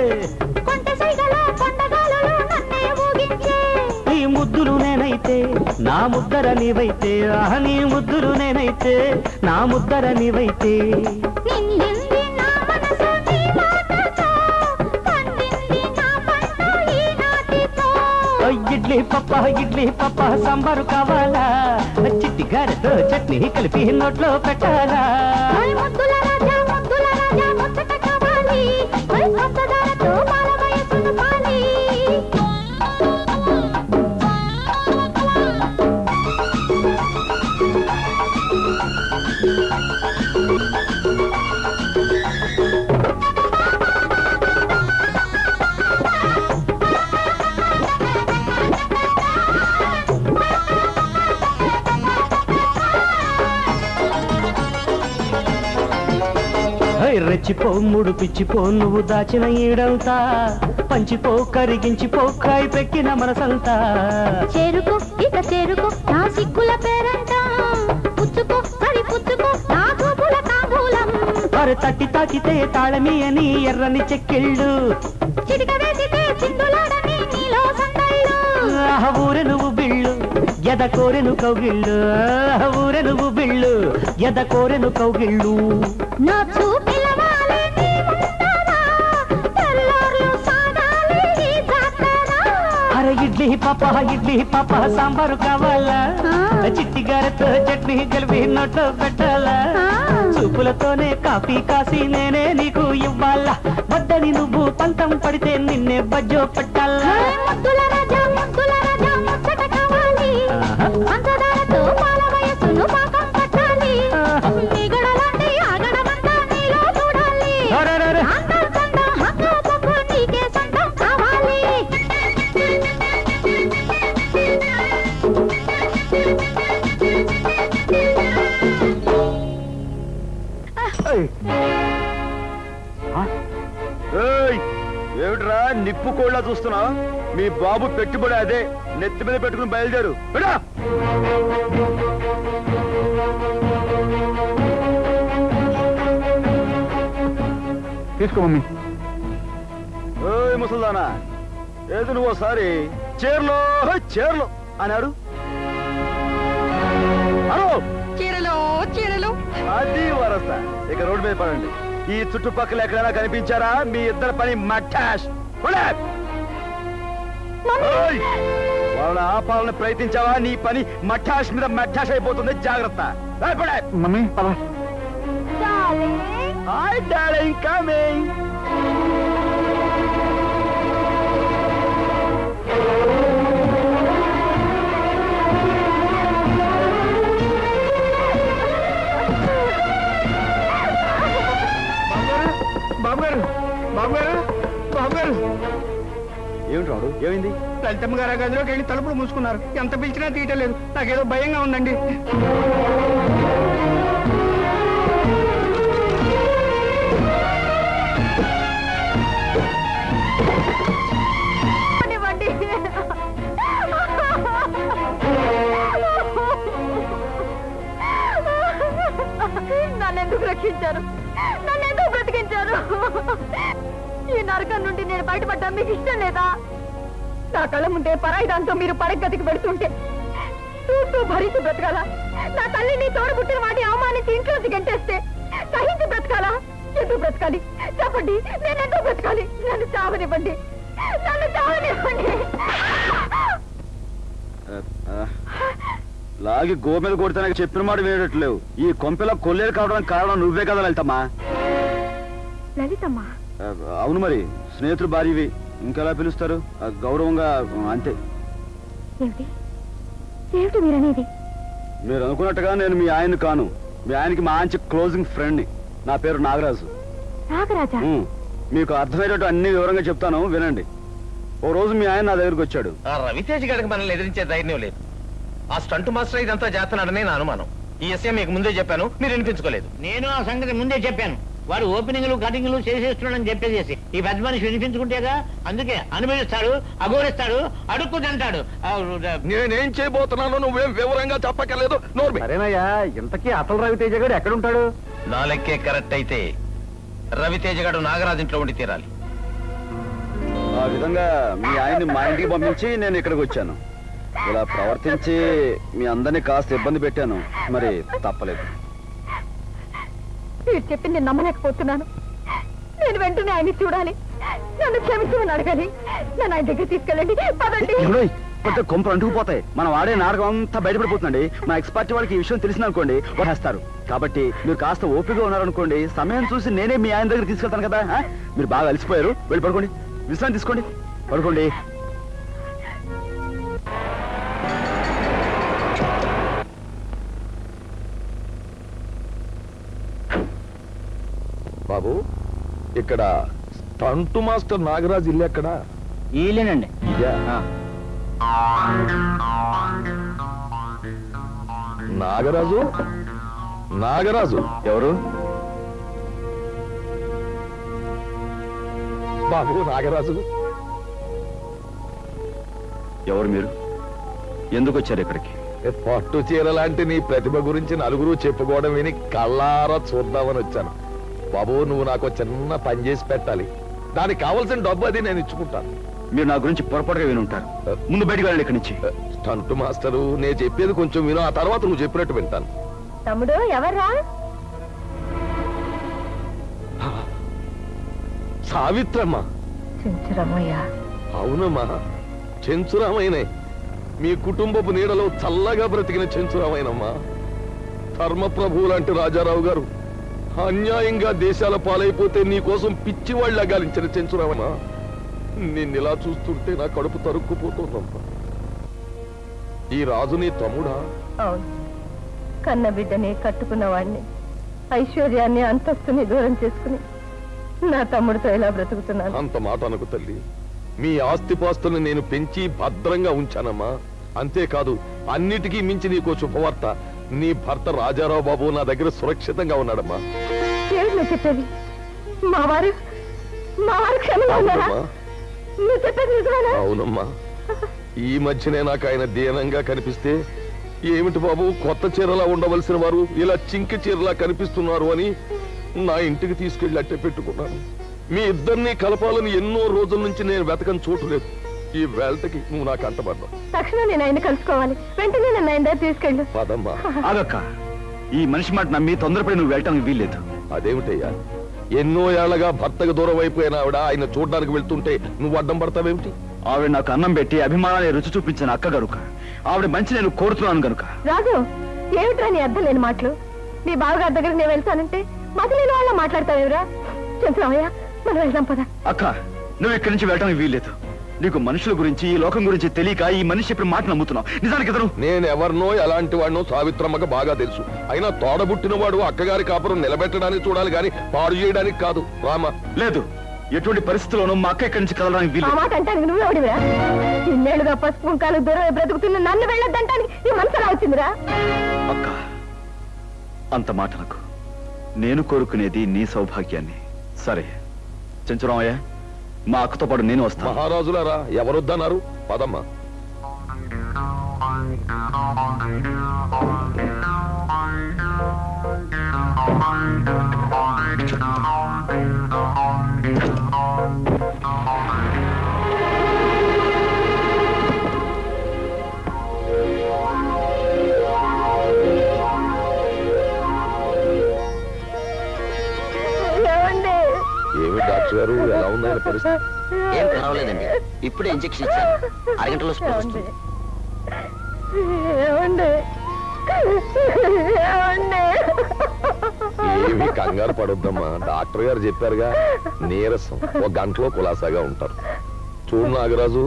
కొంట సైగల పండగలలో నన్నే ఊగించే నీ ముద్దులు నేనైతే నా ముద్దర నీవైతే నీ ముద్దులు నేనైతే నా ముద్దర నీవైతే నిండింది నా మనసు నీ మాటతో పండింది నా పంట ఈ నాటితో ఇడ్లీ పప్ప సాంబారు కావాలా చిట్టి గారెతో చట్నీ కలిపి నోట్లో పెట్టాలా ముద్దుల రాజా ముచ్చట కావాలి పంచదారతో పాల వయసును పాలి రెచ్చిపో ముడు పిచ్చిపో నువ్వు దాచిన ఈడంతా పంచిపో కరిగించిపో కాయి పెక్కిన మనసంతా చేరుకో ఇక చేరుకో నా సిగ్గుల పేరంట పుచ్చుకో సరి పుచ్చుకో నా చూపుల తాంబూలం అరే తట్టి తాకితే తాళమి అని ఎర్రని చెక్కిళ్ళు చిటిక వేసితే చిందులాడని నీలో సందళ్ళు ఊరె నువ్వు బిళ్ళు ఎద కోరెను కౌగిళ్ళు ఊరె నువ్వు బిళ్ళు ఎద కోరెను కౌగిళ్ళు నా చూపిలవాలి నీ ముందర తెల్లార్లు సాగాలి ఈ జాతర అరే ఇడ్లీ పాప సాంబారు కావాలా చిట్టి గారెతో చట్నీ కలిపి నోట్లో పెట్టాలా చూపులతోనే కాఫీ కాసి నేనే నీకు ఇవ్వాలా వద్దని నువ్వు పంతం పడితే నిన్నే బజ్జో పెట్టాలా ముద్దుల రాజా ముచ్చట కావాలి పంచదారతో పాల వయసును పాకం పట్టాలి మిగడలాంటి ఆగడమంతా నీలో చూడాలి అందరికందో హక్కు పొంగు నీకే సొంతం కావాలి ఏమిట్రా నిప్పు కోళ్ళ చూస్తున్నా మీ బాబు పెట్టుబడి అదే నెత్తి మీద పెట్టుకుని బయలుదేరు తీసుకో మమ్మీ ముసల్దానా ఏది నువ్వు ఒకసారి చీరలో అన్నాడు చీరలు అది వరస ఇక రోడ్డు మీద పడండి ఈ చుట్టుపక్కల ఎక్కడైనా కనిపించారా మీ ఇద్దరు పని మఠాష్ వాళ్ళని ఆపాలని ప్రయత్నించావా నీ పని మఠాష్ మీద మఠాష్ అయిపోతుంది జాగ్రత్త మమ్మీ పద హాయ్ డార్లింగ్ కమింగ్ బాబు గారు ఏమిటి రాడు ఏమైంది లలితమ్మ గారు గదిలోకి వెళ్ళి తలుపులు మూసుకున్నారు ఎంత పిలిచినా తీయటలేదు నాకేదో భయంగా ఉందండి నన్నెందుకు రక్షించారు నన్నెందుకు బ్రతికించారు ఈ నరకం నుండి నేను బయటపడ్డా మీకు ఇష్టం లేదా కళ్ళ ముందే పరాయి దాంతో మీరు పడగతికి పెడుతుంటే చూస్తూ భరించి బ్రతకాలా? నా తల్లిని తోడబుట్టిన వాటి అవమానించి ఇంట్లోంచి గంటేస్తే సహించి బ్రతకాలా? ఎందుకు బ్రతకాలి చెప్పండి? నేను ఎందుకు బ్రతకాలి? నన్ను చావనివ్వండి, నన్ను చావనివ్వండి. లాగి గో మీద కొడితే నాకు చెప్పిన మాట వినేటట్లేవు. ఈ కొంపెలో కొల్లేరు కావడానికి కారణం నువ్వే కదా లలితమ్మా. లలితమ్మా? అవును మరి, స్నేహితులు భార్యవి, ఇంకెలా పిలుస్తారు? గౌరవంగా అంతే. ఏమిటి ఏమిటి మీరనేది? మీరు అనుకున్నట్టుగా నేను మీ ఆయన్ని కాను. మీ ఆయనకి మంచి క్లోజింగ్ ఫ్రెండ్ని. నా పేరు నాగరాజు. నాగరాజా? మీకు అర్థమయ్యేటట్టు అన్ని వివరంగా చెప్తాను, వినండి. ఓ రోజు మీ ఆయన నా దగ్గరికి వచ్చాడు. ఆ రవితేజ్ గారికి మనల్ని ఎదిరించే ధైర్యం లేదు. ఆ స్టంట్ మాస్టర్ ఇదంతా చేస్తున్నాడని నా అనుమానం. ఈ విషయం మీకు ముందే చెప్పాను, మీరు వినిపించుకోలేదు. నేను ఆ సంగతి ముందే చెప్పాను. వాడు ఓపెనింగ్లు కటింగ్లు చేసేస్తున్నాడని చెప్పేసి ఈ పెద్ద మనిషి వినిపించుకుంటేగా, అందుకే అనుభవిస్తాడు, అఘోరిస్తాడు, అడుక్కు తింటాడు. నేనేం చేయబోతున్నానో నువ్వేం వివరంగా చెప్పక్కర్లేదు. సరేనయ్యా, ఇంతకీ అసలు రవితేజ గారు ఎక్కడుంటాడు? నా లెక్కే కరెక్ట్ అయితే రవితేజ గారు నాగరాజు ఇంట్లో ఉండి తీరాలి. ఆ విధంగా మీ ఆయన్ని మా ఇంటికి పంపించి నేను ఇక్కడికి వచ్చాను. ఇలా ప్రవర్తించి మీ అందరినీ కాస్త ఇబ్బంది పెట్టాను, మరి తప్పలేదు. మీరు చెప్పింది నేను నమ్మలేకపోతున్నాను. నేను వెంటనే ఆయన్ని చూడాలి, నన్ను క్షమించమని అడగాలి. నన్ను ఆయన దగ్గర తీసుకెళ్ళండి, పదండి. పెద్ద కొంపలు అంటుకుపోతాయి. మనం ఆడే నాటకం అంతా బయటపడిపోతుందండి. మా ఎక్స్పర్ట్ వాళ్ళకి ఈ విషయం తెలిసిందనుకోండి వహేస్తారు. కాబట్టి మీరు కాస్త ఓపికగా ఉన్నారనుకోండి, సమయం చూసి నేనే మీ ఆయన దగ్గర తీసుకెళ్తాను కదా. మీరు బాగా అలసిపోయారు, వెళ్ళి పడుకోండి, విశ్రాంతి తీసుకోండి, పడుకోండి. బాబు, ఇక్కడ స్టంట్ మాస్టర్ నాగరాజు ఇల్లు ఎక్కడా? ఇల్లేనండి. ఇదా? నాగరాజు? నాగరాజు ఎవరు? బాబు నాగరాజు. ఎవరు మీరు? ఎందుకు వచ్చారు ఇక్కడికి? పట్టు చీర లాంటి నీ ప్రతిభ గురించి నలుగురు చెప్పుకోవడం విని కళ్ళారా చూద్దామని వచ్చాను. బాబు, నువ్వు నాకు చిన్న పని చేసి పెట్టాలి. దానికి కావలసిన డబ్బు అది నేను ఇచ్చుకుంటాను. మీరు నా గురించి పొరపాటుగా విని ఉంటారు. ముందు బయటికి వెళ్ళండి ఇక్కడి నుంచి. స్టంట్ మాస్టరు, నేను చెప్పేది కొంచెం విను, ఆ తర్వాత నువ్వు చెప్పినట్టు వింటాను. తమ్ముడు ఎవర్రా? సావిత్రమ్మ. చెంచురమ్మయ్య. అవునమ్మా, చెంచురామైనే. మీ కుటుంబపు నీడలో చల్లగా బ్రతికిన చెంచురామైనమ్మా. ధర్మప్రభువు లాంటి రాజారావు గారు అన్యాయంగా దేశాల పాలైపోతే నీ కోసం పిచ్చివాళ్ళ గాలించిన చెంచురామయ్య. నిన్నిలా చూస్తుంటే నా కడుపు తరుక్కుపోతుందమ్మా. ఈ రాజు నీ తమ్ముడా? అవును, కన్న బిడ్డని కట్టుకున్న వాడిని, ఐశ్వర్యాన్ని అంతస్తుని దూరం చేసుకుని నా తమ్ముడితో ఎలా బ్రతుకుతున్నాను? అంత మాట అనకు తల్లి. మీ ఆస్తిపాస్తుల్ని నేను పెంచి భద్రంగా ఉంచానమ్మా. అంతేకాదు, అన్నిటికీ మించి నీకో శుభవార్త. నీ భర్త రాజారావు బాబు నా దగ్గర సురక్షితంగా ఉన్నాడమ్మా. ఏమిటి చెప్పేది? మా వారు క్షేమంగా ఉన్నారా? నువ్వు చెప్పేది నిజమేనా? అవునమ్మా. ఈ మధ్యనే నాకు ఆయన దీనంగా కనిపిస్తే, ఏమిటి బాబు కొత్త చీరలా ఉండవలసిన వారు ఇలా చింకి చీరలా కనిపిస్తున్నారు అని నా ఇంటికి తీసుకెళ్లి అట్టే పెట్టుకున్నాను. మీ ఇద్దరిని కలపాలని ఎన్నో రోజుల నుంచి నేను వెతకని చోటు లేదు. ఈ వేళకి నువ్వు నాకు అంటబడ్డావు. తక్షణం నేను ఆయన కలుసుకోవాలి. వెంటనే నన్ను ఆయన దగ్గర తీసుకెళ్ళు. పదమ్మా. ఆగక్క, ఈ మనిషి మాట నమ్మి తొందరపడి నువ్వు వెళ్ళటానికి వీల్లేదు. అదేమిటయ్యా, ఎన్నో ఏళ్లగా భర్తకు దూరం అయిపోయిన ఆవిడ ఆయన చూడడానికి వెళ్తుంటే నువ్వు అడ్డం పడతావేమిటి? ఆవిడ నాకు అన్నం పెట్టి అభిమానాన్ని రుచి చూపించిన అక్క గనుక, ఆవిడ మంచి నేను కోరుతున్నాను గనుక. రాజు, ఏమిట్రా నీ అర్థం లేని మాటలు? నీ బావగారి దగ్గర నేను వెళ్తానంటే మతలేని వాళ్ళ మాట్లాడతావేవరా? చెంచురామయ్య, మనం వెళ్దాం పద. అక్క, నువ్వు ఇక్కడి నుంచి వెళ్ళటానికి వీల్లేదు. నీకు మనుషుల గురించి, ఈ లోకం గురించి తెలియక ఈ మనిషి చెప్పిన మాట నమ్ముతున్నావు. నిజానికి ఇతను నేను ఎవరినో ఎలాంటి వాడినో సావిత్రమ్మకు బాగా తెలుసు. అయినా తోడబుట్టిన వాడు అక్కగారి కాపురం నిలబెట్టడానికి చూడాలి గాని పాడు చేయడానికి కాదు. రామా. లేదు, ఎటువంటి పరిస్థితుల్లోనూ మా అక్క ఇక్కడి నుంచి కదలడానికి వీలు. ఆ మాట అంటానికి నువ్వెవడివిరా? ఇన్నేళ్లుగా పసుపు కుంకాలు దూరం బ్రతుకుతున్న నన్ను వెళ్ళొద్దంటానికి నీ మనసు ఎలా వచ్చిందిరా? అక్క, అంత మాట నాకు. నేను కోరుకునేది నీ సౌభాగ్యాన్ని. సరే చెంచురామయ్య, మా అక్కతో పాటు నేను వస్తాను. మహారాజులారా, ఎవరొద్దన్నారు? పదమ్మా. చూపిస్తా. ఏం పర్వాలేదండి, ఇప్పుడే ఇంజెక్షన్ ఇచ్చాను, అరగంటలో స్పృహ వస్తుంది. ఏమీ కంగారు పడొద్దమ్మా, డాక్టర్ గారు చెప్పారుగా, నీరసం, ఒక గంటలో కులాసాగా ఉంటారు. చూడు నాగరాజు,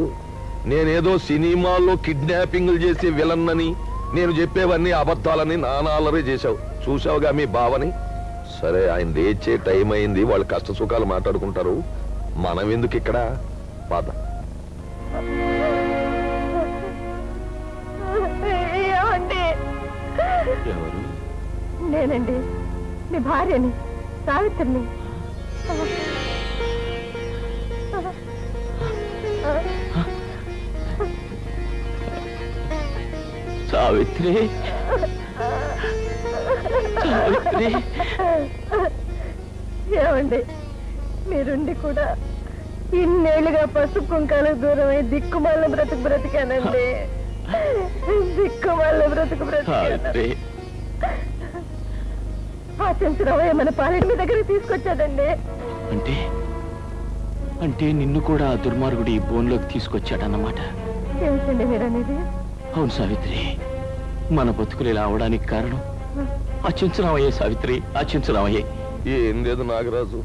నేనేదో సినిమాల్లో కిడ్నాపింగ్లు చేసే విలన్నని, నేను చెప్పేవన్నీ అబద్ధాలని నానాలరే చేశావు. చూసావుగా మీ బావని. సరే, ఆయన లేచే టైం అయింది, వాళ్ళు కష్ట సుఖాలు మాట్లాడుకుంటారు. మనం ఎందుకు ఇక్కడ? పద. ఎవరు? నేనండి, మీ భార్యని, సావిత్రిని. సావిత్రి, సావిత్రి. ఏమండి, మీరుండి కూడా ఇన్నేళ్లుగా పసుపు కుంకాలకు దూరమై దిక్కుమాల బ్రతికానండి. దిక్కుమాల బ్రతికాను. ఆ చెంచురావయ్య మన పాలెడి మీ దగ్గరికి తీసుకొచ్చాడండి. అంటే అంటే నిన్ను కూడా ఆ దుర్మార్గుడి బోన్లోకి తీసుకొచ్చాడన్నమాట. ఏమిటండి మీరనేది? అవును సావిత్రి, మన బతుకులు ఇలా అవడానికి కారణం ఆ చెంచురావయ్యే సావిత్రి, ఆ చెంచురావయ్యే. ఏం లేదు నాగరాజు,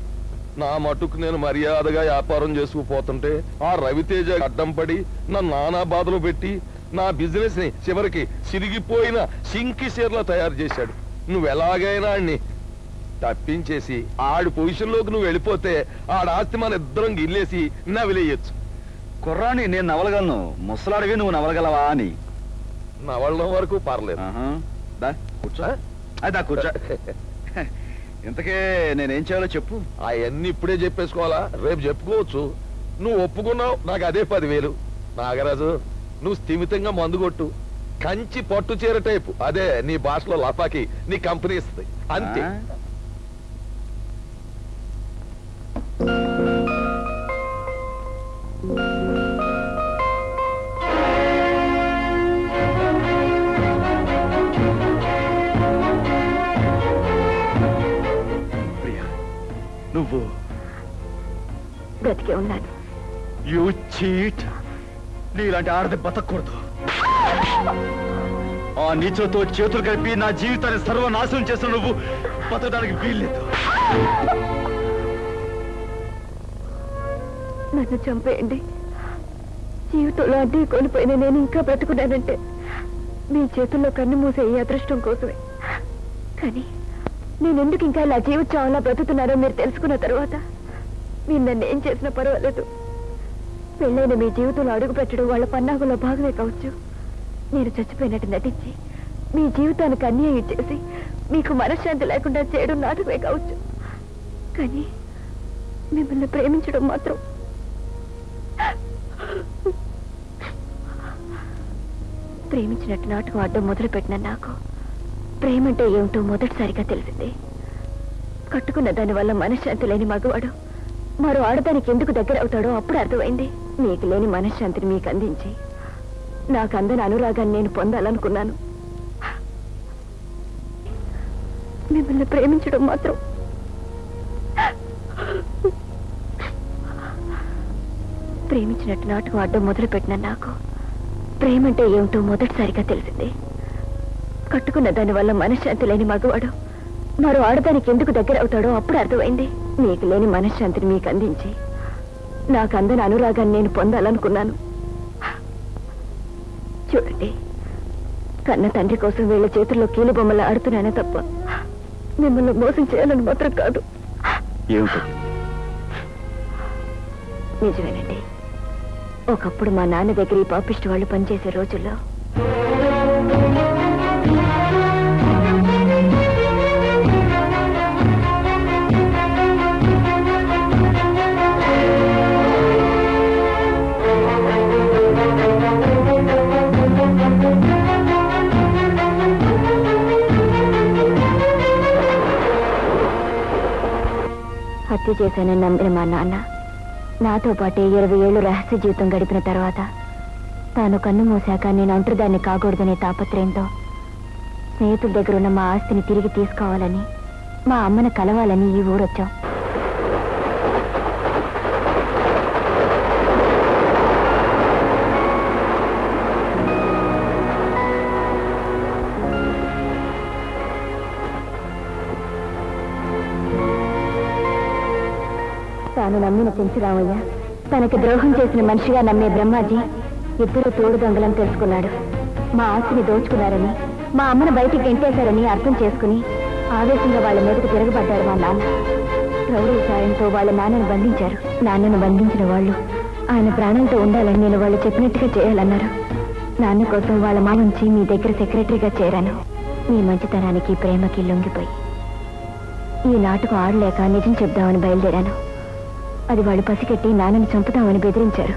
నా మటుకు నేను మర్యాదగా వ్యాపారం చేసుకుపోతుంటే ఆ రవితేజ అడ్డం పడి నన్ను నానా బాధలు పెట్టి నా బిజినెస్ ని చివరికి సిరిగిపోయిన సింకి షేర్లా తయారు చేశాడు. నువ్వు ఎలాగైనా ఆడిని తప్పించేసి ఆడి పొజిషన్ లోకి నువ్వు వెళ్ళిపోతే ఆడ ఆస్తి మన ఇద్దరం గిల్లేసి నవిలేయచ్చు. కుర్రాని నేను నవలగలను, ముసలాడివి నువ్వు నవలగలవా అని. నవలడం వరకు పర్లేదు. కూర్చో, అదా కూర్చో. ఇంతకే నేనేం చేయాలో చెప్పు. అవన్నీ ఇప్పుడే చెప్పేసుకోవాలా? రేపు చెప్పుకోవచ్చు. నువ్వు ఒప్పుకున్నావు, నాకు అదే 10,000. నాగరాజు, నువ్వు స్థిమితంగా మందు కొట్టు, కంచి పట్టు చీర టైపు, అదే నీ భాషలో లపాకి, నీ కంపెనీ ఇస్తుంది అంతే. నువ్వు బ్రతికే ఉన్నాను. You cheat. నీలాంటి ఆడది బతకూడదు. ఆ నీచతో చేతులు కలిపి నా జీవితాన్ని సర్వనాశనం చేసిన నువ్వు బతకడానికి వీల్లేదు. నన్ను చంపేయండి. జీవితంలో అడ్డీ కోల్పోయిన నేను ఇంకా బ్రతుకున్నానంటే మీ చేతుల్లో కన్ను మూసే ఈ అదృష్టం కోసమే. కానీ నేనెందుకు ఇంకా ఇలా జీవించాలా బ్రతుకుతున్నారో మీరు తెలుసుకున్న తర్వాత మీరు నన్ను ఏం చేసినా పర్వాలేదు. పెళ్ళైన మీ జీవితంలో అడుగు పెట్టడం వాళ్ళ పన్నాగులో భాగమే కావచ్చు. నేను చచ్చిపోయినట్టు నటించి మీ జీవితానికి అన్యాయం చేసి మీకు మనశ్శాంతి లేకుండా చేయడం నాటకమే కావచ్చు. కానీ మిమ్మల్ని ప్రేమించడం మాత్రం ప్రేమించినట్టు నాటకం అడ్డం మొదలుపెట్టిన నాకు ప్రేమంటే ఏమిటో మొదటిసారిగా తెలిసింది. కట్టుకున్న దాని వల్ల మనశ్శాంతి లేని మగవాడు మరో ఆడదానికి ఎందుకు దగ్గర అవుతాడో అప్పుడు అర్థమైంది. మీకు లేని మనశ్శాంతిని మీకు అందించి నాకు అందని అనురాగాన్ని నేను పొందాలనుకున్నాను. మిమ్మల్ని ప్రేమించడం మాత్రం ప్రేమించినట్టు నాటకం అడ్డం మొదలుపెట్టిన నాకు ప్రేమంటే ఏమిటో మొదటిసారిగా తెలిసింది. కట్టుకున్న దాని వల్ల మనశ్శాంతి లేని మగవాడు మరో ఆడదానికి ఎందుకు దగ్గర అవుతాడో అప్పుడు అర్థమైంది. మీకు లేని మనశ్శాంతిని మీకు అందించి నాకు అందని అనురాగాన్ని నేను పొందాలనుకున్నాను. చూడండి, కన్న తండ్రి కోసం వీళ్ళ చేతుల్లో కీలు బొమ్మలా ఆడుతున్నానే తప్ప మిమ్మల్ని మోసం చేయాలని మాత్రం కాదు. నిజమేనండి, ఒకప్పుడు మా నాన్న దగ్గర ఈ పాపిష్టి వాళ్ళు పనిచేసే రోజుల్లో హత్య చేశానని నమ్మిన మా నాన్న నాతో పాటే 20 ఏళ్లు రహస్య జీవితం గడిపిన తర్వాత తాను కన్ను మూసాక నేను ఒంటరిదాన్ని కాకూడదనే తాపత్రయంతో స్నేహితుల దగ్గర ఉన్న మా ఆస్తిని తిరిగి తీసుకోవాలని మా అమ్మను కలవాలని ఈ ఊరొచ్చాం. తాను నమ్మిన చెంచురామయ్య, తనకి ద్రోహం చేసిన మనిషిగా నమ్మే బ్రహ్మాజీ ఇద్దరు తోడు దొంగలని తెలుసుకున్నాడు. మా ఆస్తిని దోచుకున్నారని, మా అమ్మను బయటికి గెంటేశారని అర్థం చేసుకుని ఆవేశంగా వాళ్ళ మీదకు తిరగబడ్డాడు మా నాన్న. రౌడీ సాయంతో వాళ్ళ నాన్నను బంధించారు. నాన్నను బంధించిన వాళ్ళు ఆయన ప్రాణాలతో ఉండాలని నేను వాళ్ళు చెప్పినట్టుగా చేయాలన్నారు. నాన్న కోసం వాళ్ళ మా నుంచి మీ దగ్గర సెక్రటరీగా చేరాను. మీ మంచితనానికి ప్రేమకి లొంగిపోయి ఈ నాటకం ఆడలేక నిజం చెప్దామని బయలుదేరాను. అది వాళ్ళు పసిగట్టి నాన్నని చంపుతామని బెదిరించారు.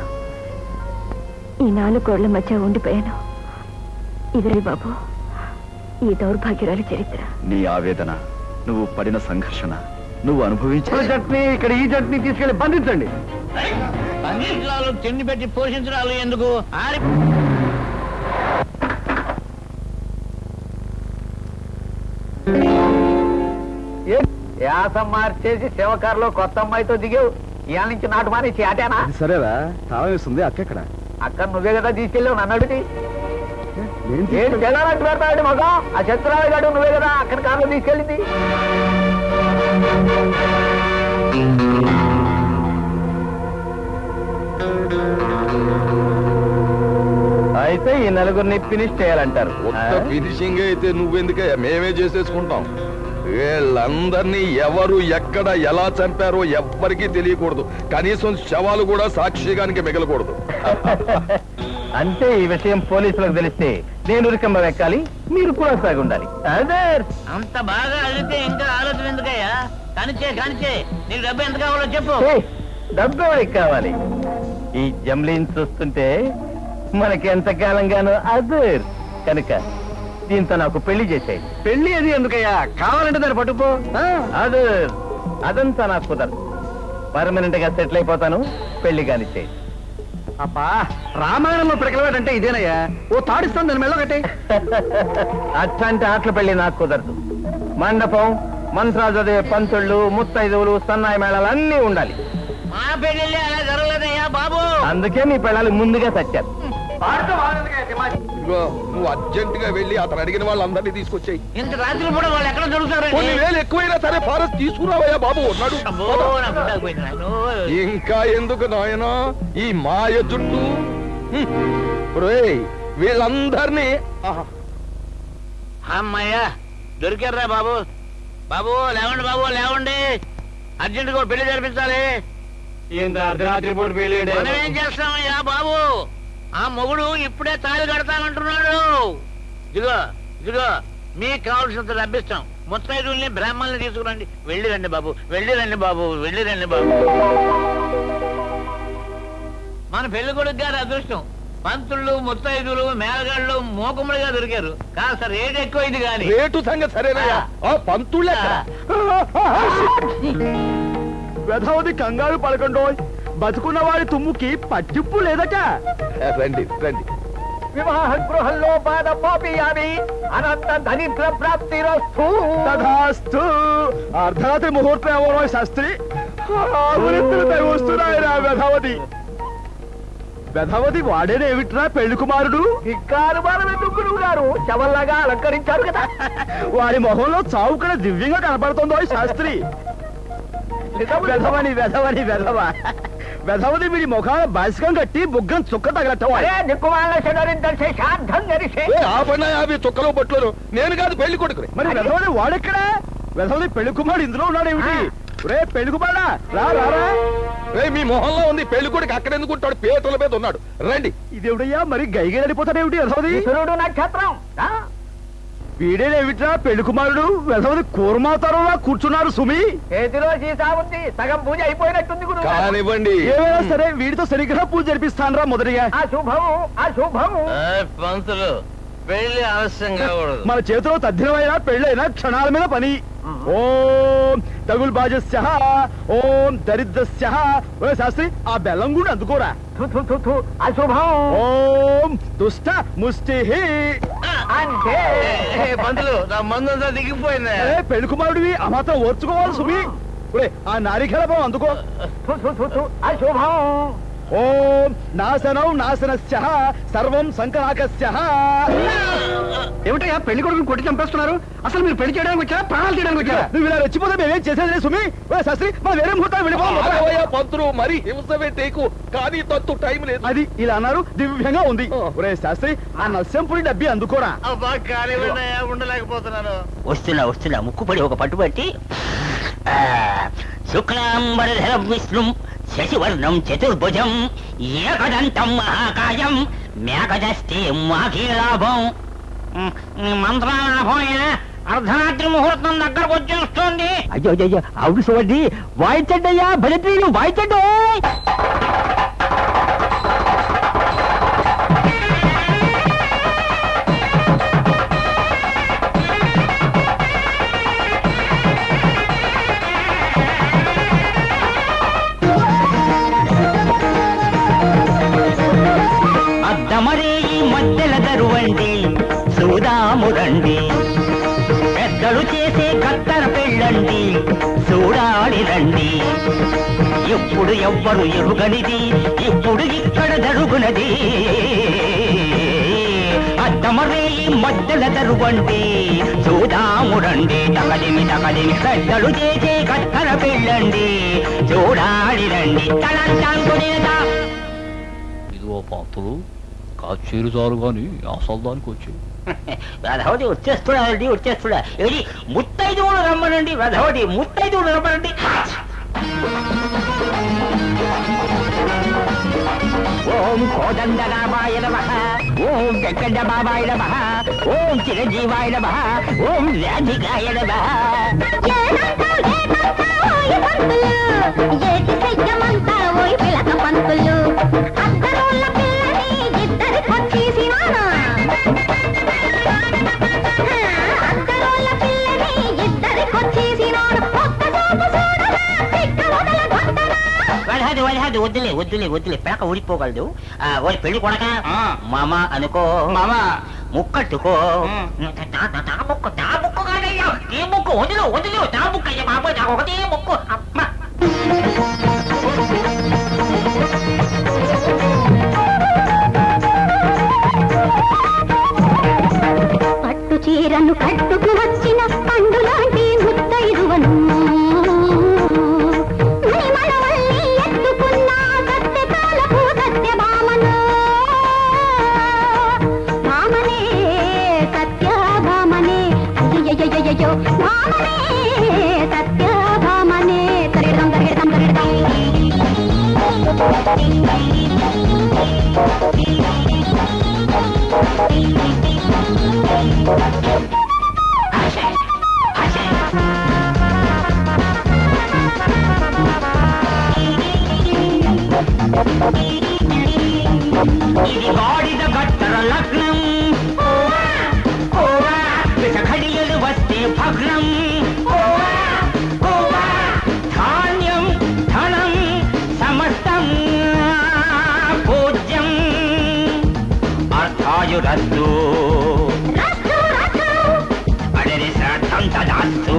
ఈ 4 గోడల మధ్య ఉండిపోయాను. ఇదే బాబు ఈ దౌర్భాగ్యురాల చరిత్ర. నీ ఆవేదన, నువ్వు పడిన సంఘర్షణ, నువ్వు అనుభవించిన చట్నీ ఇక్కడ ఈ చట్నీ తీసుకెళ్లి బంధించండి. బంధించడాలు, తిండి పెట్టి పోషించడాలు ఎందుకు? యాసం మార్చేసి శివకారులో కొత్త అమ్మాయితో దిగావు. ఇవాళ నుంచి నాటు మానేసి ఆటేనా? సరేరా, తాళం వేస్తుంది అక్కడ. అక్కడ నువ్వే కదా తీసుకెళ్ళావు నన్ను అడిగి. నేను తెల్లారంటూ పెడతాడు మగం. ఆ చంద్రరావు గారు నువ్వే కదా అక్కడ కారులో తీసుకెళ్ళింది. అయితే ఈ నలుగురిని ఫినిష్ చేయాలంటారు. ఫినిషింగ్ అయితే నువ్వెందుకయ్యా, మేమే చేసేసుకుంటాం. వీళ్ళందరినీ ఎవరు ఎక్కడ ఎలా చంపారో ఎవ్వరికీ తెలియకూడదు. కనీసం శవాలు కూడా సాక్షిగానికి మిగలకూడదు. అంటే ఈ విషయం పోలీసులకు తెలిస్తే నేను ఉరికమ్మ వెక్కాలి, మీరు కూడా సాగి ఉండాలి. అంత బాగా అడిగితే ఇంకా ఆలోచన ఎందుకయ్యా? కానిచ్చే నీకు డబ్బు ఎంత కావాలో చెప్పు. డబ్బు ఎవరికి కావాలి? ఈ జమ్లీని చూస్తుంటే మనకి ఎంతకాలంగానో అదర్ కనుక దీంతో నాకు పెళ్లి చేసేయి. పెళ్లి అది ఎందుకయ్యా? కావాలంటే దాన్ని పట్టుకో. అదర్ అదంతా నాకు కుదరదు. పర్మనెంట్ గా సెటిల్ అయిపోతాను. పెళ్లి కానిచ్చేయి. అబ్బా, రామాయణంలో పిడకలవాడంటే ఇదేనయ్యా. ఓ తాడిస్తాను దాని మెళ్ళ కట్టే. అట్లాంటి ఆటల పెళ్లి నాకు కుదరదు. మండపం, మంత్రాలు చదివే పంతుళ్ళు, ముత్తైదువులు, సన్నాయి మేళాలు అన్నీ ఉండాలి. మా పెళ్లి అలా జరగలేదయ్యా బాబు. అందుకే మీ పిల్లలు ముందుగా చచ్చారు. నువ్వు అర్జెంట్ గా వెళ్ళి అతను అడిగిన వాళ్ళందరినీ తీసుకొచ్చాయి. ఇంత రాత్రి కూడా వాళ్ళు ఎక్కడ దొరుకుతారు? కొన్ని వేలు ఎక్కువైనా సరే ఫారెస్ట్ తీసుకురావయ్యా బాబు. ఉన్నాడు. ఇంకా ఎందుకు నాయనా ఈ మాయ చుట్టూ? వీళ్ళందరినీ అమ్మయ్యా దొరికారా బాబు. బాబు లేవండి, బాబు లేవండి. అర్జెంట్ గా పెళ్లి జరిపించాలి. అర్ధరాత్రి పూట పెళ్లి మనం ఏం చేస్తామయ్యా బాబు? ఆ మొగుడు ఇప్పుడే తాళి కడతానంటున్నాడు. ఇదిగో మీకు కావాల్సినంత డబ్బిస్తాం. ముత్తైదుల్ని బ్రాహ్మణుల్ని తీసుకురండి. వెళ్ళిరండి బాబు, వెళ్ళిరండి బాబు, వెళ్ళిరండి బాబు. మన పెళ్లి కొడుకు గారి అదృష్టం. పంతుళ్ళు, ముత్తైదులు, మేళగాళ్ళు మోకములుగా దొరికారు. కాస్త రేటు ఎక్కువైంది కానీ రేటు సంగతి సరేనయ్యా. పంతుళ్ళే వెధవది కంగారు పడకండో. బతుకున్న వాడి తుమ్ముకి పట్టింపు లేదట. రండి రండి. వివాహ గృహంలో బాధ పోపియామి అనంత దరిద్ర ప్రాప్తి తథాస్తు. అర్ధరాత్రి ముహూర్తం ఎవరో శాస్త్రి వస్తున్నాయిరా. వెధవది వాడేనేమిట్రా పెళ్లి కుమారుడు? గురువు గారు శవల్లాగా అలంకరించారు కదా. వాడి మొహంలో చావు కూడా దివ్యంగా కనపడుతుందో శాస్త్రి. వెధవది వీడి ముఖాన బాసికం కట్టి బుగ్గం చుక్క తగలట్టం. అవి చుక్కలు బొట్లు. నేను కాదు పెళ్లి కొడుకు. మరి వెధవది వాడెక్కడా? వెధవది పెళ్లి కుమారుడు ఇందులో ఉన్నాడేమిటి? రే పెళ్లి కుమారా రా రారా. మీ మొహంలో ఉంది. పెళ్లి కొడుకు అక్కడ ఎందుకుంటాడు? పేటల మీద ఉన్నాడు. రండి. ఇదేవిడయ్యా మరి గైగా నడిపోతాడేమిటి వెధవది? నక్షత్రం వీడేనేమిట్రా పెళ్లి కుమారుడు? వెధవది కూర్మాతారులా కూర్చున్నారు సుమి. చేతిలో సీసా ఉంది. సగం పూజ అయిపోయినట్టుంది గురువు. కానివ్వండి. ఏమైనా సరే వీడితో సరిగ్గా పూజ జరిపిస్తానరా మొదటిగా. అశుభము. పంతులు పెళ్లి ఆలస్యం కాకూడదు. మన చేతిలో తద్దినమైనా పెళ్ళైనా క్షణాల మీద పని. ఓం తగుల్ బాజస్య, ఓం దరిద్రస్య. శాస్త్రి ఆ బెల్లం కూడా అందుకోరా. అశుభం. ఓం దుష్ట ముష్టి. అంటే పంతులు నా మందంతా దిగిపోయింది. పెళ్లి కుమారుడివి ఆ మాత్రం ఓర్చుకోవాలి సుమి. ఆ నారికేళం అందుకో. అశుభం. ఓం నాశనం నాశనస్య సర్వం సంకరాకస్య. ఏమిటయ్యా పెళ్లి కొడుకుని కొట్టి చంపేస్తున్నారు? అసలు మీరు పెళ్లి చేయడానికి వచ్చారా, ప్రాణాలు తీయడానికి వచ్చారా? నువ్వు ఇలా రెచ్చిపోతే మేమేం చేసేది సుమి. శాస్త్రి మనం వేరే ముహూర్తాలు వెళ్ళిపోవాలి. పంతులు మరి హింసవే టేకు కానీ తత్తు టైం లేదు. అది ఇలా అన్నారు, దివ్యంగా ఉంది. ఒరే శాస్త్రి ఆ నస్యంపురి డబ్బి అందుకోరా. ఉండలేకపోతున్నాను. వస్తున్నా ముక్కుపడి ఒక పట్టుబట్టి శుక్లాంబరధరం విష్ణుం శశివర్ణం చతుర్భుజం ఏకదంతం మహాకాయం మేకదస్తే మాకీలాభం. మంత్రాలాభం అర్ధరాత్రి ముహూర్తం దగ్గరకు వచ్చేస్తుంది. అయ్యో అవును చూడండి, వాయించండి అయ్యా, భజత్రీలు వాయించండి. అద్దమరే ఈ మధ్యల దరువండి చూదామురండి, పెద్దలు చేసే కత్తర పెళ్ళండి చూడాలి రండి. ఎప్పుడు ఎవ్వరు ఎరుగనిది ఇప్పుడు ఇక్కడ జరుగునది. అద్దమరే ఈ మధ్యల దరువండి చూదామురండి, తగదిమి పెద్దలు చేసే కత్తర పెళ్ళండి చూడాలి రండి. తలంటాంకునేదా ఇదిగో పాత్రలు కాచేరు చాలు గాని అసలు దానికి వచ్చి వెధవది వచ్చేస్తుడా ఏది ముత్తైదువులు రమ్మనండి. వెధవది ముత్తైదువులు రమ్మనండి. ఓం కోదండరామాయ నమః, ఓం వెంకట బాబాయ నమః, ఓం చిరంజీవాయ నమః, ఓం రాధికాయ నమః. వద్దులే పేక ఊడిపోగలదు. ఓడి పెళ్లి కొడక మామ అనుకో, మామ ముక్కట్టుకో. ముక్కు కాదయ్యా, ఈ ముక్కు వదిలు నా ముక్క అయ్యా బాబోయ్, నాకు ఒకటే ముక్కు. పట్టు చీరను కట్టుకు వచ్చిన పండు లాంటి ముత్తైదువను, ఇది గాడిద గట్టర లగ్నం, ఘడియలు వస్తే భగ్నం. ధాన్యం ధనం సమస్తం పూజ్యం, అర్థాయురస్తు అడరి శ్రాద్ధం తదాస్తు.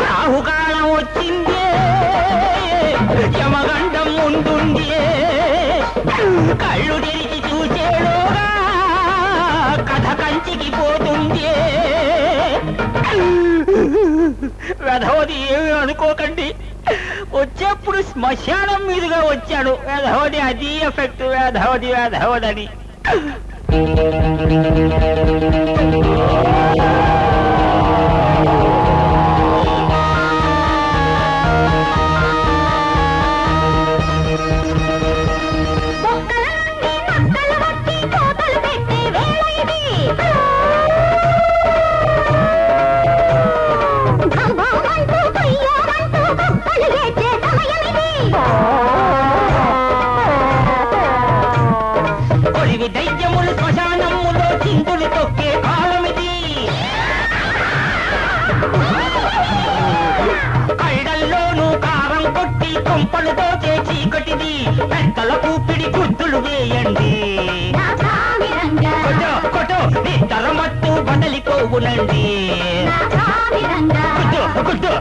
రాహుకాలం వచ్చిందే, యమగండం ముందుండే, కళ్ళు తెరిచి చూసేలోగా కథ కంచికి పోతుందే. వెధవది ఏమి అనుకోకండి, వచ్చేప్పుడు శ్మశానం మీదుగా వచ్చాడు. వెధవది అది ఎఫెక్ట్, వెధవదని. దైత్యములు శ్మశానములో చింతులు తొక్కే కాలమిది. కొట్టి కొంపలు దోచే చీకటిది పెద్దల కూపిడి గుర్తులు వేయండి కొట్టో కొట్టో నిద్ర మత్తు బదలిపోవునండి కొట్టో కొట్టో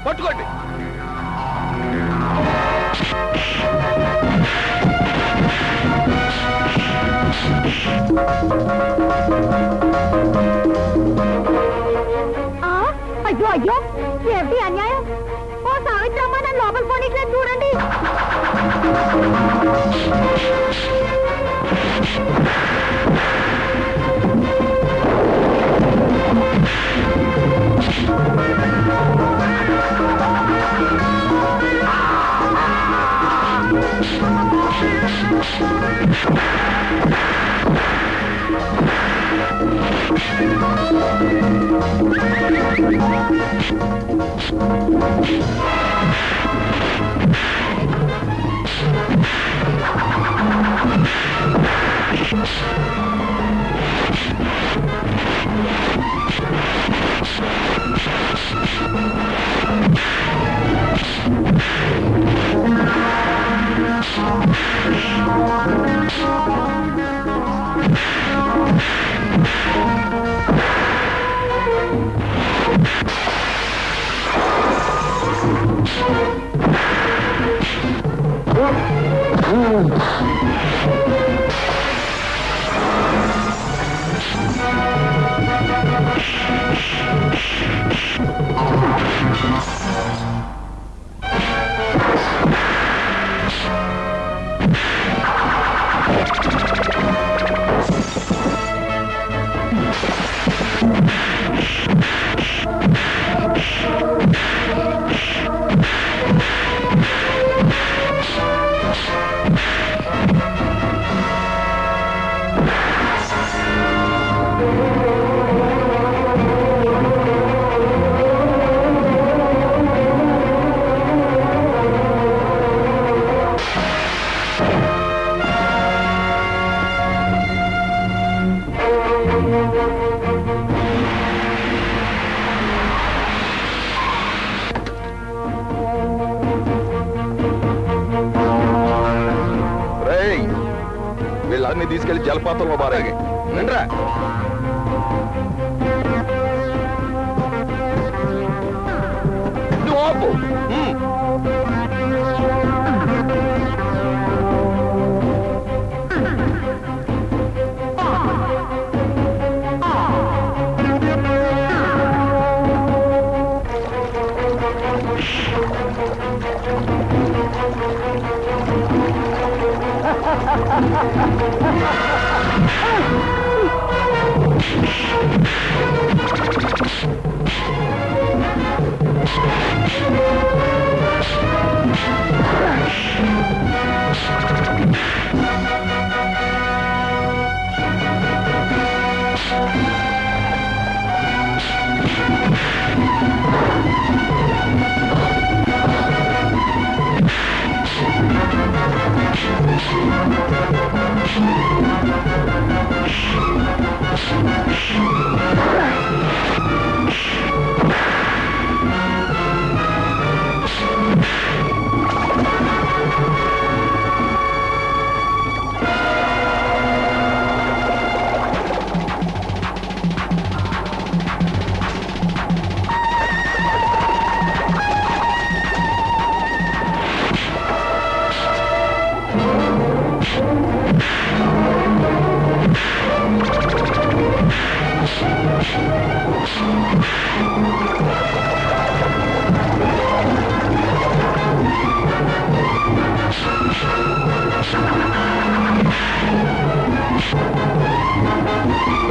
పట్టుకోండి. అయ్యో అయ్యో ఏమిటి అన్యాయం? ఓ సావిత్రమ్మ నన్ను లోపల పోనీట్లేదు చూడండి. వీళ్ళని తీసుకెళ్లి జలపాతంలో బారాగే రండ్రా. ఆపు.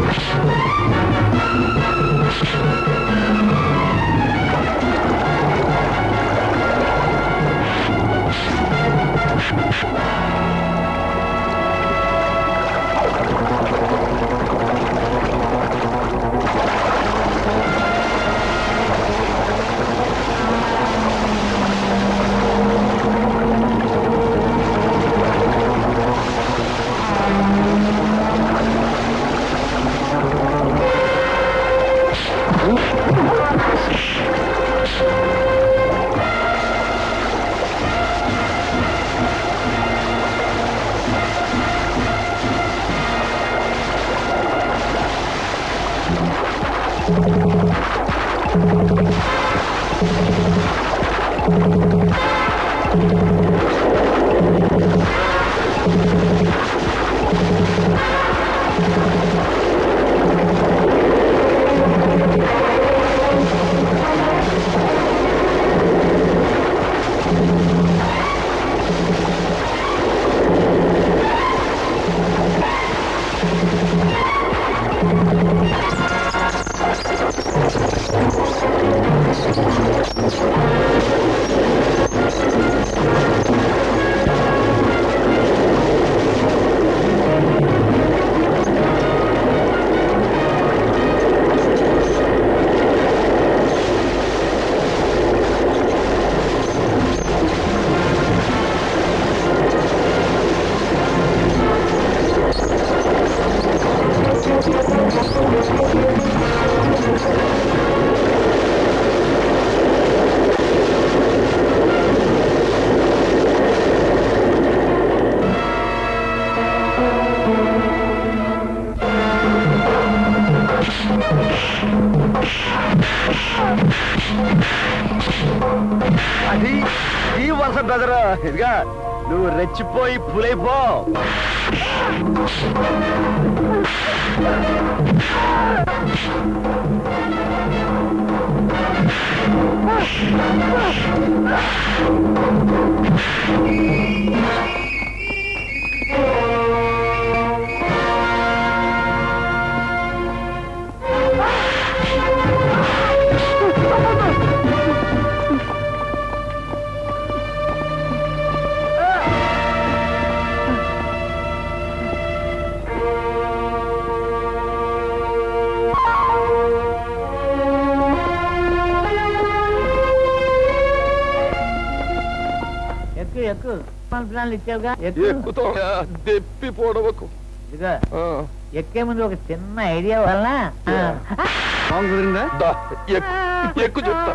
Thank you. అది ఈ వరుస బ్రదర్. ఇదిగా నువ్వు రెచ్చిపోయి పులైపో. ఎక్కు ప్లాన్లు ఇచ్చావుగా ఎక్కుతావా? దెప్పి పోడవకు. ఇదిగా ఎక్కే ముందు ఒక చిన్న ఐడియా వల్ల దా, ఎక్కు చెప్తా.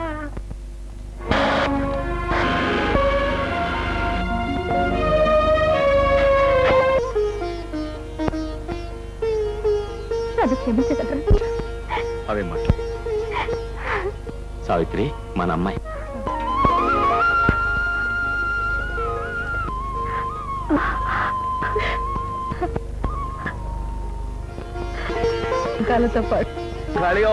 అది క్షమించగలరా? అవే మాట సావిత్రి, మన అమ్మాయి. కాలతో పాటు ఖాళీగా